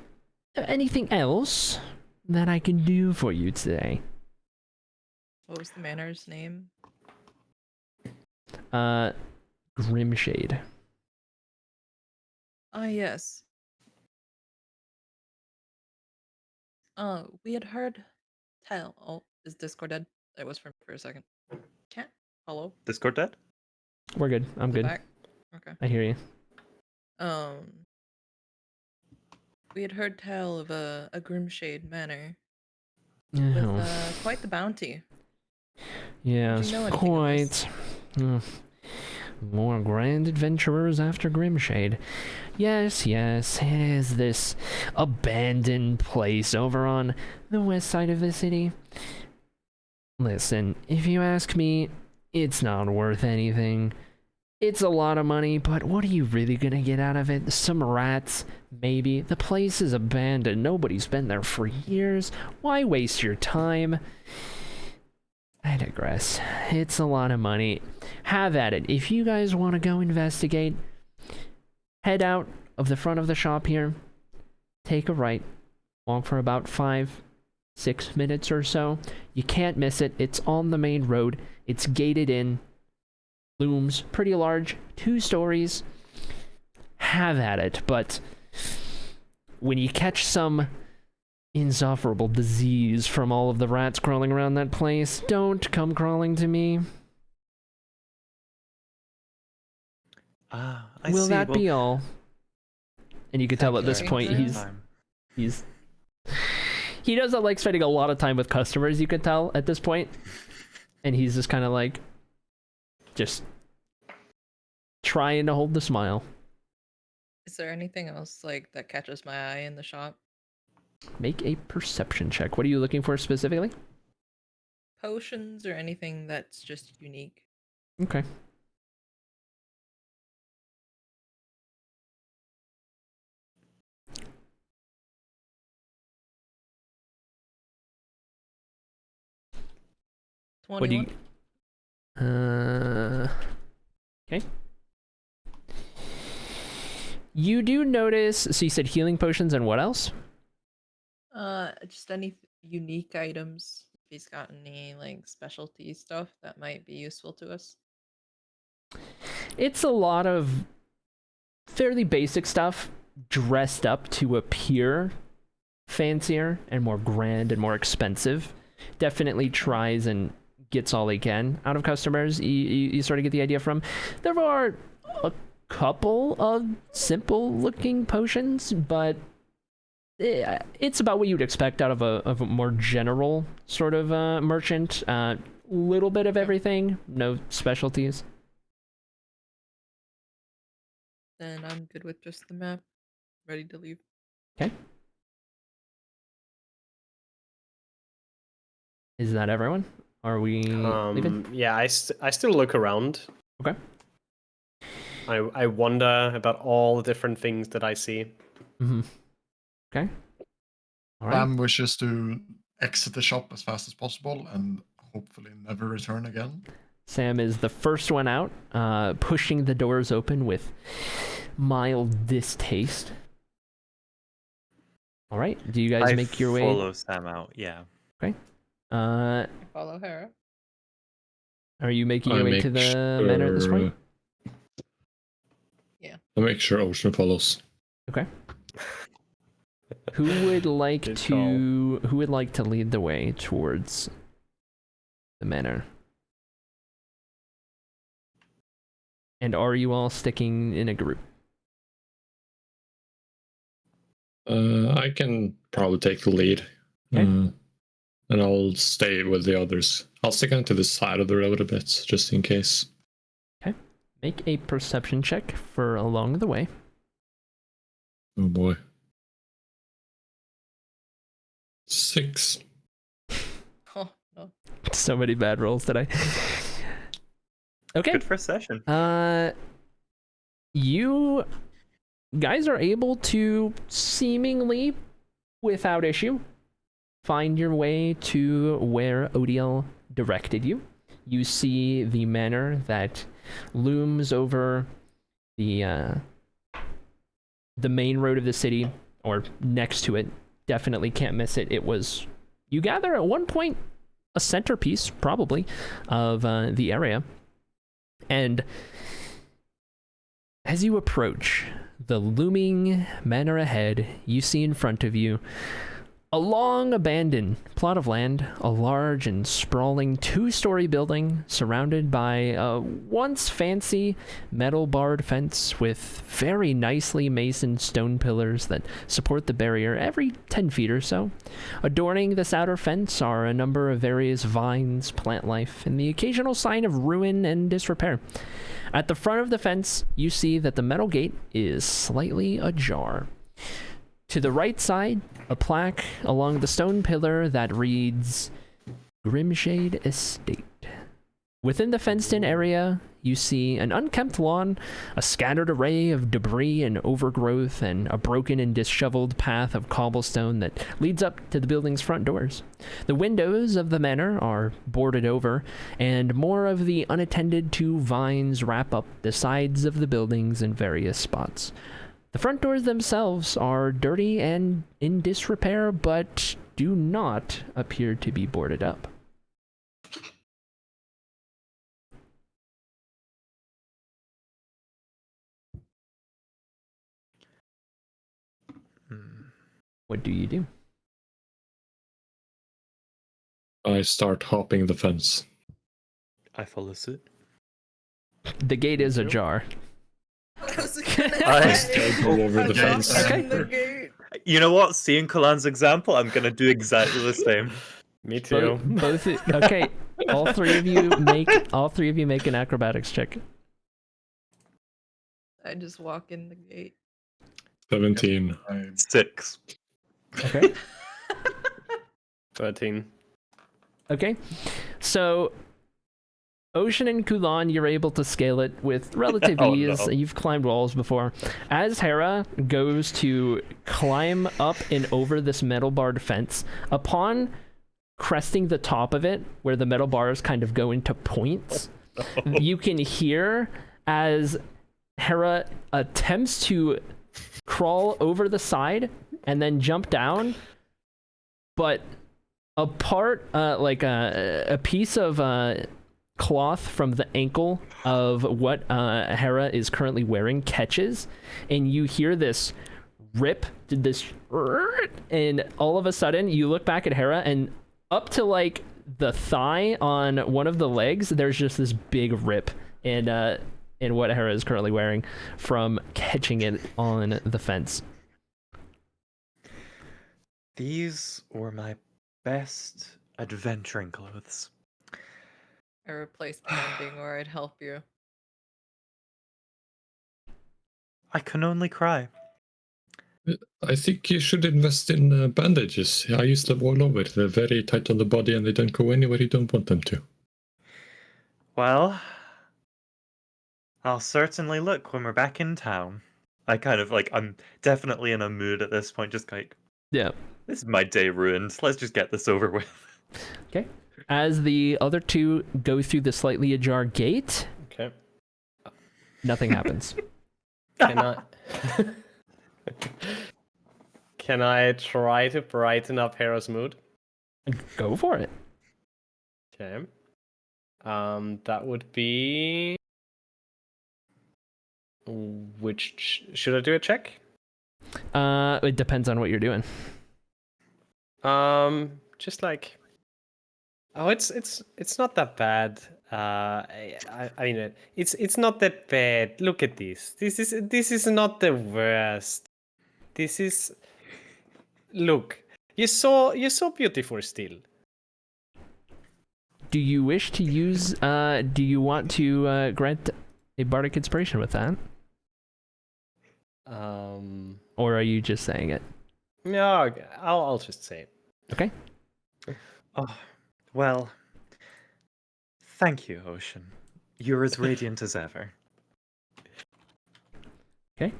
there anything else that I can do for you today? What was the manor's name? Grimshade. Ah, yes. We had heard tell. Oh, is Discord dead? It was for a second. Chat? Hello? Discord dead? We're good. I'm Is it good. back? Okay. I hear you. We had heard tell of a Grimshade manor Oh, with quite the bounty. yes, know anything of this? quite. More grand adventurers after Grimshade. Yes, yes, it is this abandoned place over on the west side of the city. Listen, if you ask me, it's not worth anything. It's a lot of money, but what are you really gonna get out of it? Some rats, maybe. The place is abandoned. Nobody's been there for years. Why waste your time? I digress. It's a lot of money. Have at it. If you guys want to go investigate, head out of the front of the shop here, take a right, walk for about 5-6 minutes or so. You can't miss it. It's on the main road. It's gated in. Looms, pretty large, 2 stories. Have at it, but when you catch some insufferable disease from all of the rats crawling around that place, don't come crawling to me. I Will see. that Well, be all? And you can tell at this Thank point you. he doesn't like spending a lot of time with customers, you can tell at this point. And he's just kind of like just trying to hold the smile. Is there anything else like that catches my eye in the shop? Make a perception check. What are you looking for specifically? Potions or anything that's just unique? Okay. What do 21. you... Okay. You do notice, so you said healing potions and what else? Just any unique items. If he's got any like specialty stuff that might be useful to us. It's a lot of fairly basic stuff dressed up to appear fancier and more grand and more expensive. Definitely tries and gets all he can out of customers. You sort of get the idea from. There are a couple of simple looking potions, but it's about what you'd expect out of a more general sort of merchant. Little bit of everything, no specialties. Then I'm good with just the map. Ready to leave. Okay. Is that everyone? Are we leaving? Yeah, I still look around. Okay. I wonder about all the different things that I see. Mm-hmm. Okay. All right. Bam wishes to exit the shop as fast as possible and hopefully never return again. Sam is the first one out, pushing the doors open with mild distaste. All right. Do you guys make your way? Follow Sam out. Yeah. I follow her. Are you making your way to the manor at this point? Yeah. I'll make sure Ocean follows. Okay. Who would like Good to lead the way towards the manor? And are you all sticking in a group? I can probably take the lead. Okay. And I'll stay with the others. I'll stick onto the side of the road a bit, just in case. Okay. Make a perception check for along the way. Oh boy. 6. Oh no. So many bad rolls today. Okay. Good first session. You guys are able to seemingly, without issue, find your way to where Odiel directed you. You see the manor that looms over the main road of the city, or next to it. Definitely can't miss it. It was, you gather, at one point, a centerpiece, probably, of the area. And as you approach the looming manor ahead, you see in front of you A long abandoned plot of land, a large and sprawling 2-story building surrounded by a once fancy metal barred fence with very nicely masoned stone pillars that support the barrier every 10 feet or so. Adorning this outer fence are a number of various vines, plant life, and the occasional sign of ruin and disrepair. At the front of the fence, you see that the metal gate is slightly ajar. To the right side, a plaque along the stone pillar that reads Grimshade Estate. Within the fenced-in area, you see an unkempt lawn, a scattered array of debris and overgrowth, and a broken and disheveled path of cobblestone that leads up to the building's front doors. The windows of the manor are boarded over, and more of the unattended to vines wrap up the sides of the buildings in various spots. The front doors themselves are dirty and in disrepair, but do not appear to be boarded up. What do you do? I start hopping the fence. I follow suit. The gate is ajar. I start all over the fence. Okay. You know what? Seeing Kalan's example, I'm gonna do exactly the same. Me too. Okay. All three of you make an acrobatics check. I just walk in the gate. 17. 6. Okay. 13. Okay. So Ocean and Kulan, you're able to scale it with relative Oh, ease. no. You've climbed walls before. As Hera goes to climb up and over this metal barred fence, upon cresting the top of it, where the metal bars kind of go into points, you can hear as Hera attempts to crawl over the side and then jump down, but a part, like a piece of cloth from the ankle of what Hera is currently wearing catches, and you hear this rip, and all of a sudden you look back at Hera, and up to like the thigh on one of the legs, there's just this big rip in what Hera is currently wearing from catching it on the fence. These were my best adventuring clothes. I replaced the ending, or I'd help you. I can only cry. I think you should invest in bandages. I use them all over. They're very tight on the body and they don't go anywhere you don't want them to. Well, I'll certainly look when we're back in town. I kind of like, I'm definitely in a mood at this point, just like, Yeah. this is my day ruined. Let's just get this over with. Okay. As the other two go through the slightly ajar gate, Okay. nothing happens. Can I... Can I try to brighten up Hera's mood? Go for it. Okay. That would be... Should I do a check? It depends on what you're doing. Just like... Oh, it's not that bad. I mean, it's not that bad. Look at this. This is not the worst. This is. Look, you're so beautiful still. Do you wish to use? Do you want to grant a bardic inspiration with that, or are you just saying it? No, I'll just say it. Okay. Oh, well, thank you, Ocean. You're as radiant as ever. Okay.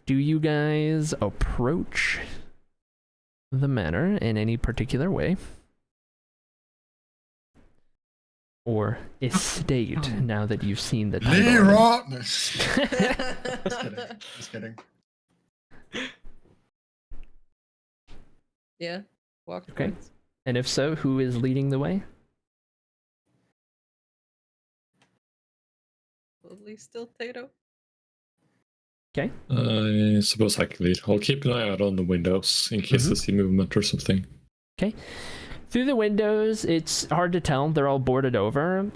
Do you guys approach the manor in any particular way? Or estate, now that you've seen the title? Lerottness. Just kidding. Yeah. Walk Okay. towards. And if so, who is leading the way? Probably still Tato. Okay. I suppose I can lead. I'll keep an eye out on the windows in case I see movement or something. Okay. Through the windows, it's hard to tell. They're all boarded over.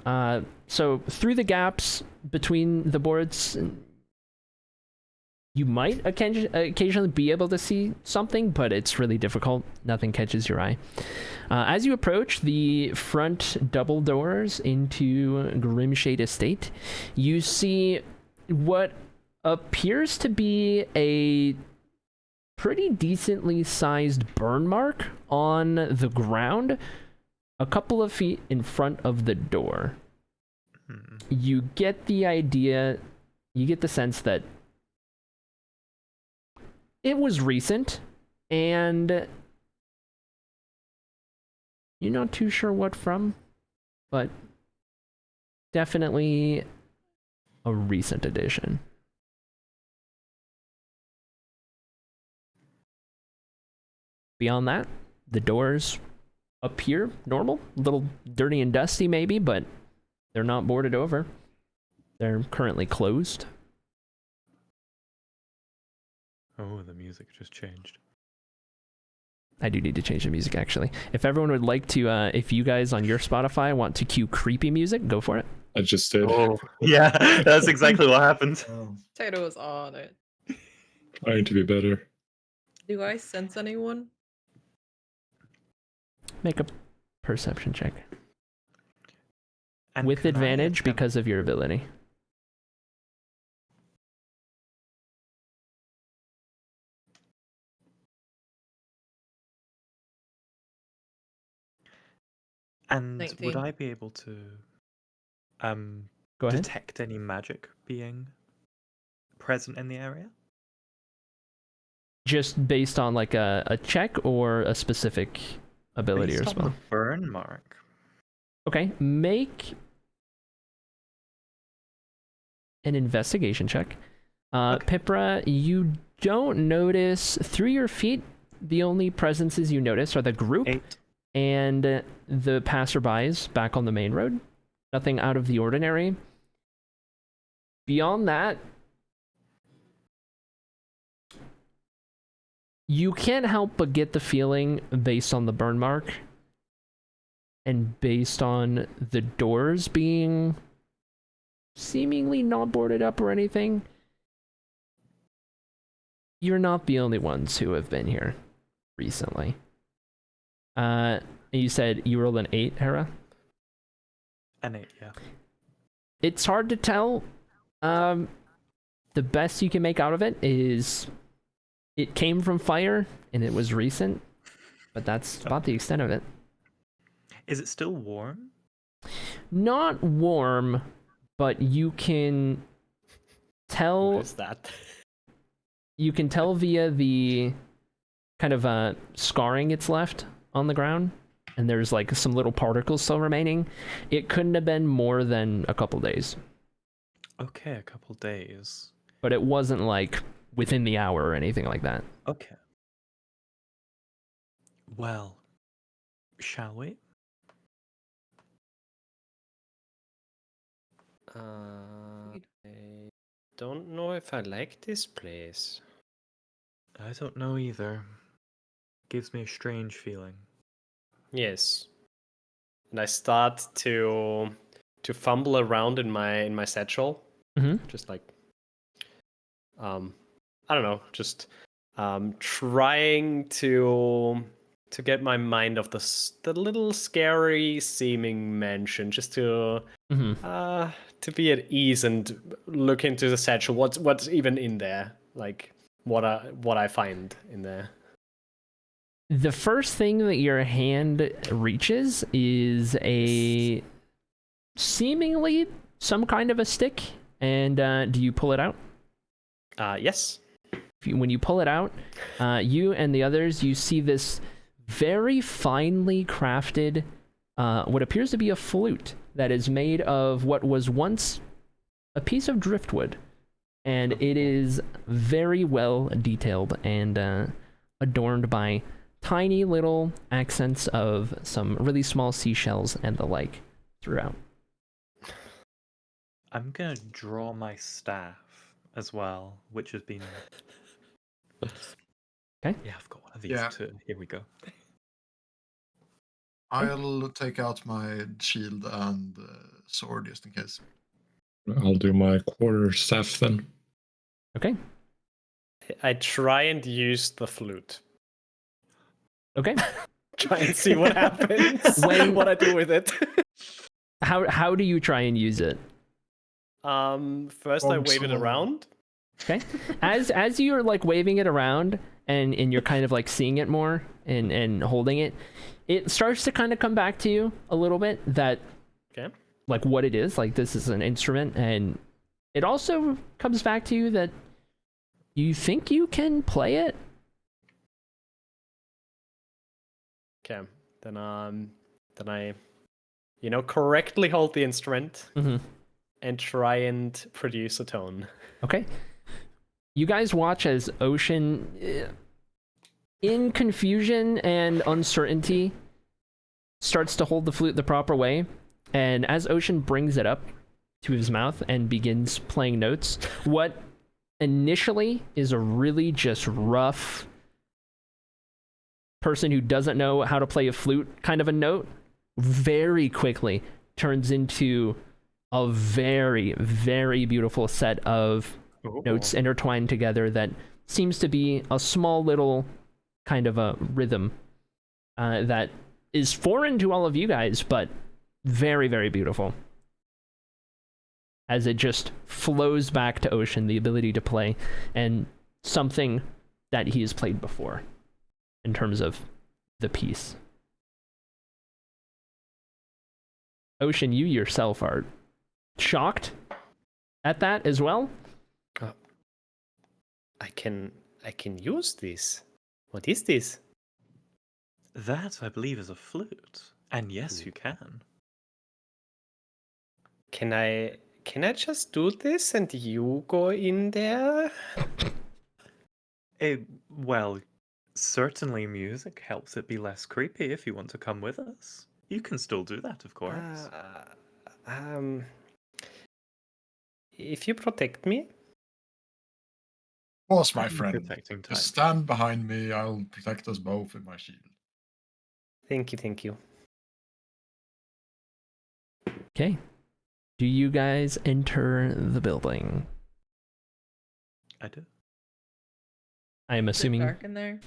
So through the gaps between the boards, you might occasionally be able to see something, but it's really difficult. Nothing catches your eye. As you approach the front double doors into Grimshade Estate, you see what appears to be a pretty decently sized burn mark on the ground a couple of feet in front of the door. You get the idea, you get the sense that it was recent, and you're not too sure what from, but definitely a recent addition. Beyond that, the doors appear normal, a little dirty and dusty maybe, but they're not boarded over. They're currently closed. Oh, the music just changed. I do need to change the music, actually. If everyone would like to, if you guys on your Spotify want to cue creepy music, go for it. I just did. Oh, yeah, that's exactly what happened. Tato was on it. Trying to be better. Do I sense anyone? Make a perception check. And With can I advantage attempt- because of your ability. And 19. would I be able to Go ahead. detect any magic being present in the area? Just based on like a check or a specific ability Based or on spell? the burn mark. Okay, make an investigation check. Okay. Pipra, you don't notice through your feet. The only presences you notice are the group 8. and the passerbys back on the main road. Nothing out of the ordinary. Beyond that, you can't help but get the feeling, based on the burn mark and based on the doors being seemingly not boarded up or anything, you're not the only ones who have been here recently. You said you rolled an 8, Hera? An 8, yeah. It's hard to tell. The best you can make out of it is it came from fire and it was recent, but that's about the extent of it. Is it still warm? Not warm, but you can tell. What is that? You can tell via the kind of scarring it's left on the ground, and there's like some little particles still remaining. It couldn't have been more than a couple days, Okay, a couple days. but it wasn't like within the hour or anything like that. Okay. Well, shall we? I don't know if I like this place. I don't know either. Gives me a strange feeling. Yes. And I start to fumble around in my satchel. Mm-hmm. Just like I don't know, just trying to get my mind off the little scary seeming mansion, just to be at ease and look into the satchel. What's even in there? Like what I find in there. The first thing that your hand reaches is a seemingly some kind of a stick. And do you pull it out? Yes. When you pull it out, you and the others, you see this very finely crafted, what appears to be a flute that is made of what was once a piece of driftwood. And it is very well detailed and adorned by tiny little accents of some really small seashells and the like throughout. I'm gonna draw my staff as well, which has been. Okay. Yeah, I've got one of these Yeah. too. Here we go. I'll take out my shield and sword just in case. I'll do my quarterstaff then. Okay. I try and use the flute. Okay. Try and see what happens. What I do with it. How do you try and use it? First I wave it around. Okay. As you're like waving it around and you're kind of like seeing it more and holding it, it starts to kind of come back to you a little bit that Okay. like what it is, like this is an instrument, and it also comes back to you that you think you can play it. Okay. Then I correctly hold the instrument and try and produce a tone. Okay. You guys watch as Ocean, in confusion and uncertainty, starts to hold the flute the proper way. And as Ocean brings it up to his mouth and begins playing notes, what initially is a really just rough person who doesn't know how to play a flute kind of a note, very quickly turns into a very, very beautiful set of notes intertwined together that seems to be a small little kind of a rhythm that is foreign to all of you guys, but very, very beautiful. As it just flows back to Ocean, the ability to play, and something that he has played before in terms of the piece. Ocean, you yourself are shocked at that as well? I can use this. What is this? That, I believe, is a flute. And yes, you can. Can I just do this and you go in there? Well, certainly music helps it be less creepy if you want to come with us. You can still do that, of course. If you protect me? Of course, my I'm friend. protecting time. Just stand behind me. I'll protect us both with my shield. Thank you. Okay. Do you guys enter the building? I do. I'm Is it assuming dark in there?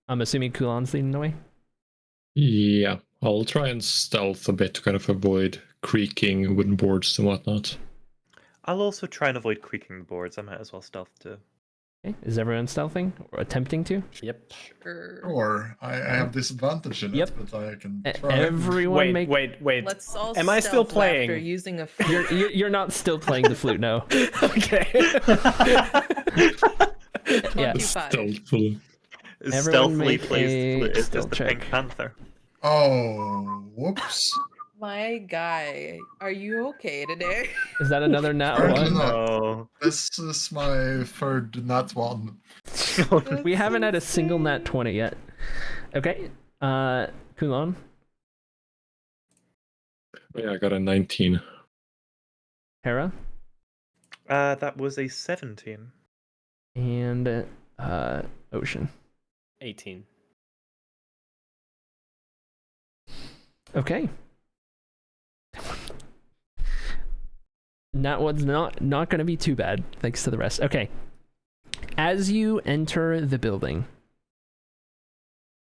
Kulan's leading the way. Yeah, I'll try and stealth a bit to kind of avoid creaking wooden boards and whatnot. I'll also try and avoid creaking the boards. I might as well stealth too. Okay. Is everyone stealthing or attempting to? Yep. Or I have disadvantage in Yep. it, but I can try. Everyone Wait. Let's all Am I still stealth laughter playing? using a flute. You're not still playing the flute, no. Okay. Yeah. 25. Stealthfully. Everyone Stealthily make plays a the flute. It's stealth just the Pink check. Panther. Oh, whoops. My guy, are you okay today? Is that another nat Apparently one? not. Oh. This is my third nat one. We That's haven't had a single nat insane. 20 yet. Okay. Kulan. Yeah, I got a 19. Hera. That was a 17. And Ocean. 18. Okay. That one's not going to be too bad, thanks to the rest. Okay. As you enter the building,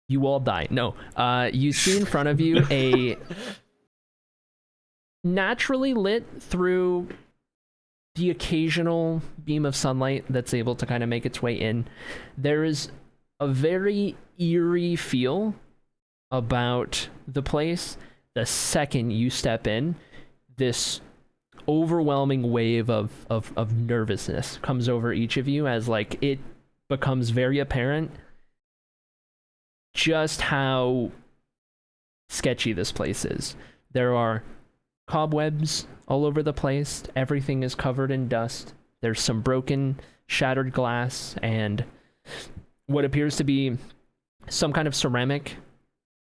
you all die. No. You see in front of you a naturally lit through the occasional beam of sunlight that's able to kind of make its way in. There is a very eerie feel about the place. The second you step in, this overwhelming wave of nervousness comes over each of you as like it becomes very apparent just how sketchy this place is. There are cobwebs all over the place. Everything is covered in dust. There's some broken, shattered glass and what appears to be some kind of ceramic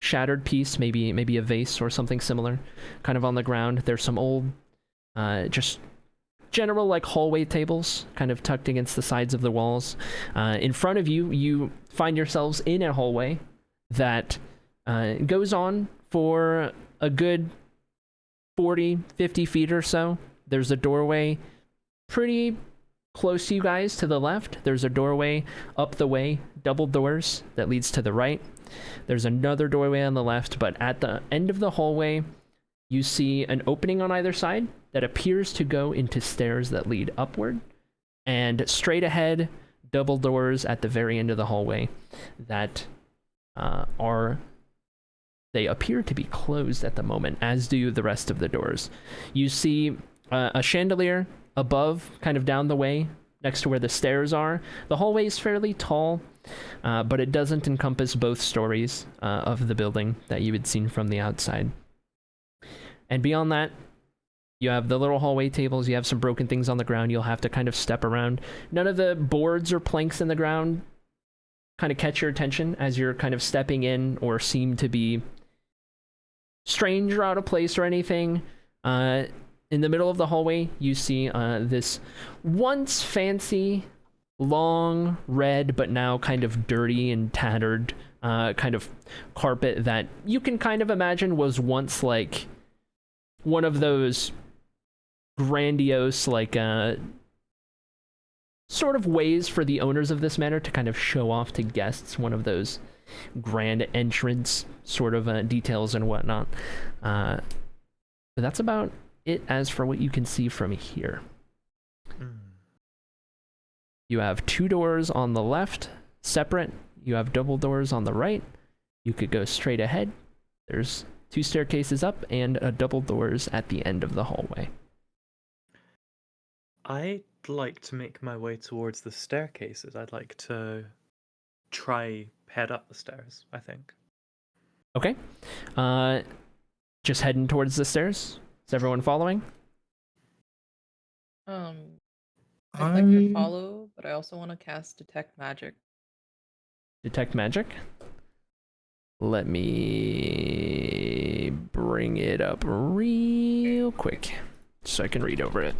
shattered piece, maybe a vase or something similar, kind of on the ground. There's some old, just general like hallway tables kind of tucked against the sides of the walls. In front of you, you find yourselves in a hallway that goes on for a good 40, 50 feet or so. There's a doorway pretty close to you guys to the left. There's a doorway up the way, double doors, that leads to the right. There's another doorway on the left, but at the end of the hallway, you see an opening on either side that appears to go into stairs that lead upward. And straight ahead, double doors at the very end of the hallway that they appear to be closed at the moment, as do the rest of the doors. You see a chandelier above, kind of down the way, next to where the stairs are. The hallway is fairly tall, but it doesn't encompass both stories of the building that you had seen from the outside. And beyond that, you have the little hallway tables, you have some broken things on the ground you'll have to kind of step around. None of the boards or planks in the ground kind of catch your attention as you're kind of stepping in or seem to be strange or out of place or anything. In the middle of the hallway, you see this once fancy, long, red, but now kind of dirty and tattered kind of carpet that you can kind of imagine was once like one of those grandiose, like, sort of ways for the owners of this manor to kind of show off to guests, one of those grand entrance sort of details and whatnot. But that's about it as for what you can see from here. You have two doors on the left, separate. You have double doors on the right. You could go straight ahead. There's two staircases up and a double doors at the end of the hallway. I'd like to make my way towards the staircases. I'd like to try head up the stairs, I think. Okay. Just heading towards the stairs. Is everyone following? I'd like to follow, but I also want to cast Detect Magic. Detect Magic? Let me bring it up real quick so I can read over it.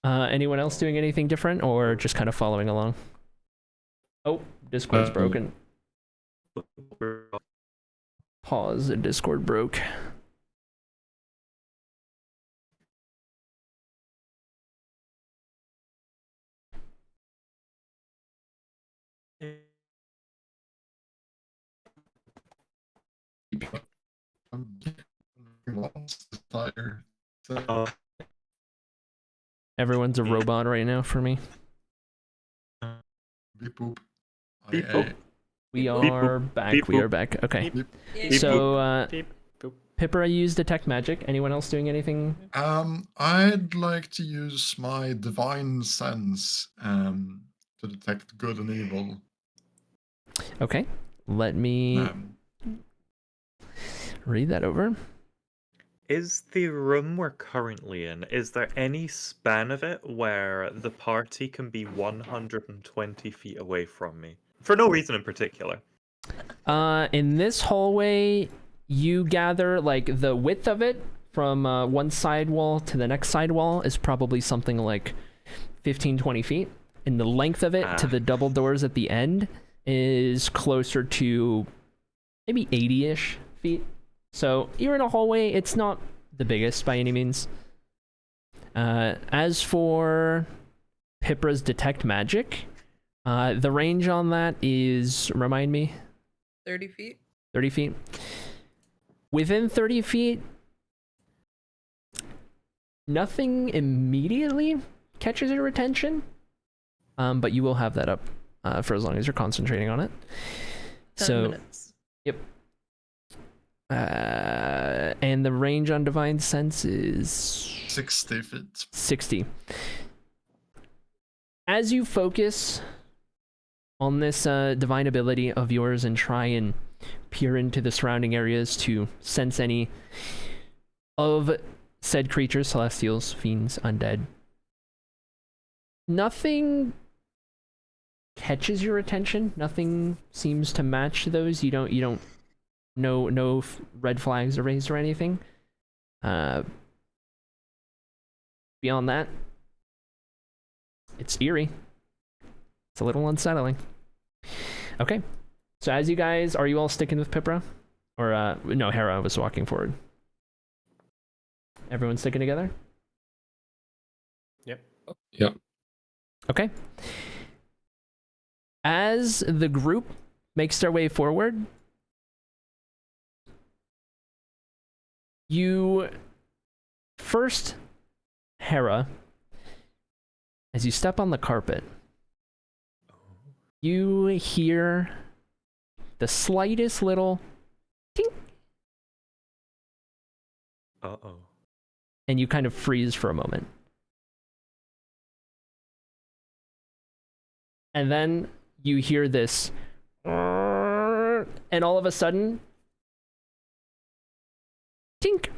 Anyone else doing anything different or just kind of following along? Oh, Discord's broken. Pause, the Discord broke. Everyone's a robot right now for me. Beep boop. Beep boop. We are back. Beep We are boop. back. Okay. Beep. So, Beep, boop. Pipra used Detect Magic. Anyone else doing anything? I'd like to use my Divine Sense to detect good and evil. Okay. Let me read that over. Is the room we're currently in, is there any span of it where the party can be 120 feet away from me? For no reason in particular. In this hallway, you gather, like, the width of it from one side wall to the next side wall is probably something like 15, 20 feet. And the length of it to the double doors at the end is closer to maybe 80-ish feet. So you're in a hallway. It's not the biggest by any means. As for Pipra's Detect Magic, the range on that is, remind me? 30 feet? 30 feet. Within 30 feet, nothing immediately catches your attention, but you will have that up for as long as you're concentrating on it. 10 minutes. Yep. And the range on Divine Sense is 60 feet. 60. As you focus on this divine ability of yours and try and peer into the surrounding areas to sense any of said creatures, celestials, fiends, undead, nothing catches your attention. Nothing seems to match those. You don't no red flags are raised or anything. Beyond that, it's eerie. It's a little unsettling. Okay, so as you guys, are you all sticking with Pipra? Or, no, Hera was walking forward. Everyone sticking together? Yep. Yeah. Okay. As the group makes their way forward, you first, Hera, as you step on the carpet, you hear the slightest little tink, Uh-oh. and you kind of freeze for a moment. And then you hear this, and all of a sudden, tink,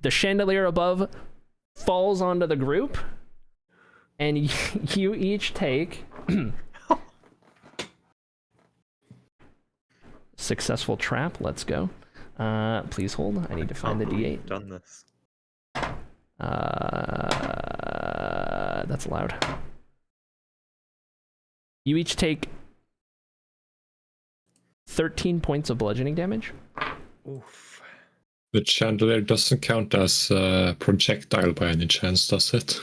the chandelier above falls onto the group, and you each take successful trap. Let's go. Please hold. I need to find the D8. I've done this. That's loud. You each take 13 points of bludgeoning damage. Oof. The chandelier doesn't count as a projectile by any chance, does it?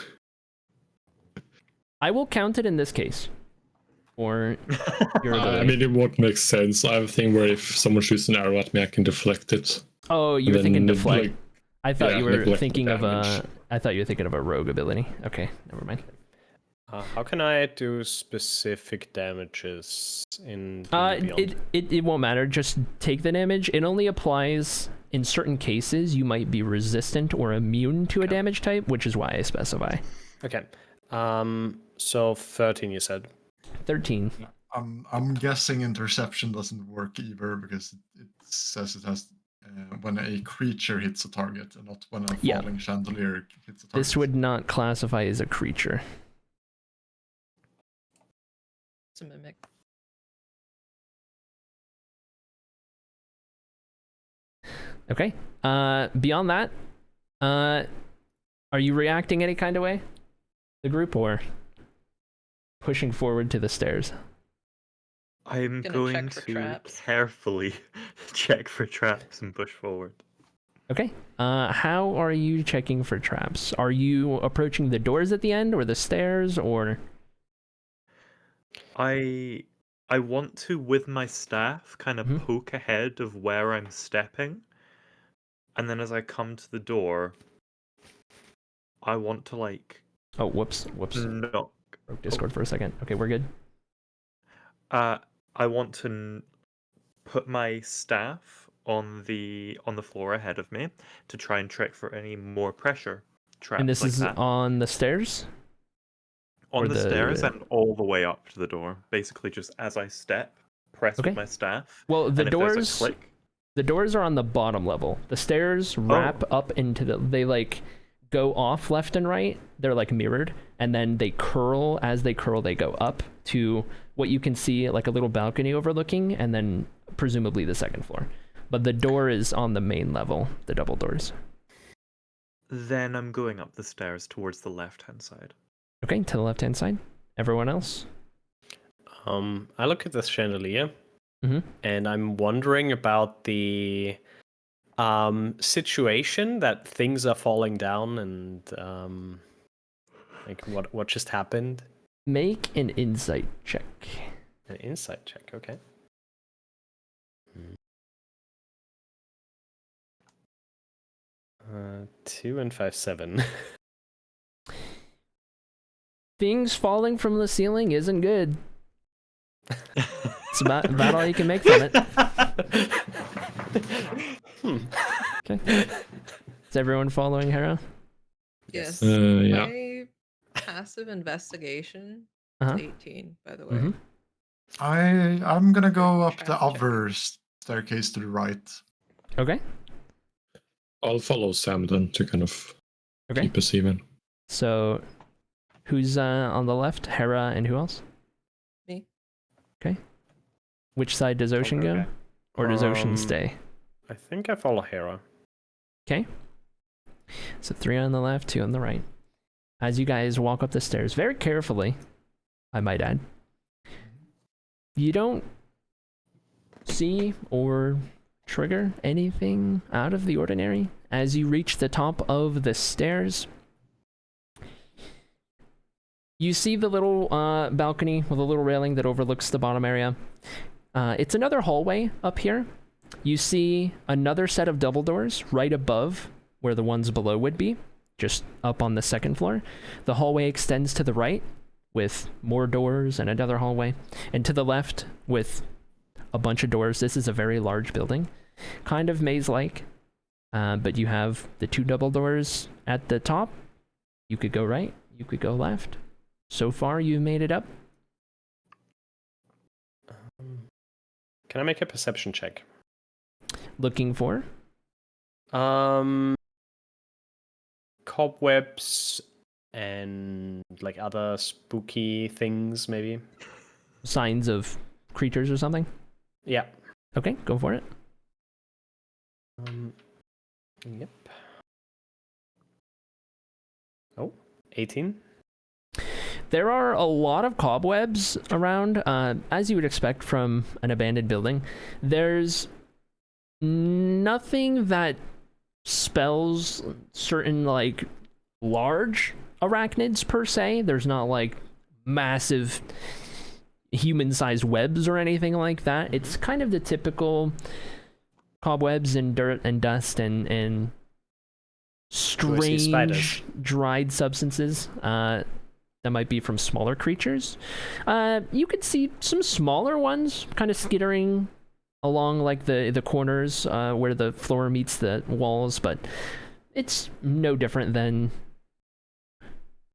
I will count it in this case. Or your ability. I mean, it won't make sense. I have a thing where if someone shoots an arrow at me, I can deflect it. Oh, you were thinking deflect. Like, I thought you were neglect thinking of damage. I thought you were thinking of a rogue ability. Okay, never mind. How can I do specific damages in Beyond? It won't matter. Just take the damage. It only applies in certain cases. You might be resistant or immune to a damage type, which is why I specify. Okay. So 13, you said. 13. I'm guessing interception doesn't work either because it says it has when a creature hits a target and not when a falling chandelier hits a target. This would not classify as a creature. It's a mimic. Okay. Beyond that, are you reacting any kind of way? The group, or pushing forward to the stairs? I'm Gonna going check for to traps. carefully check for traps and push forward. Okay. How are you checking for traps? Are you approaching the doors at the end or the stairs, or? I want to, with my staff, kind of poke ahead of where I'm stepping, and then as I come to the door, I want to Oh, whoops. knock. Broke Discord for a second. Okay, we're good. I want to put my staff on the floor ahead of me to try and check for any more pressure traps. And this like is that. on the stairs? On or the stairs and all the way up to the door. Basically, just as I step, press with my staff. Well, the and if there's a doors. click, The doors are on the bottom level. The stairs wrap up into the. They go off left and right. They're mirrored, and then they curl. As they curl, they go up to what you can see like a little balcony overlooking, and then presumably the second floor. But the door is on the main level. The double doors. then I'm going up the stairs towards the left-hand side. Okay, to the left-hand side. Everyone else? I look at this chandelier, Mm-hmm. and I'm wondering about the situation that things are falling down, and what just happened. Make an insight check. An insight check, okay. 2 and 5, 7. Things falling from the ceiling isn't good. It's about all you can make from it. Okay. Is everyone following Hera? Yes. Yeah. My passive investigation Uh-huh. is 18, by the way. Mhm. I'm gonna go up the Trap check. other staircase to the right. Okay. I'll follow Sam then to kind of Okay. keep us even. So, who's on the left? Hera and who else? Me. Okay. Which side does Ocean go? Okay. Or does Ocean Um, stay? I think I follow Hera. Okay. So 3 on the left, 2 on the right. As you guys walk up the stairs, very carefully, I might add, you don't see or trigger anything out of the ordinary. As you reach the top of the stairs, you see the little balcony with a little railing that overlooks the bottom area. It's another hallway up here. You see another set of double doors right above where the ones below would be, just up on the second floor. The hallway extends to the right with more doors and another hallway, and to the left with a bunch of doors. This is a very large building, kind of maze-like, but you have the 2 double doors at the top. You could go right, you could go left. So far, you've made it up. Can I make a perception check? Looking for? Cobwebs and like other spooky things, maybe. Signs of creatures or something? Yeah. Okay, go for it. Yep. Oh, 18. There are a lot of cobwebs around, as you would expect from an abandoned building. There's nothing that spells certain, like, large arachnids per se. There's not, like, massive human-sized webs or anything like that. It's kind of the typical cobwebs and dirt and dust and strange dried substances that might be from smaller creatures. You could see some smaller ones kind of skittering along like the corners where the floor meets the walls, but it's no different than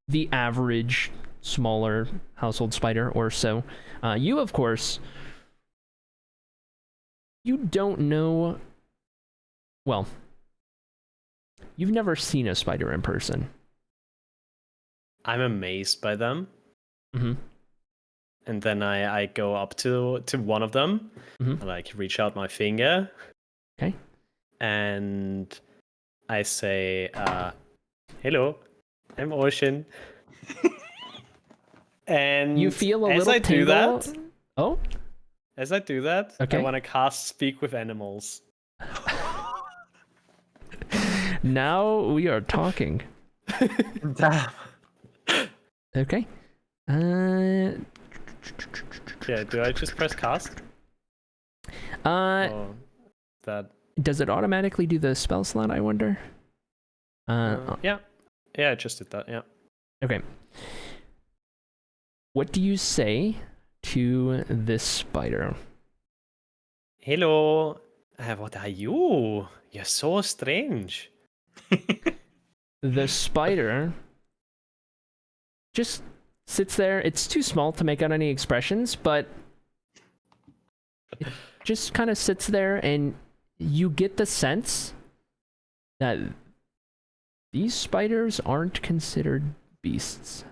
the average smaller household spider or so. You, of course, you don't know, well, you've never seen a spider in person. I'm amazed by them. Mm-hmm. And then I go up to one of them, Mm-hmm. and like reach out my finger. Okay. And I say, hello, I'm Ocean. And You feel a as little I do tingle. that, Oh, as I do that, okay. I want to cast Speak with Animals. Now we are talking. Damn. Okay. Yeah, do I just press cast? Or that. Does it automatically do the spell slot, I wonder? Yeah, I just did that. Yeah. Okay. What do you say to this spider? Hello. What are you? You're so strange. The spider just sits there. It's too small to make out any expressions, but it just kind of sits there, and you get the sense that these spiders aren't considered beasts,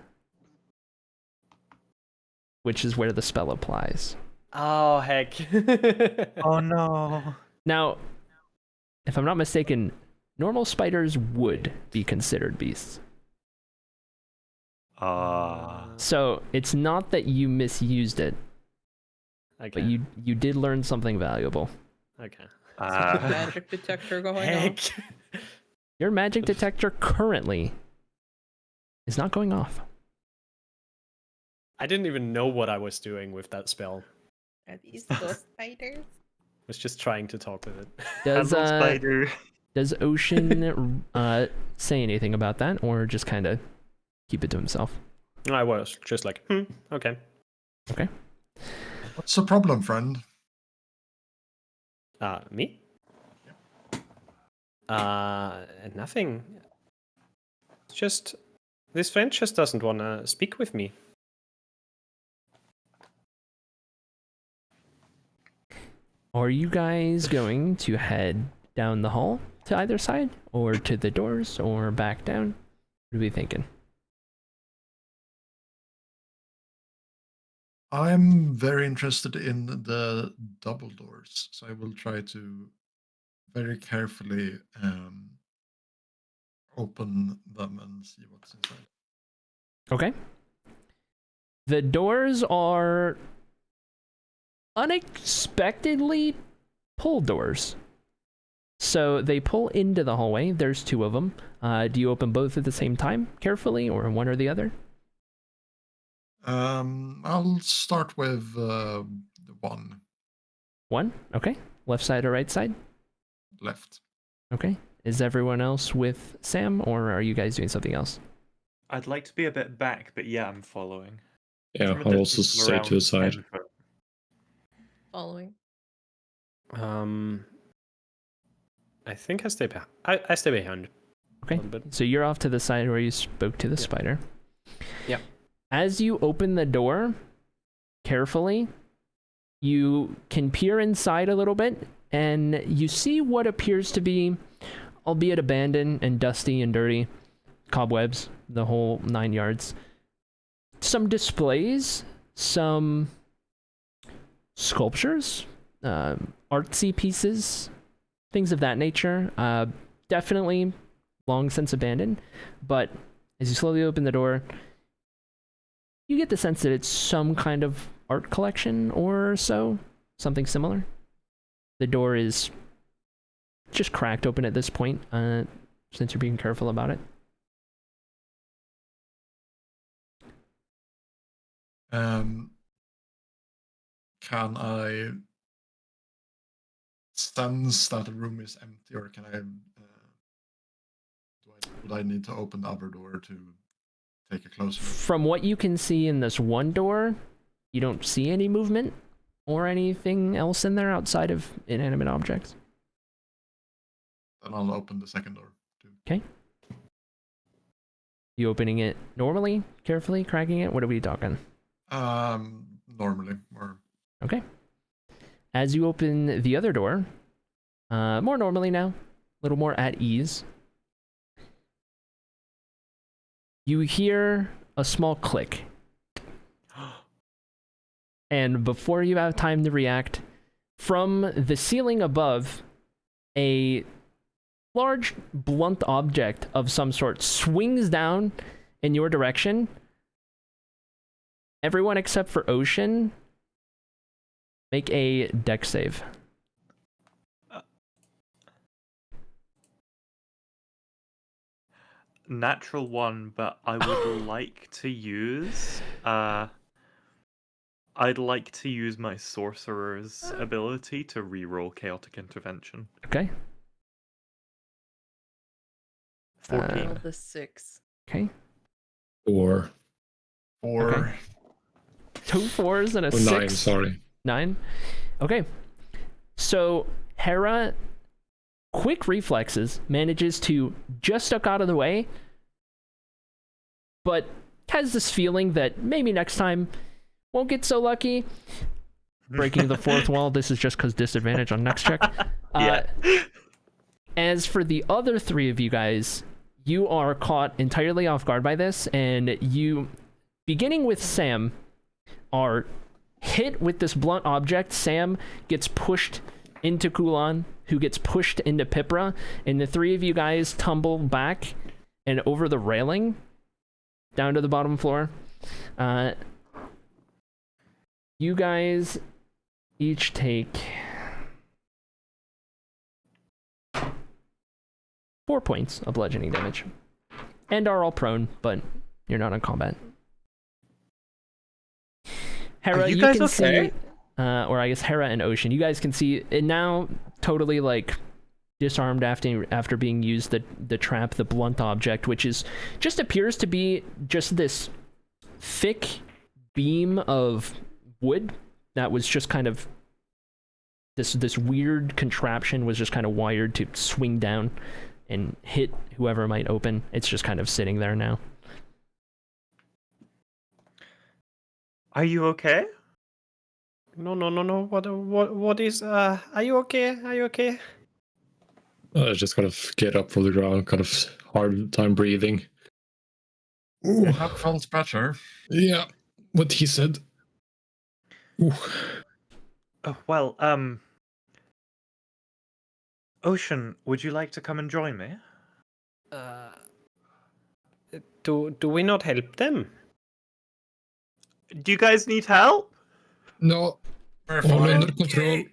which is where the spell applies. Oh, heck. Oh no. Now, if I'm not mistaken, normal spiders would be considered beasts. So it's not that you misused it, Okay. but you did learn something valuable. Okay. Magic detector going Heck. on. Your magic detector currently is not going off. I didn't even know what I was doing with that spell. Are these ghost spiders? I was just trying to talk with it. Does Hello, spider. does Ocean say anything about that, or just kind of keep it to himself? I was just like, okay. Okay. What's the problem, friend? Me? Nothing. It's just this friend just doesn't want to speak with me. Are you guys going to head down the hall to either side, or to the doors, or back down? What are we thinking? I'm very interested in the double doors, so I will try to very carefully open them and see what's inside. Okay. The doors are unexpectedly pull doors. So they pull into the hallway. There's 2 of them. Do you open both at the same time, carefully, or one or the other? I'll start with the one One? Okay. Left side or right side? left. Okay. Is everyone else with Sam, or are you guys doing something else? I'd like to be a bit back, but yeah, I'm following. Yeah, From a I'll also distance of stay to the around side. 10 foot. Following. I think I stay behind. I stay behind. Okay. A little bit. So you're off to the side where you spoke to the spider. Yep. As you open the door, carefully, you can peer inside a little bit, and you see what appears to be, albeit abandoned and dusty and dirty, cobwebs, the whole 9 yards. Some displays, some sculptures, artsy pieces, things of that nature. Definitely long since abandoned, but as you slowly open the door, you get the sense that it's some kind of art collection or so, something similar. The door is just cracked open at this point, since you're being careful about it. Can I sense that the room is empty, or can I? Would I need to open the other door to take a closer look? From what you can see in this one door, you don't see any movement or anything else in there outside of inanimate objects. Then I'll open the second door too. Okay. You opening it normally, carefully, cracking it? What are we talking? Normally, or Okay. As you open the other door, more normally now, a little more at ease, you hear a small click. And before you have time to react, from the ceiling above, a large blunt object of some sort swings down in your direction. Everyone except for Ocean, make a dex save. Natural 1, but I would like to use... I'd like to use my sorcerer's ability to reroll Chaotic Intervention. Okay. 14. Roll the 6. Okay. 4. Okay. 2 4s and a 6. 9, sorry. 9. Okay. So Hera, quick reflexes, manages to just duck out of the way, but has this feeling that maybe next time won't get so lucky. Breaking the 4th wall. This is just because disadvantage on next check. Yeah. As for the other 3 of you guys, you are caught entirely off guard by this, and you, beginning with Sam, are hit with this blunt object. Sam gets pushed into Kulan, who gets pushed into Pipra, and the 3 of you guys tumble back and over the railing down to the bottom floor. You guys each take 4 points of bludgeoning damage, and are all prone, but you're not in combat. Hera, Are you guys can okay? see, or I guess Hera and Ocean, you guys can see it now. Totally like disarmed after being used, the trap, the blunt object, which is just appears to be just this thick beam of wood that was just kind of this weird contraption was just kind of wired to swing down and hit whoever might open. It's just kind of sitting there now. Are you okay? No. What is? Are you okay? Are you okay? I just kind of get up from the ground, kind of hard time breathing. Ooh. You have felt better. Yeah, what he said. Ooh. Oh, well, Ocean, would you like to come and join me? do we not help them? Do you guys need help? No, We're all fine. under control.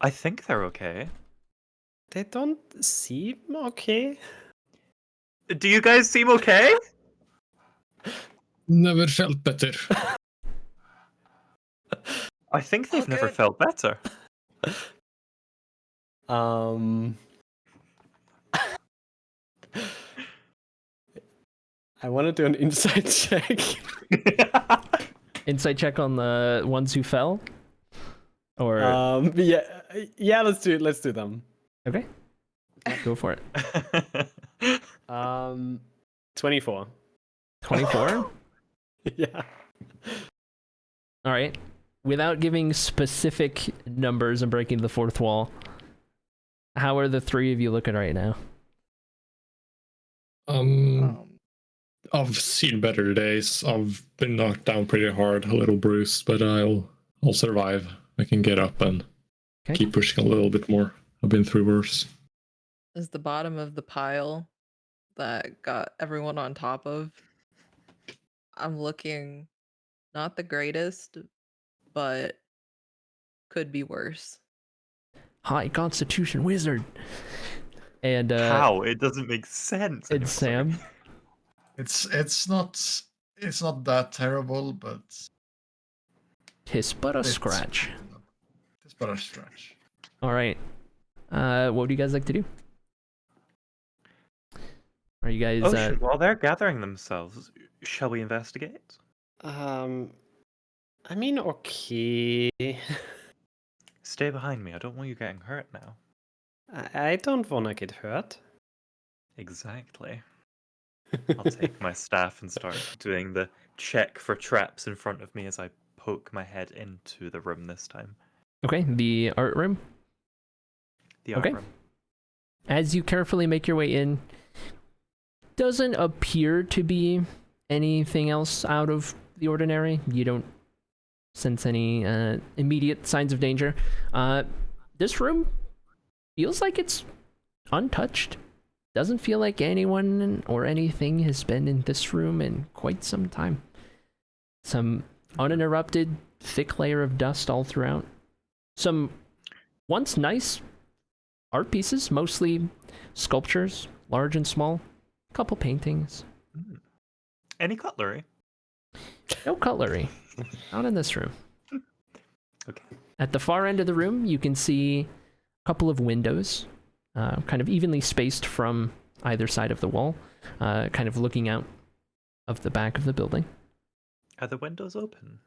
I think they're okay. They don't seem okay. Do you guys seem okay? Never felt better. I think they've All never good. felt better. I want to do an insight check. Insight check on the ones who fell? Or yeah, let's do them. okay. Go for it. 24. 24? Yeah. All right. Without giving specific numbers and breaking the fourth wall, how are the three of you looking right now? I've seen better days. I've been knocked down pretty hard, a little bruised, but I'll survive. I can get up and keep pushing a little bit more. I've been through worse. Is the bottom of the pile that got everyone on top of. I'm looking not the greatest, but could be worse. High Constitution Wizard. And How? It doesn't make sense. it's Sam. It's not that terrible, but Tis but a scratch. It's but a scratch. All right. What would you guys like to do? Are you guys? Ocean, while they're gathering themselves, shall we investigate? I mean, okay. Stay behind me. I don't want you getting hurt now. I don't want to get hurt. Exactly. I'll take my staff and start doing the check for traps in front of me as I poke my head into the room this time. Okay, the art room. The art Okay. room. As you carefully make your way in, doesn't appear to be anything else out of the ordinary. You don't sense any immediate signs of danger. This room feels like it's untouched. Doesn't feel like anyone or anything has been in this room in quite some time. Some uninterrupted, thick layer of dust all throughout. Some once nice art pieces, mostly sculptures, large and small. A couple paintings. Any cutlery? No cutlery. Not in this room. Okay. At the far end of the room, you can see a couple of windows, kind of evenly spaced from either side of the wall, kind of looking out of the back of the building. Are the windows open?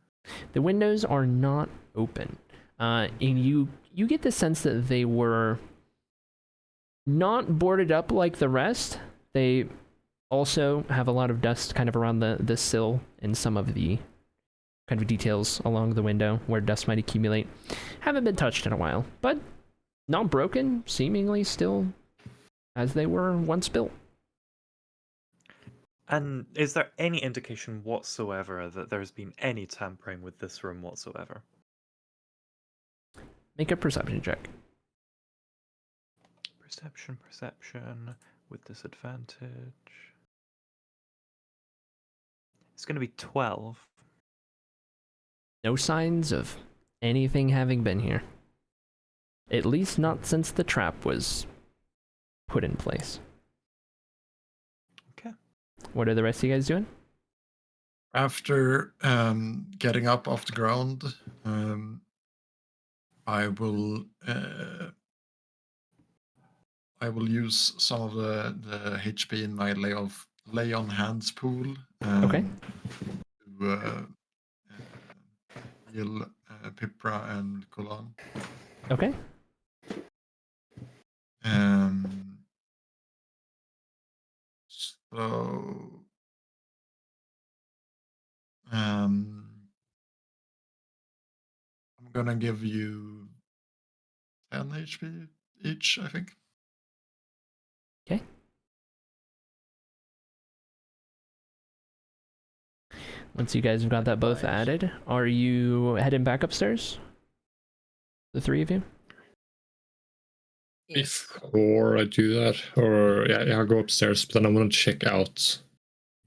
The windows are not open. And you get the sense that they were not boarded up like the rest. They also have a lot of dust kind of around the sill and some of the kind of details along the window where dust might accumulate. Haven't been touched in a while, but not broken, seemingly still as they were once built. And is there any indication whatsoever that there's been any tampering with this room whatsoever? Make a perception check. Perception with disadvantage. It's going to be 12. No signs of anything having been here. At least not since the trap was put in place. Okay. What are the rest of you guys doing? After getting up off the ground, I will use some of the HP in my lay on hands pool. Okay. To heal Pipra and Kulan. Okay. So I'm gonna give you 10 HP each, I think. Okay. Once you guys have got that both added, are you heading back upstairs? The three of you? Yes. Before I do that, or yeah, I'll go upstairs, but then I want to check out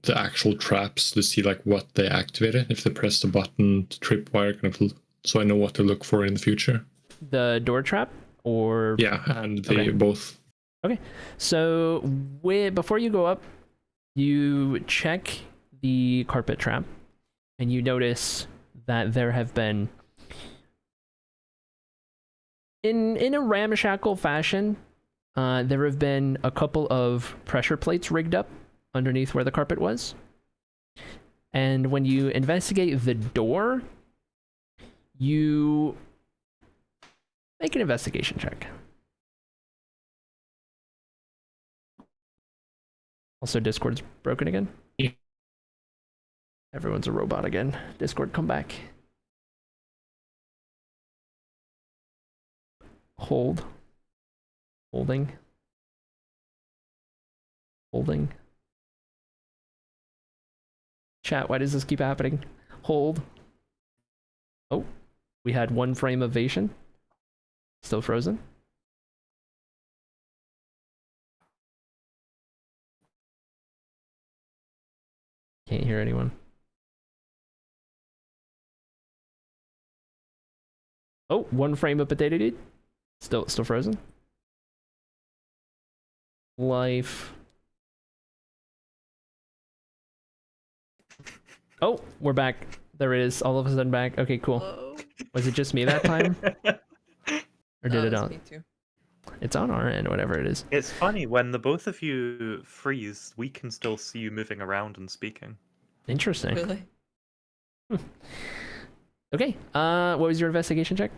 the actual traps to see like what they activated, if they press the button, the tripwire, kind of, so I know what to look for in the future. The door trap, or Yeah, and they Okay. both. Okay, so before you go up, you check the carpet trap, and you notice that there have been, in a ramshackle fashion, there have been a couple of pressure plates rigged up underneath where the carpet was. And when you investigate the door, you make an investigation check. Also, Discord's broken again. Yeah. Everyone's a robot again. Discord, come back. Hold. Holding. Holding. Chat, why does this keep happening? Hold. Oh, we had one frame of Vation. Still frozen. Can't hear anyone. Oh, one frame of Potato Dude. Still frozen. Life. Oh, we're back. There it is. All of a sudden back. Okay, cool. Hello? Was it just me that time? Or did it it's on? me too. It's on our end, whatever it is. It's funny, when the both of you freeze, we can still see you moving around and speaking. Interesting. Really? Okay. What was your investigation check?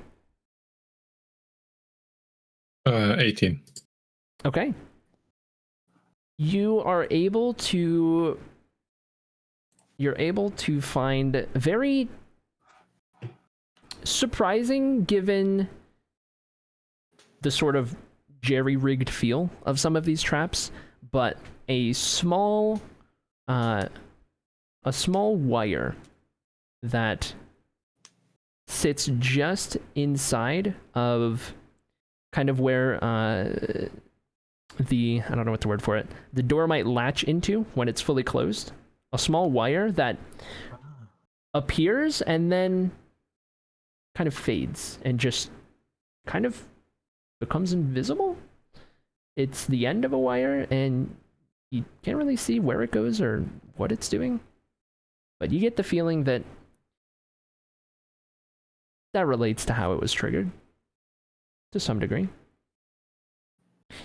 18. Okay. You're able to find very surprising, given the sort of jerry-rigged feel of some of these traps, but a small wire that sits just inside of kind of where I don't know what the word for it, the door might latch into when it's fully closed. A small wire that appears and then kind of fades and just kind of becomes invisible. It's the end of a wire and you can't really see where it goes or what it's doing. But you get the feeling that that relates to how it was triggered to some degree.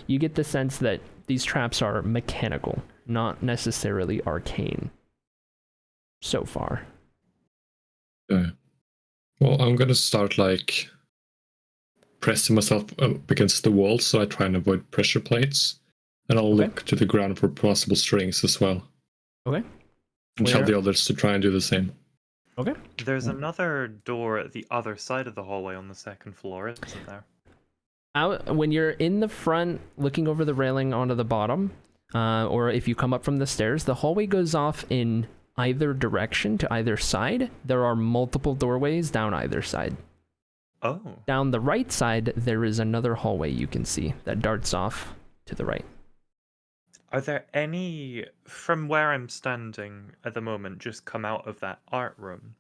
You get the sense that these traps are mechanical, not necessarily arcane. So far. Well, I'm gonna start like pressing myself up against the wall so I try and avoid pressure plates, and I'll look to the ground for possible strings as well. Okay. And tell the others to try and do the same. Okay. There's another door at the other side of the hallway on the second floor, isn't there? When you're in the front, looking over the railing onto the bottom, or if you come up from the stairs, the hallway goes off in either direction to either side. There are multiple doorways down either side. Oh. Down the right side, there is another hallway you can see that darts off to the right. Are there any, from where I'm standing at the moment, just come out of that art room,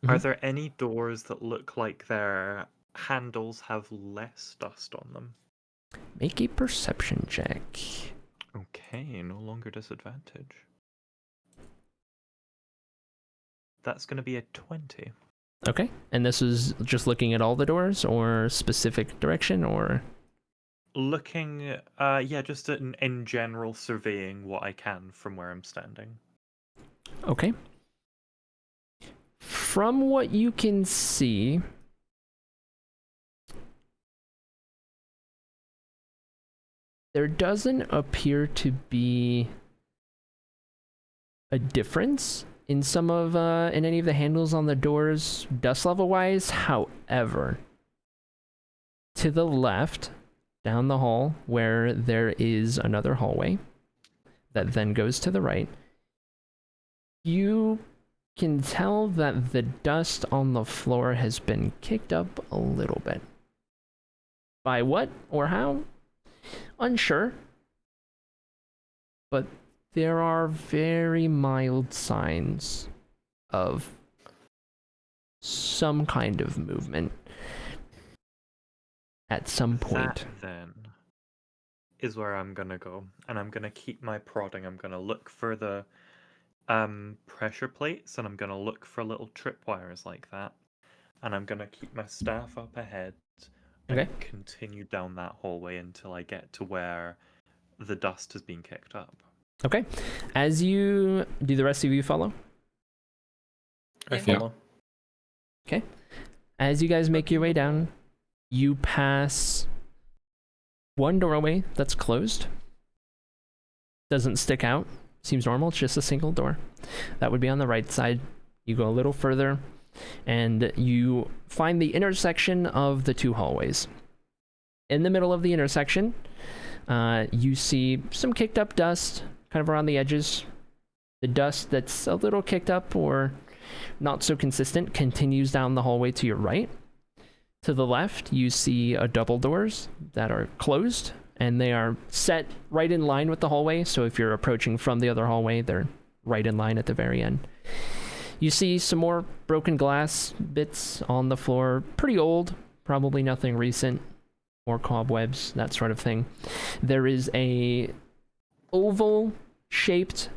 are there any doors that look like their handles have less dust on them? Make a perception check. Okay, no longer disadvantage. That's going to be a 20. Okay, and this is just looking at all the doors or specific direction or? Looking, just in general, surveying what I can from where I'm standing. Okay. From what you can see, there doesn't appear to be a difference in some of in any of the handles on the doors dust level wise. However, to the left down the hall where there is another hallway that then goes to the right, you can tell that the dust on the floor has been kicked up a little bit. By what or how? Unsure, but there are very mild signs of some kind of movement at some point. That then is where I'm gonna go, and I'm gonna keep my prodding. I'm gonna look for the pressure plates, and I'm gonna look for little tripwires like that, and I'm gonna keep my staff up ahead and Okay. continue down that hallway until I get to where the dust has been kicked up. Okay. As you do, the rest of you follow? I Yeah. follow. As you guys make your way down, you pass one doorway that's closed. Doesn't stick out. Seems normal. It's just a single door. That would be on the right side. You go a little further, and you find the intersection of the two hallways. In the middle of the intersection, you see some kicked up dust kind of around the edges. The dust that's a little kicked up or not so consistent continues down the hallway to your right. To the left, you see double doors that are closed, and they are set right in line with the hallway. So if you're approaching from the other hallway, they're right in line at the very end. You see some more broken glass bits on the floor, pretty old, probably nothing recent, more cobwebs, that sort of thing. There is a oval-shaped,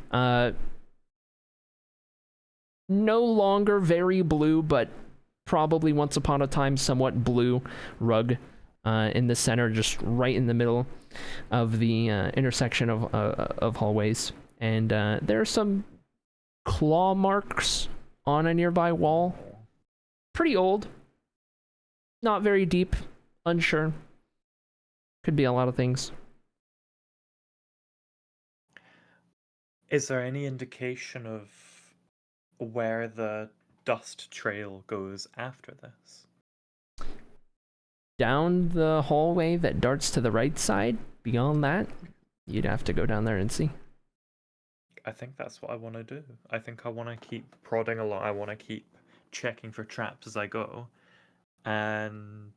no longer very blue, but probably once upon a time somewhat blue rug in the center, just right in the middle of the intersection of hallways. And there are some claw marks on a nearby wall. Pretty old. Not very deep. Unsure. Could be a lot of things. Is there any indication of where the dust trail goes after this? Down the hallway that darts to the right side, beyond that, you'd have to go down there and see. I think that's what I want to do. I think I want to keep prodding along. I want to keep checking for traps as I go. And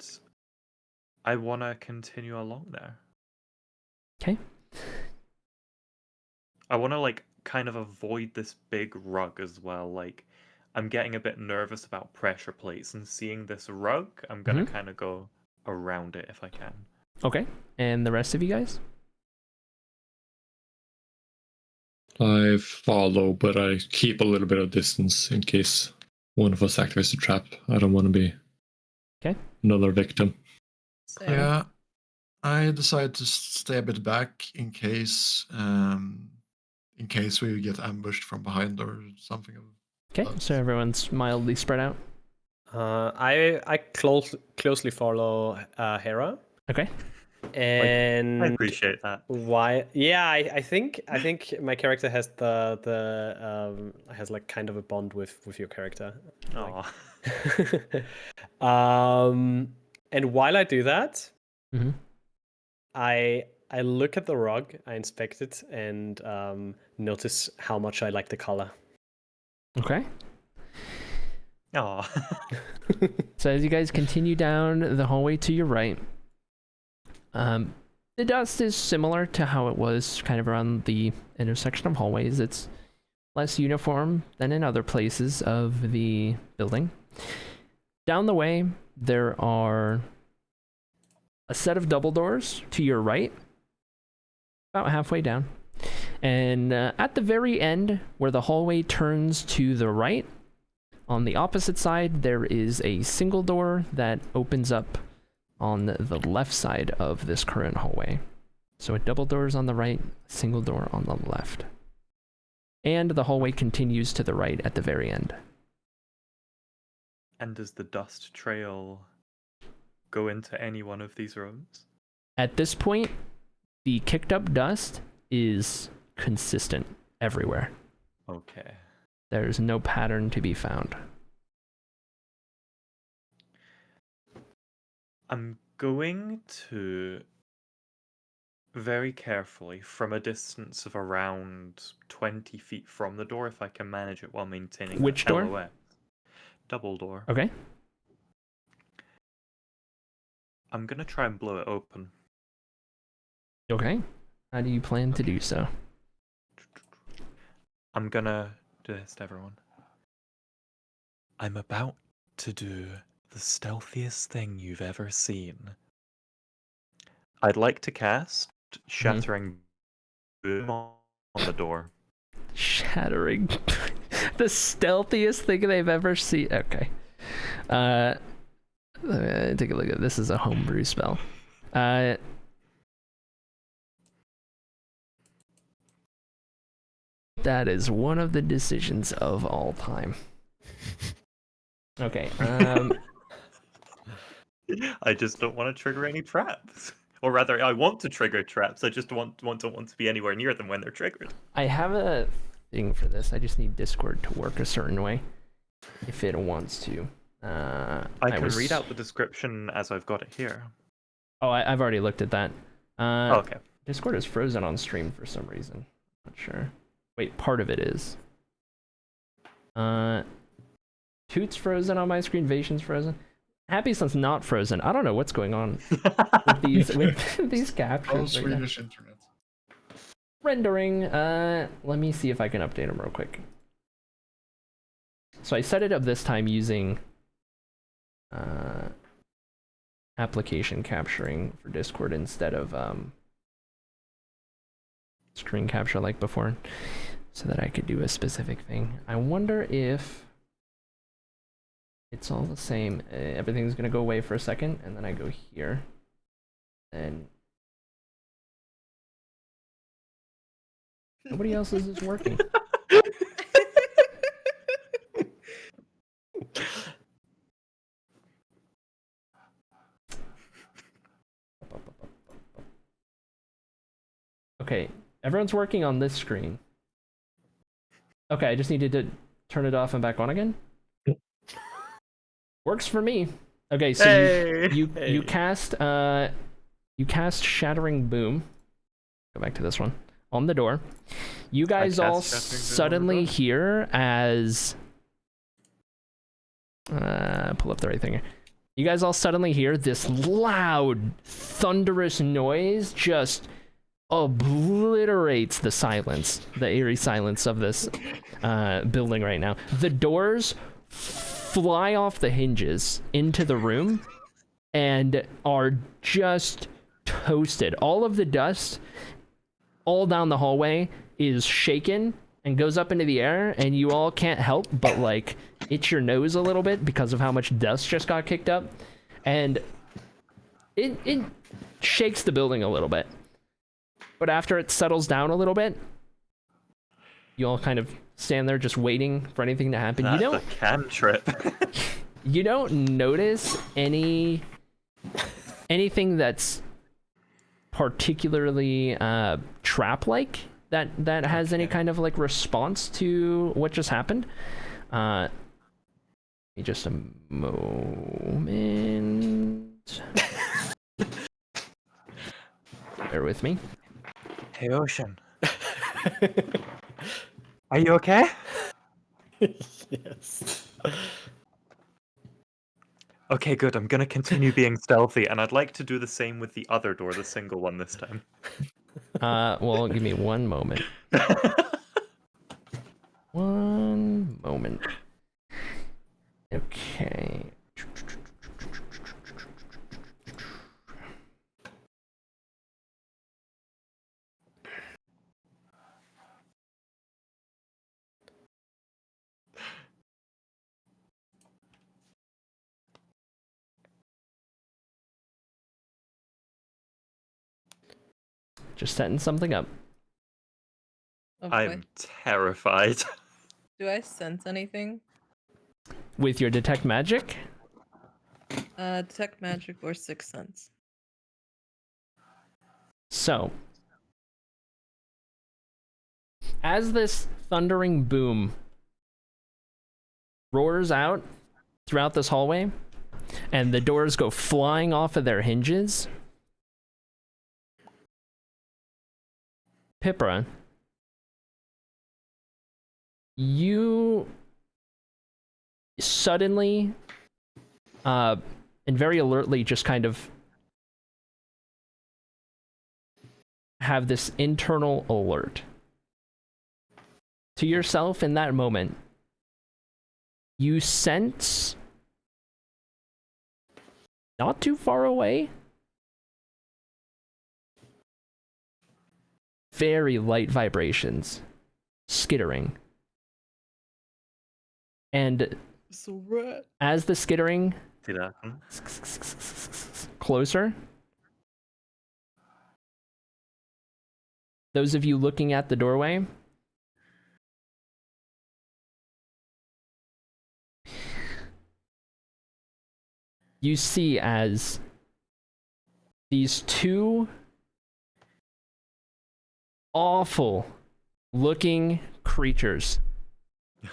I want to continue along there. Okay. I want to, like, kind of avoid this big rug as well. Like, I'm getting a bit nervous about pressure plates, and seeing this rug, I'm going to kind of go around it if I can. Okay. And the rest of you guys? I follow, but I keep a little bit of distance in case one of us activates a trap. I don't want to be another victim. Same. Yeah, I decided to stay a bit back in case we get ambushed from behind or something. Okay, so everyone's mildly spread out. I closely follow Hera. Okay. And I appreciate that. Why? Yeah, I think my character has has like kind of a bond with your character. Aw. And while I do that, Mhm. I look at the rug, I inspect it, and notice how much I like the color. Okay. Aw. So as you guys continue down the hallway to your right, the dust is similar to how it was kind of around the intersection of hallways. It's less uniform than in other places of the building. Down the way, there are a set of double doors to your right, about halfway down. And at the very end, where the hallway turns to the right, on the opposite side, there is a single door that opens up on the left side of this current hallway. So a double door is on the right, a single door on the left. And the hallway continues to the right at the very end. And does the dust trail go into any one of these rooms? At this point, the kicked up dust is consistent everywhere. Okay. There's no pattern to be found. I'm going to very carefully, from a distance of around 20 feet from the door, if I can manage it while maintaining the Which door? LOS. Double door. Okay. I'm going to try and blow it open. Okay. How do you plan to do so? I'm gonna do this to everyone. I'm about to do the stealthiest thing you've ever seen. I'd like to cast Shattering Boom on the door. Shattering. The stealthiest thing they've ever seen. Okay. Take a look at this. Is a homebrew spell. That is one of the decisions of all time. Okay. I just don't want to trigger any traps. Or rather, I want to trigger traps. I just don't want to be anywhere near them when they're triggered. I have a thing for this. I just need Discord to work a certain way if it wants to. I can read out the description as I've got it here. Oh, I've already looked at that. Okay. Discord is frozen on stream for some reason. Not sure. Wait, part of it is. Toot's frozen on my screen. Vation's frozen. Happy Sun's not frozen. I don't know what's going on with these captions. Oh, Swedish internet. Rendering. Let me see if I can update them real quick. So I set it up this time using application capturing for Discord instead of screen capture like before, so that I could do a specific thing. I wonder if it's all the same. Everything's gonna go away for a second, and then I go here, and nobody else's is working. Okay, everyone's working on this screen. Okay, I just needed to turn it off and back on again. Works for me. Okay, so you cast Shattering Boom. Go back to this one on the door. You guys all suddenly hear as pull up the right thing here. You guys all suddenly hear this loud, thunderous noise just obliterates the silence, the eerie silence of this building right now. The doors fly off the hinges into the room and are just toasted. All of the dust all down the hallway is shaken and goes up into the air, and you all can't help but like itch your nose a little bit because of how much dust just got kicked up, and it shakes the building a little bit. But after it settles down a little bit, you all kind of stand there just waiting for anything to happen. That's a cantrip. You don't notice anything that's particularly trap-like that has any kind of like response to what just happened. Just a moment. Bear with me. Hey, Ocean. Are you okay? Yes. Okay, good. I'm gonna continue being stealthy, and I'd like to do the same with the other door, the single one this time. Well, give me one moment. One moment. Okay. Just setting something up. Oh, boy. I'm terrified. Do I sense anything? With your detect magic? Detect magic or sixth sense. So, as this thundering boom roars out throughout this hallway, and the doors go flying off of their hinges, Pipra, you suddenly and very alertly just kind of have this internal alert. To yourself in that moment, you sense not too far away, very light vibrations, skittering. And So red. as the skittering See that? closer, those of you looking at the doorway, you see as these two awful looking creatures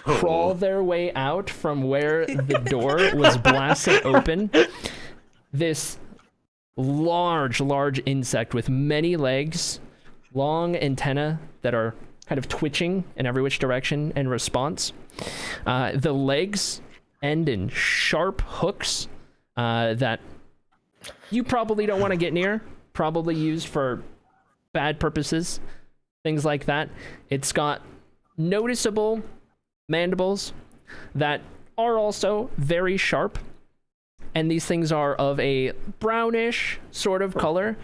crawl their way out from where the door was blasted open. This large insect with many legs, long antennae that are kind of twitching in every which direction in response. The legs end in sharp hooks that you probably don't want to get near, probably used for bad purposes, things like that. It's got noticeable mandibles that are also very sharp, and these things are of a brownish sort of color.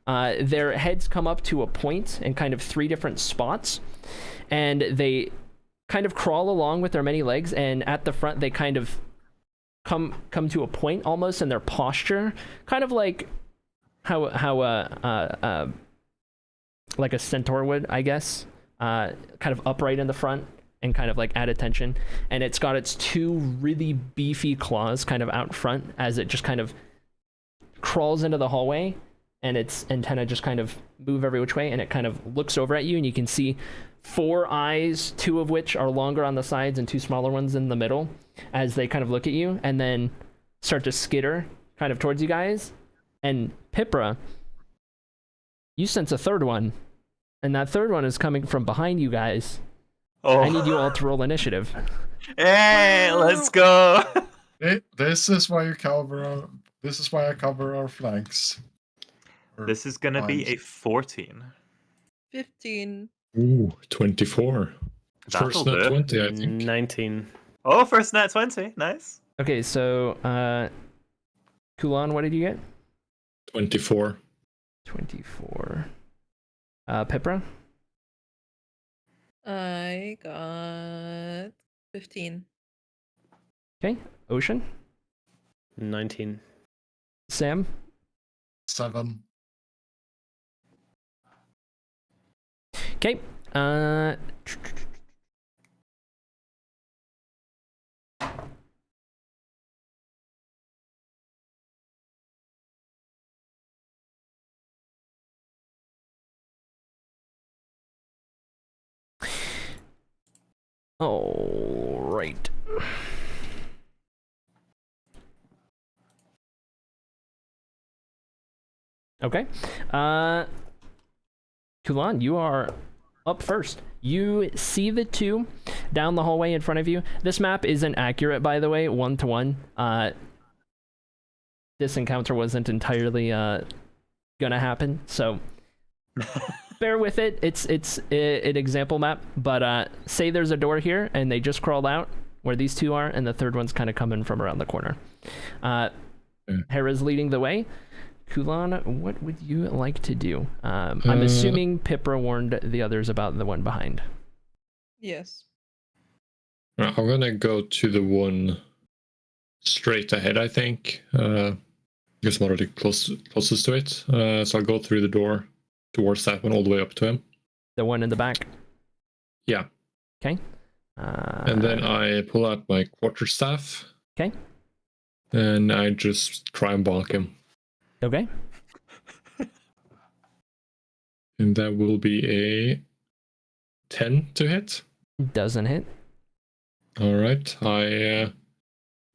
Their heads come up to a point in kind of 3 different spots, and they kind of crawl along with their many legs, and at the front they kind of come to a point almost in their posture, kind of like how like a centaur would, I guess, kind of upright in the front and kind of like at attention. And it's got its 2 really beefy claws kind of out front as it just kind of crawls into the hallway, and its antenna just kind of move every which way, and it kind of looks over at you, and you can see 4 eyes, 2 of which are longer on the sides and 2 smaller ones in the middle, as they kind of look at you and then start to skitter kind of towards you guys. And Pipra, you sense a 3rd one, and that 3rd one is coming from behind you guys. Oh. I need you all to roll initiative. Hey, let's go. This is why you cover. This is why I cover our flanks. This is gonna be a 14. 15. Ooh, 24. That'll First net do. 20, I think. 19. Oh, first net 20. Nice. Okay, so Kulan, what did you get? 24. 24. Pipra? I got 15. Okay. Ocean? 19. Sam? 7. Okay. All right. Okay. Kulan, you are up first. You see the 2 down the hallway in front of you. This map isn't accurate, by the way, 1-to-1. This encounter wasn't entirely gonna happen, so bear with it. It's an example map, but say there's a door here and they just crawled out where these 2 are, and the 3rd one's kind of coming from around the corner. Hera's leading the way. Kulan, what would you like to do? I'm assuming Pipra warned the others about the one behind. Yes. I'm gonna go to the one straight ahead, I think. Because I'm already closest to it. So I'll go through the door towards that one all the way up to him. The one in the back? Yeah. Okay. And then I pull out my quarterstaff. Okay. And I just try and bonk him. Okay. And that will be a 10 to hit. Doesn't hit. All right. I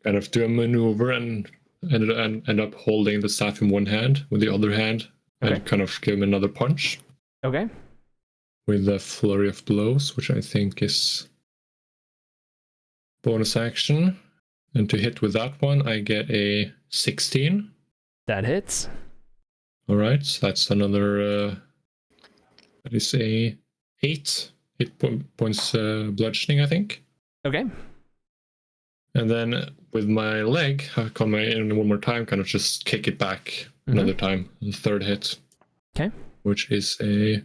kind of do a maneuver and end up holding the staff in one hand with the other hand, Okay. and kind of give him another punch Okay. with a flurry of blows, which I think is bonus action. And to hit with that one, I get a 16. That hits. All right. So that's another That is a 8 points bludgeoning, I think. Okay. And then with my leg, I come in one more time, kind of just kick it back another time, the third hit. Okay. Which is a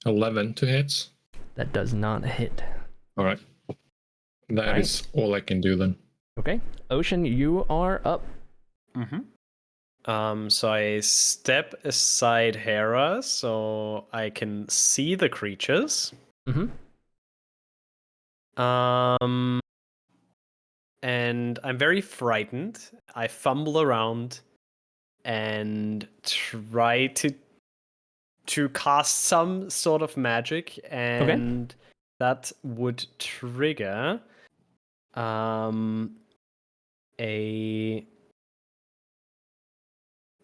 11 to hit. That does not hit. All right. That is all I can do then. Okay. Ocean, you are up. So I step aside Hera so I can see the creatures. And I'm very frightened. I fumble around and try to cast some sort of magic, and that would trigger a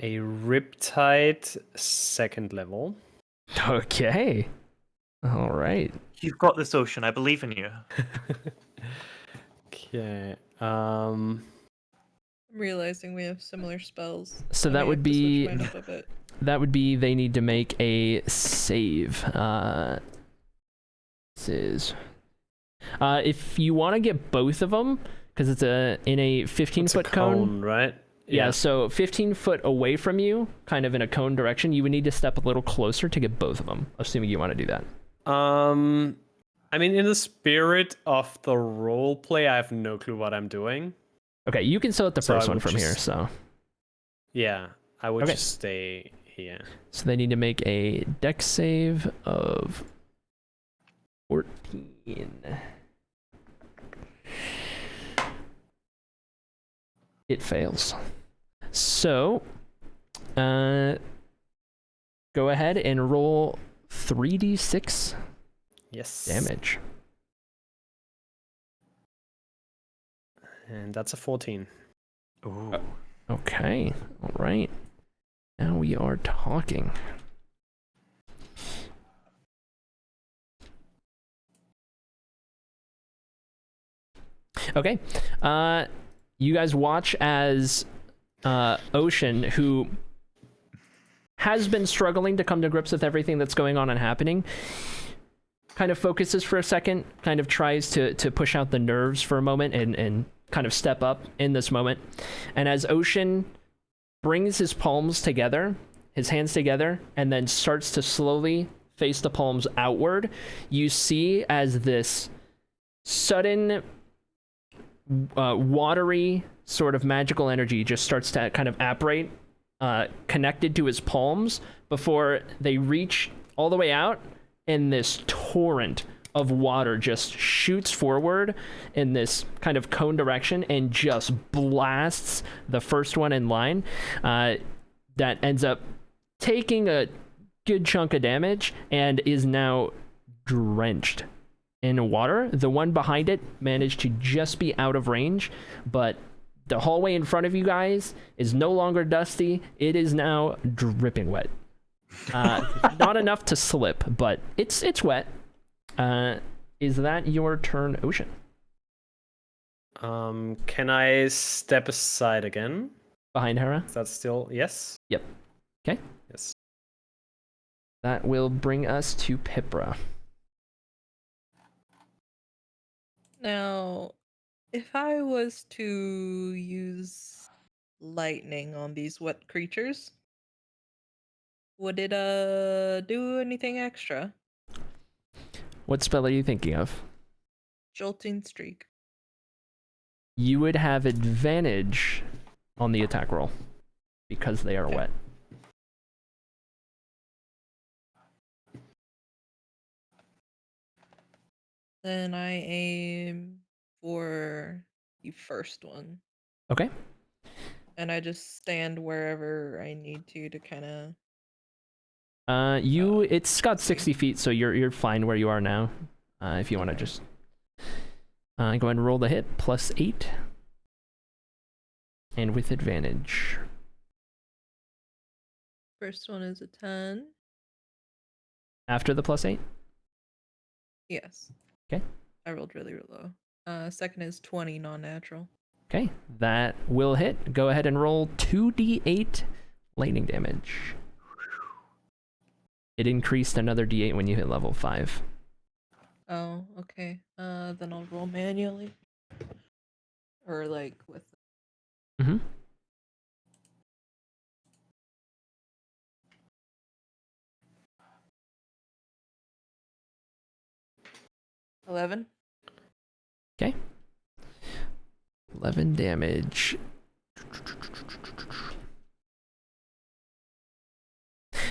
Riptide 2nd level. Okay. All right. You've got this, Ocean. I believe in you. Okay. I'm realizing we have similar spells. So I that may would have to switch be mine up a bit. they need to make a save. This is if you want to get both of them, because it's in a 15-foot cone, right? Yeah, so 15 foot away from you, kind of in a cone direction, you would need to step a little closer to get both of them, assuming you want to do that. I mean, in the spirit of the role play, I have no clue what I'm doing. Okay, you can select the So first I one would from here, just- so. Yeah, I would Okay. just stay here. So they need to make a dex save of 14. It fails. So, go ahead and roll 3d6 Yes. damage. And that's a 14. Ooh. Okay, all right. Now we are talking. Okay, you guys watch as Ocean, who has been struggling to come to grips with everything that's going on and happening, kind of focuses for a second, kind of tries to push out the nerves for a moment and kind of step up in this moment. And as Ocean brings his palms together, his hands together, and then starts to slowly face the palms outward, you see as this sudden watery sort of magical energy just starts to kind of apparate connected to his palms before they reach all the way out, and this torrent of water just shoots forward in this kind of cone direction and just blasts the first one in line. That ends up taking a good chunk of damage and is now drenched in water. The one behind it managed to just be out of range, but the hallway in front of you guys is no longer dusty. It is now dripping wet. Not enough to slip, but it's wet. Is that your turn, Ocean? Can I step aside again? Behind Hera? Is that still yes? Yep. Okay. Yes. That will bring us to Pipra. Now, if I was to use lightning on these wet creatures, would it do anything extra? What spell are you thinking of? Jolting streak. You would have advantage on the attack roll because they are Okay. wet. Then I aim for the first one. Okay. And I just stand wherever I need to kind of. It's got 60 feet, so you're fine where you are now. If you want to just go ahead and roll the hit, +8. And with advantage. First one is a 10. After the +8? Yes. Okay. I rolled really low. Second is 20 non-natural. Okay, that will hit. Go ahead and roll 2d8 lightning damage. It increased another d8 when you hit level 5. Oh, okay. Then I'll roll manually. Or like with. Mm-hmm. 11. Okay. 11 damage.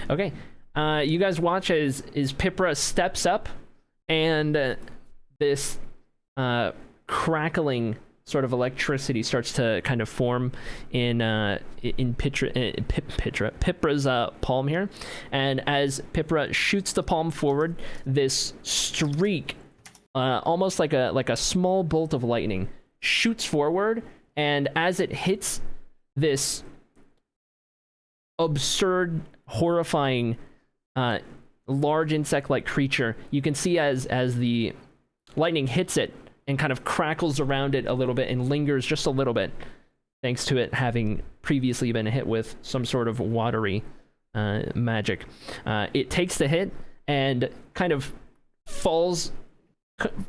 Okay. You guys watch as Pipra steps up, and this crackling sort of electricity starts to kind of form in Pipra's palm here. And as Pipra shoots the palm forward, this streak, almost like a small bolt of lightning, shoots forward, and as it hits this absurd, horrifying, large insect-like creature, you can see as the lightning hits it and kind of crackles around it a little bit and lingers just a little bit, thanks to it having previously been hit with some sort of watery magic. It takes the hit and kind of falls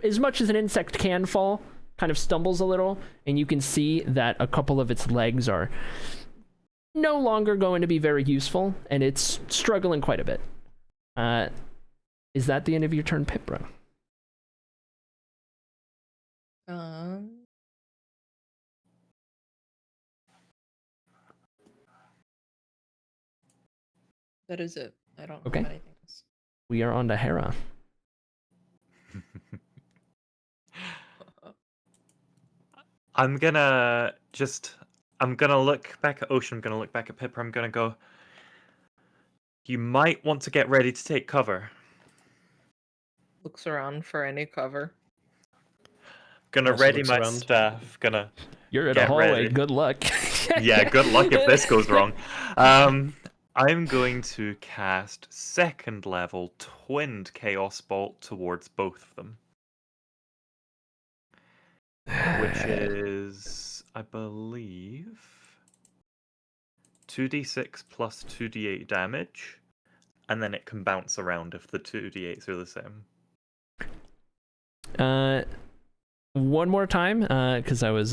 as much as an insect can fall, kind of stumbles a little, and you can see that a couple of its legs are no longer going to be very useful, and it's struggling quite a bit. Is that the end of your turn, Pipra? That is it. I don't Okay. have anything else. We are on to Hera. I'm gonna look back at Ocean, I'm gonna look back at Pippa, I'm gonna go, you might want to get ready to take cover. Looks around for any cover. Gonna Also ready looks my around. stuff, gonna You're in a get hallway. ready. Good luck. Yeah, good luck if this goes wrong. I'm going to cast second level Twinned Chaos Bolt towards both of them. Which is, I believe, 2d6 plus 2d8 damage, and then it can bounce around if the 2d8s are the same. One more time, because I was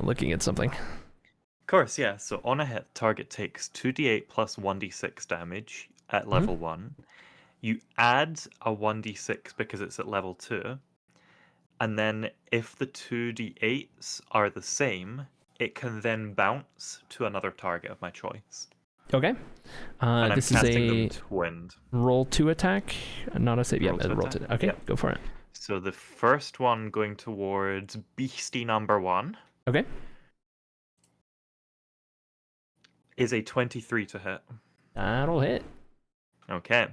looking at something. Of course, yeah. So on a hit, target takes 2d8 plus 1d6 damage at level 1. You add a 1d6 because it's at level 2. And then if the 2d8s are the same, it can then bounce to another target of my choice. Okay. And This I'm is casting a them twinned. roll 2 attack, not a save. Yeah, Roll 2 roll 2. attack? Okay, Yep. go for it. So the first one going towards Beastie number 1 Okay. is a 23 to hit. That'll hit. Okay.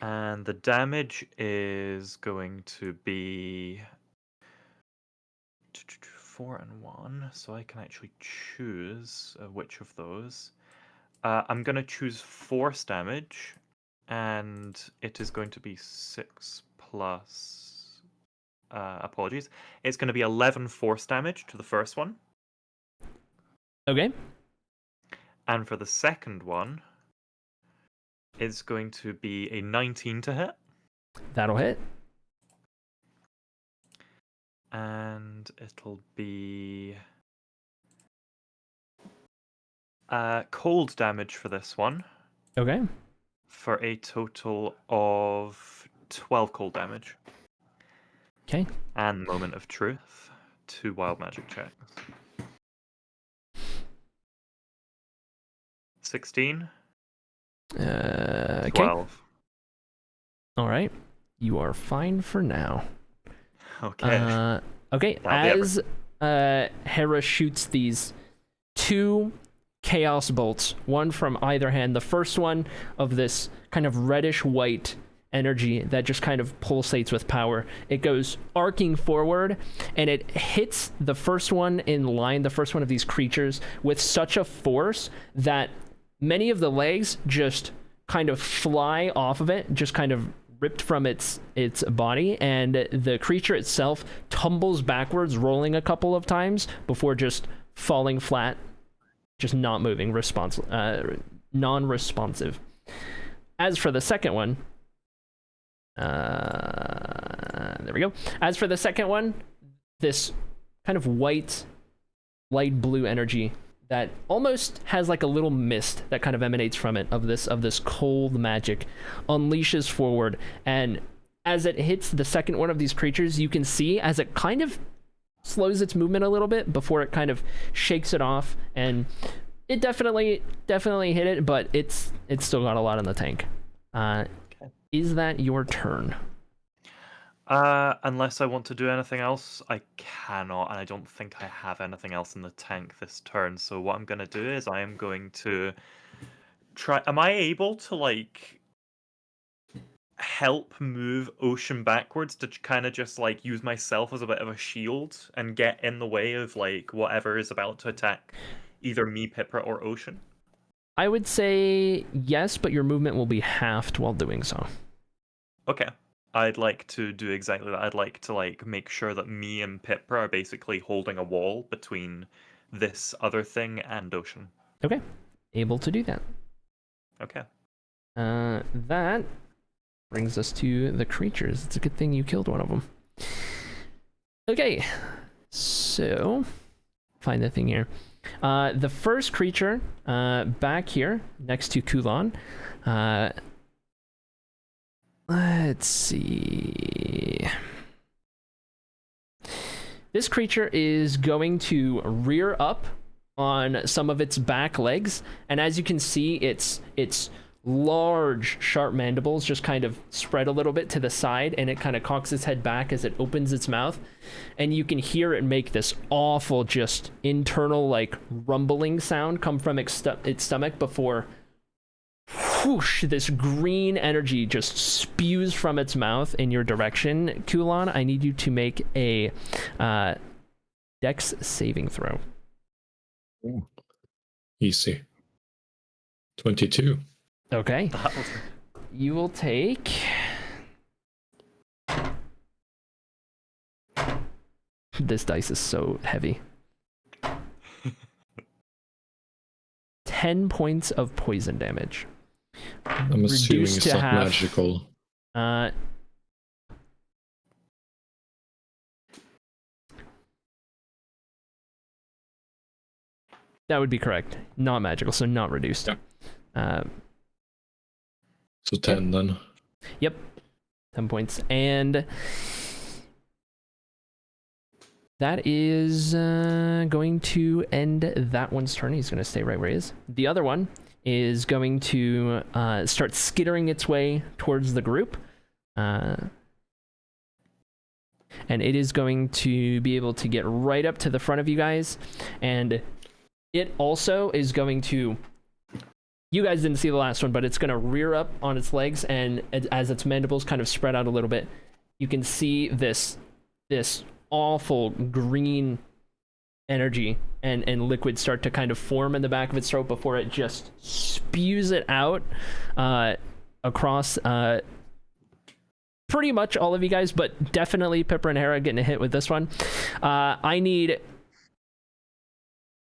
And the damage is going to be 4 and 1, so I can actually choose which of those. I'm going to choose force damage, and it is going to be 6 plus... apologies. It's going to be 11 force damage to the first one. Okay. And for the second one, it's going to be a 19 to hit. That'll hit. And it'll be cold damage for this one, Okay. for a total of 12 cold damage. Okay. And Moment of Truth, 2 wild magic checks. 16. Okay. 12. All right. You are fine for now. Okay. Okay. That'll be As Hera shoots these 2 chaos bolts, one from either hand. The first one of this kind of reddish white energy that just kind of pulsates with power. It goes arcing forward, and it hits the first one in line, the first one of these creatures, with such a force that many of the legs just kind of fly off of it, just kind of ripped from its body, and the creature itself tumbles backwards, rolling a couple of times before just falling flat, just not moving, non-responsive. As for the second one, there we go. As for the second one, this kind of white, light blue energy that almost has like a little mist that kind of emanates from it of this cold magic unleashes forward, and as it hits the second one of these creatures, you can see as it kind of slows its movement a little bit before it kind of shakes it off, and it definitely hit it, but it's still got a lot in the tank. Is that your turn? Unless I want to do anything else, I cannot, and I don't think I have anything else in the tank this turn. So what I'm going to do is I am going to try... Am I able to, like, help move Ocean backwards to kind of just, like, use myself as a bit of a shield and get in the way of, like, whatever is about to attack either me, Pipra, or Ocean? I would say yes, but your movement will be halved while doing so. Okay. I'd like to do exactly that. I'd like to, like, make sure that me and Pipra are basically holding a wall between this other thing and Ocean. Okay. Able to do that. Okay. That brings us to the creatures. It's a good thing you killed one of them. Okay. So, find the thing here. The first creature, back here, next to Kulan, let's see. This creature is going to rear up on some of its back legs, and as you can see, its large, sharp mandibles just kind of spread a little bit to the side, and it kind of cocks its head back as it opens its mouth, and you can hear it make this awful, just internal, like, rumbling sound come from its stomach before whoosh, this green energy just spews from its mouth in your direction. Kulan, I need you to make a Dex saving throw. Ooh. Easy. 22. Okay. You will take... This dice is so heavy. 10 points of poison damage. I'm assuming Reduced it's to not half. magical. That would be correct. Not magical, so not reduced. Yeah. So 10 then. Yep. 10 points. And that is going to end that one's turn. He's going to stay right where he is. The other one is going to start skittering its way towards the group. And it is going to be able to get right up to the front of you guys. And it also is going to... You guys didn't see the last one, but it's going to rear up on its legs, and as its mandibles kind of spread out a little bit, you can see this awful green energy and liquid start to kind of form in the back of its throat before it just spews it out across pretty much all of you guys, but definitely Pippa and Hera getting a hit with this one. I need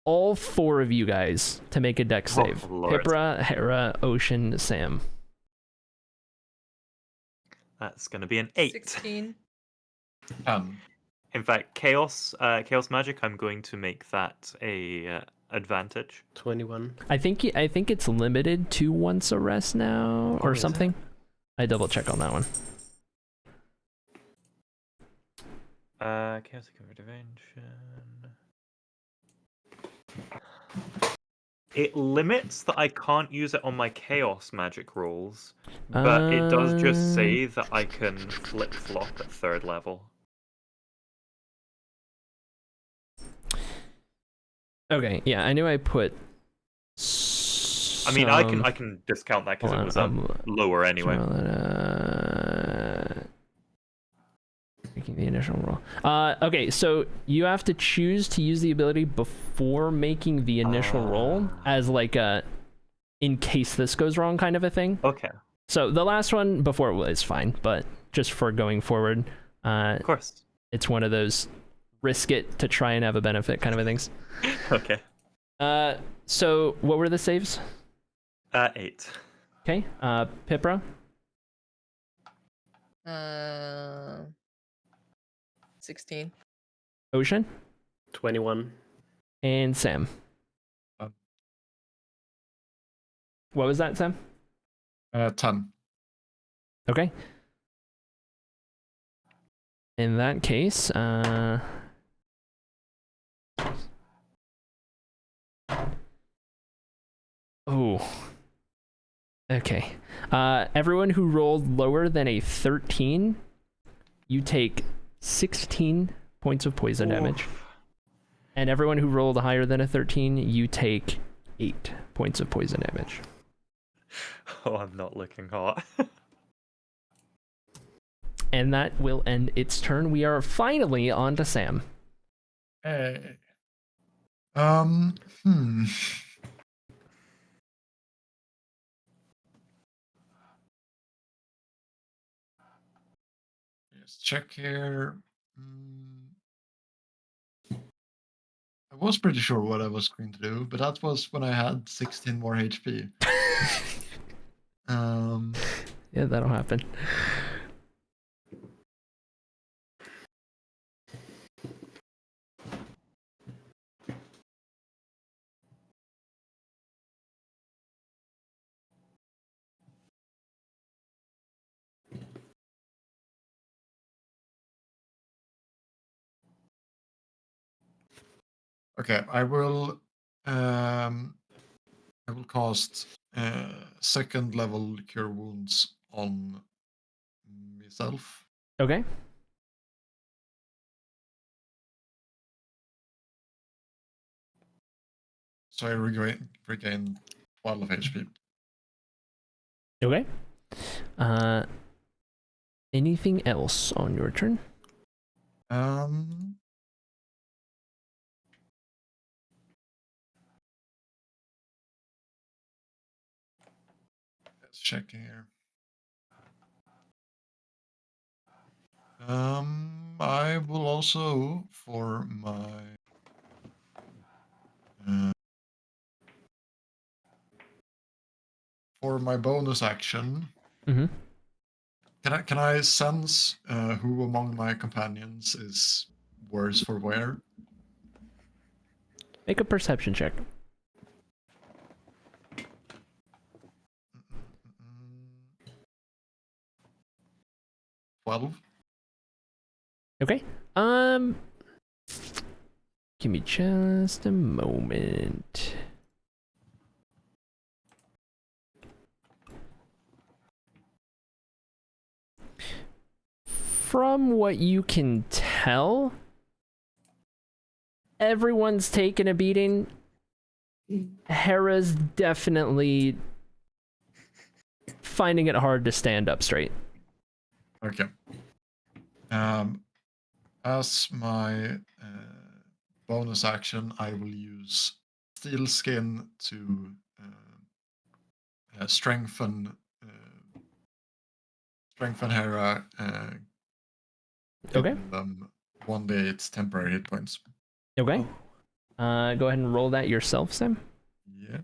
all 4 of you guys to make a dex save. Pipra, Hera, Ocean, Sam. That's going to be an 8. 16. In fact, chaos magic, I'm going to make that a advantage. 21. I think it's limited to once a rest now or something. I double check on that one. Chaotic intervention. It limits that I can't use it on my chaos magic rolls, but it does just say that I can flip-flop at 3rd level. Okay, yeah, I knew I put... I mean, I can discount that because it was lower anyway. Making the initial roll. Okay, so you have to choose to use the ability before making the initial roll as like a in case this goes wrong kind of a thing. Okay. So the last one before is fine, but just for going forward, of course, it's one of those risk it to try and have a benefit kind of a things. Okay. So what were the saves? 8. Okay. Pipra. 16. Ocean. 21. And Sam. Um, What was that, Sam? 10. Okay. In that case, oh. Okay. Everyone who rolled lower than a 13, you take 16 points of poison damage. And everyone who rolled higher than a 13, you take 8 points of poison damage. Oh, I'm not looking hot. And that will end its turn. We are finally on to Sam. Hey. Let's check here. I was pretty sure what I was going to do, but that was when I had 16 more HP. Yeah, that'll happen. Okay, I will cast second level Cure Wounds on myself. Okay. So I regain 12 HP. Okay. Anything else on your turn? Let's check here. I will also, for my bonus action, Mm-hmm. can I sense who among my companions is worse for wear? Make a perception check. 12. Okay. Give me just a moment. From what you can tell, everyone's taken a beating. Hera's definitely finding it hard to stand up straight. Okay. As my bonus action, I will use Steel Skin to strengthen Hera. Okay. 1d8 temporary hit points. Okay. Go ahead and roll that yourself, Sam. Yeah.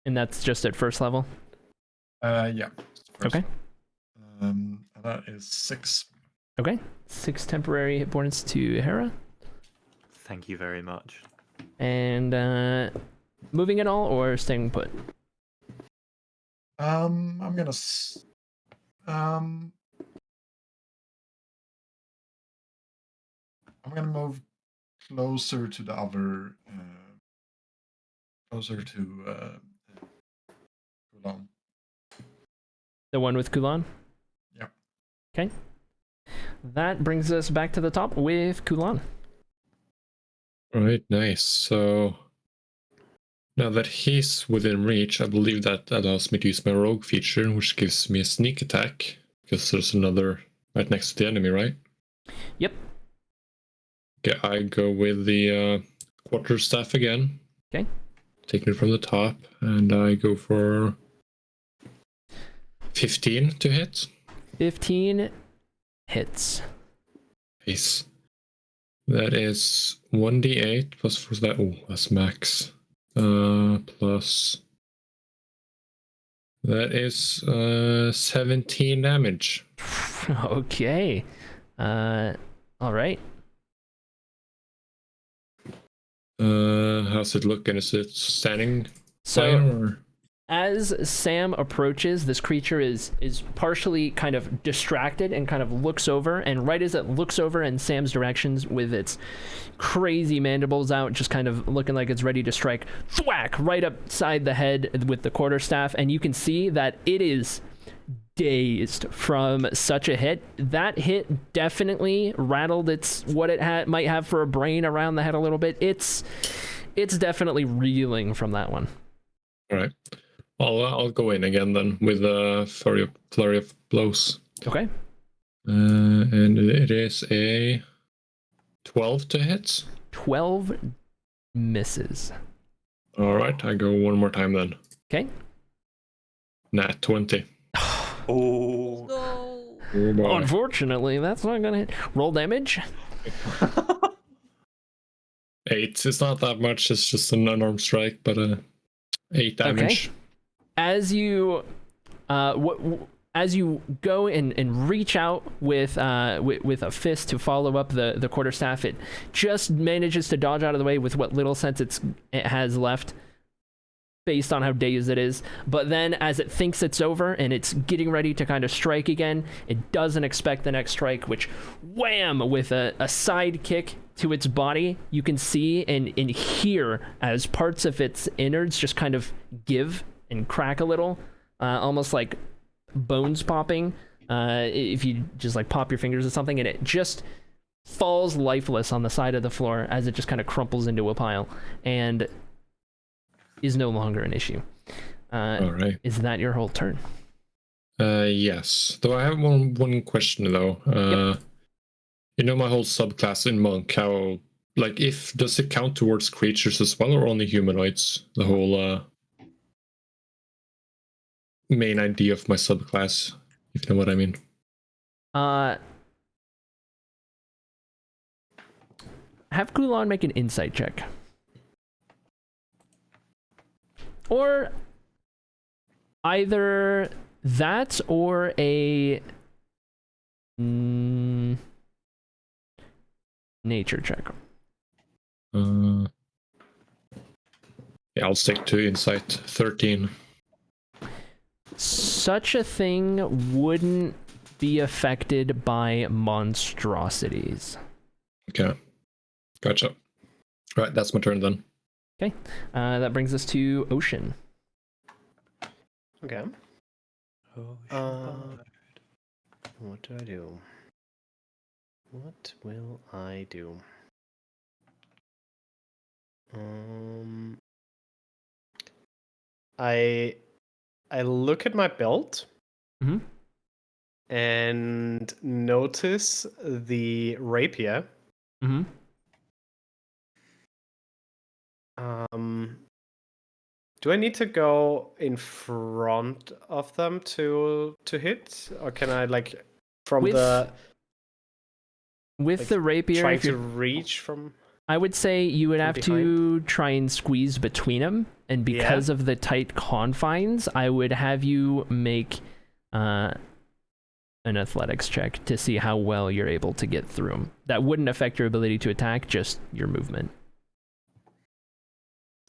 And that's just at first level? Yeah. Okay. And that is 6. Okay. 6 temporary hit points to Hera. Thank you very much. And moving at all or staying put? I'm gonna move closer to the other, closer to Kulan. The one with Kulan? Yep. Okay. That brings us back to the top with Kulan. All right, nice. So now that he's within reach, I believe that allows me to use my rogue feature, which gives me a sneak attack, because there's another right next to the enemy, right? Yep. Okay, I go with the quarterstaff again. Okay. Taking it from the top, and I go for 15 to hit. 15 hits. Nice. That is 1d8 plus what's that? Oh, that's max. Plus that is 17 damage. Okay. All right. How's it looking? Is it standing So fine or? as Sam approaches, this creature is partially kind of distracted and kind of looks over, and right as it looks over in Sam's directions with its crazy mandibles out, just kind of looking like it's ready to strike, thwack, right upside the head with the quarterstaff, and you can see that it is dazed from such a hit. That hit definitely rattled what it might have for a brain around the head a little bit. It's definitely reeling from that one. All right. I'll go in again then with a flurry of blows. Okay. And it is a 12 to hit. 12 misses. All right, I go one more time then. Okay. Nat 20. Oh. No. Oh boy. Unfortunately, that's not gonna hit. Roll damage. 8. It's not that much. It's just an unarmed strike, but 8 damage. Okay. As you as you go and reach out with a fist to follow up the quarterstaff, it just manages to dodge out of the way with what little sense it has left, based on how dazed it is. But then as it thinks it's over and it's getting ready to kind of strike again, it doesn't expect the next strike, which wham, with a side kick to its body, you can see and hear as parts of its innards just kind of give and crack a little, almost like bones popping, if you just like pop your fingers or something, and it just falls lifeless on the side of the floor as it just kind of crumples into a pile and is no longer an issue. All right. Is that your whole turn? Yes. Though I have one question though. Yep. You know my whole subclass in Monk, how does it count towards creatures as well or only humanoids? The whole main idea of my subclass, if you know what I mean. Have Kulon make an insight check. Or either that or a nature check. Yeah, I'll stick to insight. 13. Such a thing wouldn't be affected by monstrosities. Okay. Gotcha. Right, that's my turn then. Okay. That brings us to Ocean. Okay. What do I do? What will I do? I look at my belt and notice the rapier. Do I need to go in front of them to hit, or can I with the rapier trying to reach from? I would say you would have to try and squeeze between them, and because of the tight confines, I would have you make an athletics check to see how well you're able to get through them. That wouldn't affect your ability to attack, just your movement.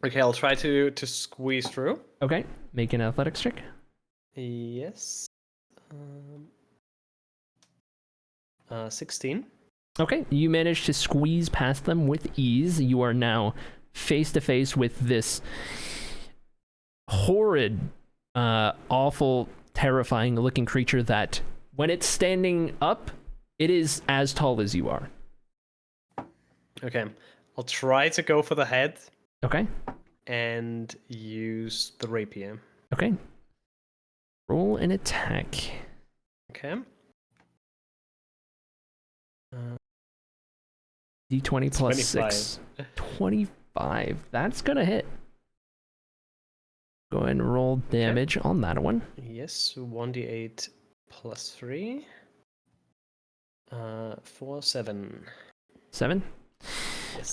Okay, I'll try to squeeze through. Okay, make an athletics check. Yes. 16. Okay, you managed to squeeze past them with ease. You are now face to face with this horrid, awful, terrifying looking creature that, when it's standing up, it is as tall as you are. Okay, I'll try to go for the head. Okay. And use the rapier. Okay. Roll an attack. Okay. D20 plus 25. 6. 25. That's gonna hit. Go ahead and roll damage on that one. Yes, 1d8 plus 3. 4, 7. 7?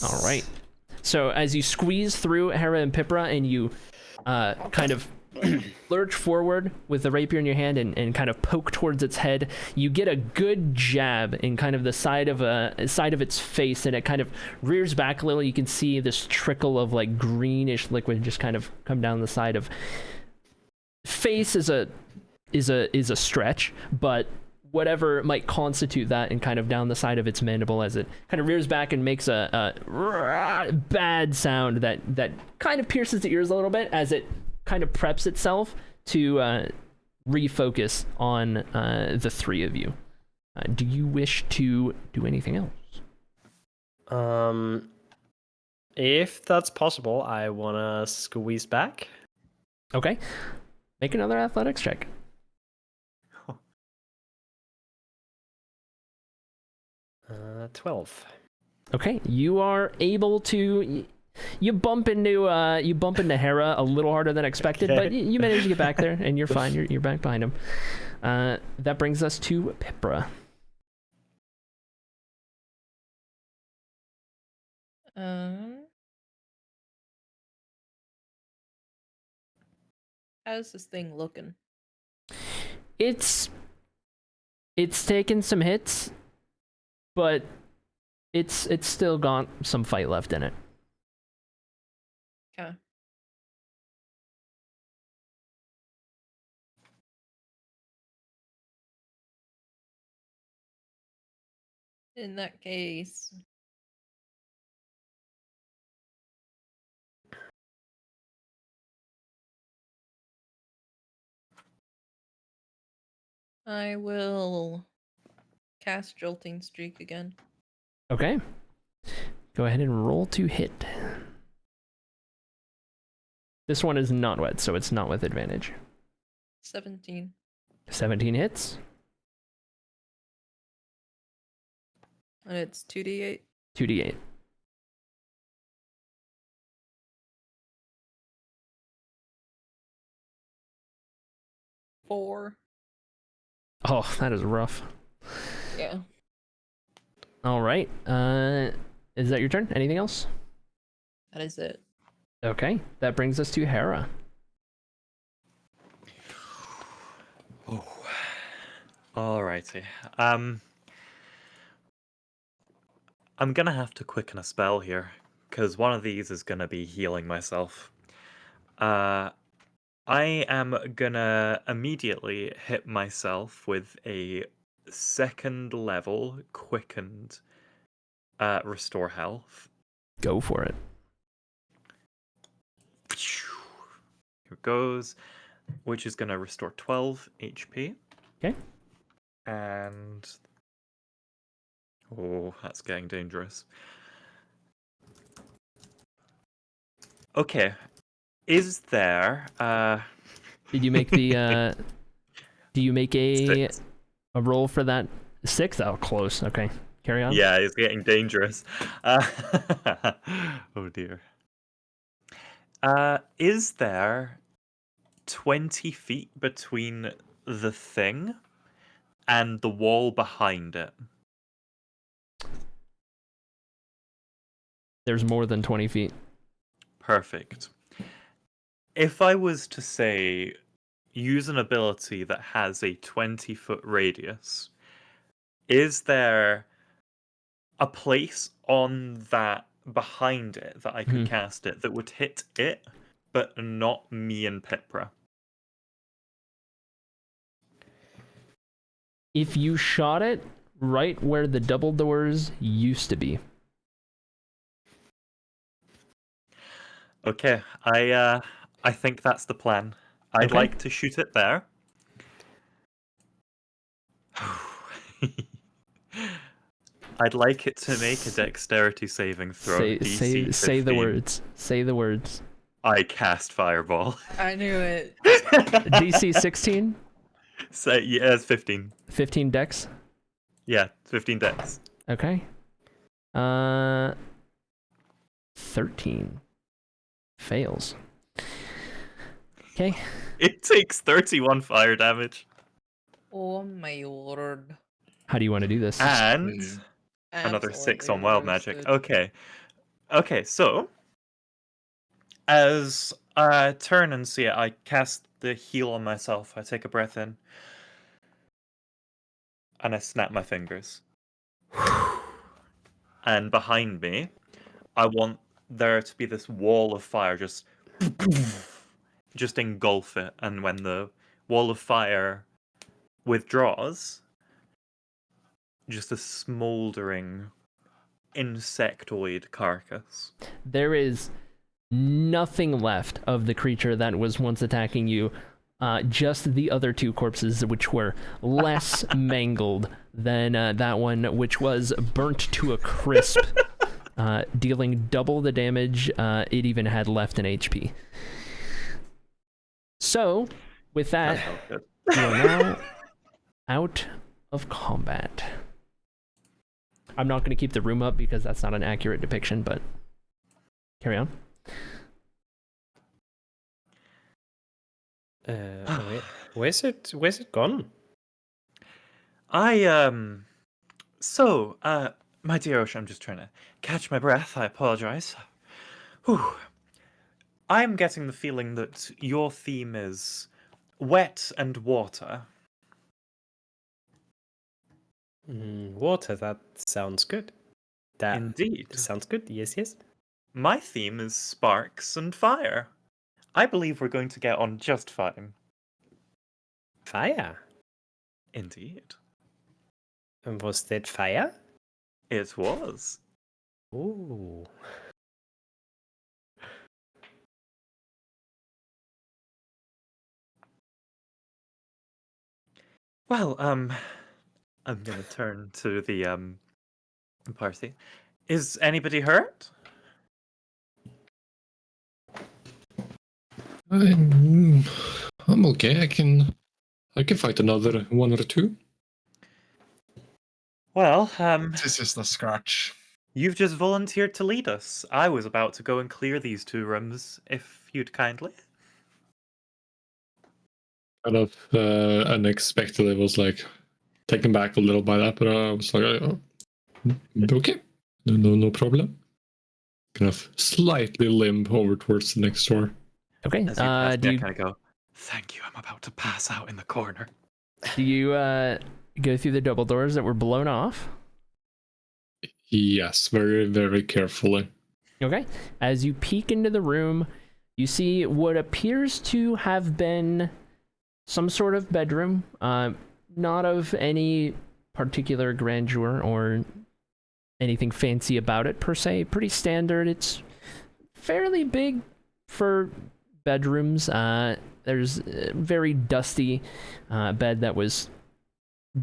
All right. So as you squeeze through Hera and Pipra and you kind of lurch forward with the rapier in your hand and kind of poke towards its head, you get a good jab in kind of the side of its face, and it kind of rears back a little. You can see this trickle of like greenish liquid just kind of come down the side of face. Is a stretch, but whatever might constitute that, and kind of down the side of its mandible as it kind of rears back and makes a bad sound that kind of pierces the ears a little bit as it kind of preps itself to refocus on the three of you. Do you wish to do anything else? If that's possible, I want to squeeze back. Okay. Make another athletics check. 12. Okay, you are able to. You bump into Hera a little harder than expected, Okay. but you manage to get back there, and you're fine. You're back behind him. That brings us to Pipra. How's this thing looking? It's taken some hits, but it's still got some fight left in it. Okay. In that case, I will cast Jolting Streak again. Okay. Go ahead and roll to hit. This one is not wet, so it's not with advantage. 17. 17 hits. And it's 2d8. 2d8. Four. Oh, that is rough. Yeah. All right. Is that your turn? Anything else? That is it. Okay. That brings us to Hera. Oh. Alrighty. I'm gonna have to quicken a spell here, because one of these is gonna be healing myself. I am gonna immediately hit myself with a second level quickened restore health. Go for it. Here it goes, which is gonna restore 12 HP. Okay. And oh, that's getting dangerous. Okay. Is there Did you make the do you make a 6? roll for that 6? Oh, close. Okay. Carry on. Yeah, it's getting dangerous. Oh dear. Is there 20 feet between the thing and the wall behind it? There's more than 20 feet. Perfect. If I was to say use an ability that has a 20-foot radius, is there a place on that behind it that I could cast it that would hit it, but not me and Pipra? If you shot it right where the double doors used to be. Okay, I think that's the plan. I'd Okay. like to shoot it there. I'd like it to make a dexterity saving throw. DC Say the 15. words. Say the words. I cast fireball. I knew it. DC 16, So yeah, it's 15. 15 dex. Yeah, 15 dex. Okay. 13 fails. Okay. It takes 31 fire damage. Oh my lord. How do you want to do this? And Really? another 6 Absolutely on wild magic. roasted. Okay. Okay, so as I turn and see it, I cast the heal on myself. I take a breath in, and I snap my fingers. And behind me, I want there to be this wall of fire, just engulf it. And when the wall of fire withdraws, just a smoldering insectoid carcass. There is nothing left of the creature that was once attacking you. Just the other two corpses, which were less mangled than that one, which was burnt to a crisp, dealing double the damage it even had left in HP. So, with that, you are now out of combat. I'm not going to keep the room up because that's not an accurate depiction, but carry on. Where's it gone? My dear Ocean, I'm just trying to catch my breath. I apologize. Whew. I'm getting the feeling that your theme is wet and water. Water, that sounds good. That Indeed. sounds good, yes. My theme is sparks and fire. I believe we're going to get on just fine. Fire? Indeed. And was that fire? It was. Ooh. Well, I'm gonna turn to the party. Is anybody hurt? I'm okay. I can fight another one or two. Well, This is the scratch. you've just volunteered to lead us. I was about to go and clear these two rooms, if you'd kindly. Kind of unexpectedly was like taken back a little by that, but I was like, okay, no problem. Kind of slightly limp over towards the next door. Okay. As you pass Do me, I you kind of go, "Thank you. I'm about to pass out in the corner." go through the double doors that were blown off? Yes, very, very carefully. Okay. As you peek into the room, you see what appears to have been some sort of bedroom, not of any particular grandeur or anything fancy about it per se. Pretty standard. It's fairly big for bedrooms. There's a very dusty bed that was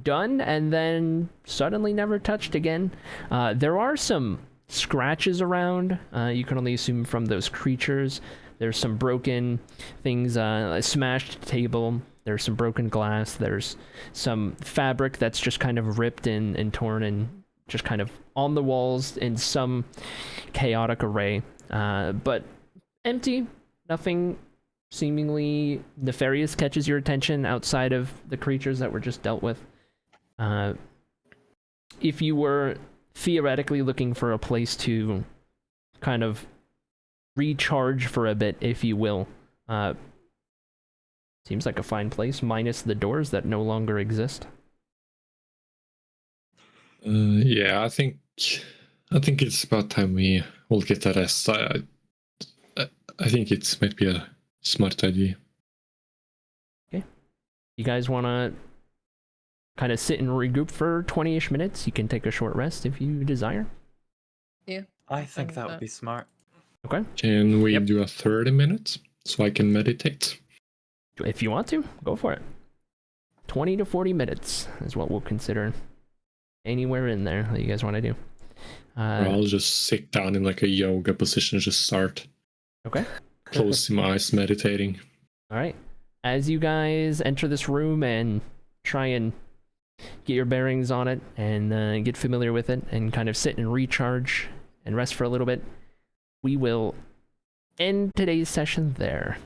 done and then suddenly never touched again. There are some scratches around. You can only assume from those creatures. There's some broken things, a smashed table. There's some broken glass. There's some fabric that's just kind of ripped and torn and just kind of on the walls in some chaotic array. But empty. Nothing seemingly nefarious catches your attention outside of the creatures that were just dealt with. If you were theoretically looking for a place to kind of recharge for a bit, if you will, seems like a fine place, minus the doors that no longer exist. Yeah, I think it's about time we all get a rest. I think it might be a smart idea. Okay. You guys want to kind of sit and regroup for 20-ish minutes? You can take a short rest if you desire. Yeah. I think that would be smart. Okay. Can we Yep. do a 30 minutes so I can meditate? If you want to, go for it. 20 to 40 minutes is what we'll consider anywhere in there that you guys want to do. Or I'll just sit down in like a yoga position and just start Okay. closing my eyes, meditating. All right. As you guys enter this room and try and get your bearings on it and get familiar with it and kind of sit and recharge and rest for a little bit, we will end today's session there.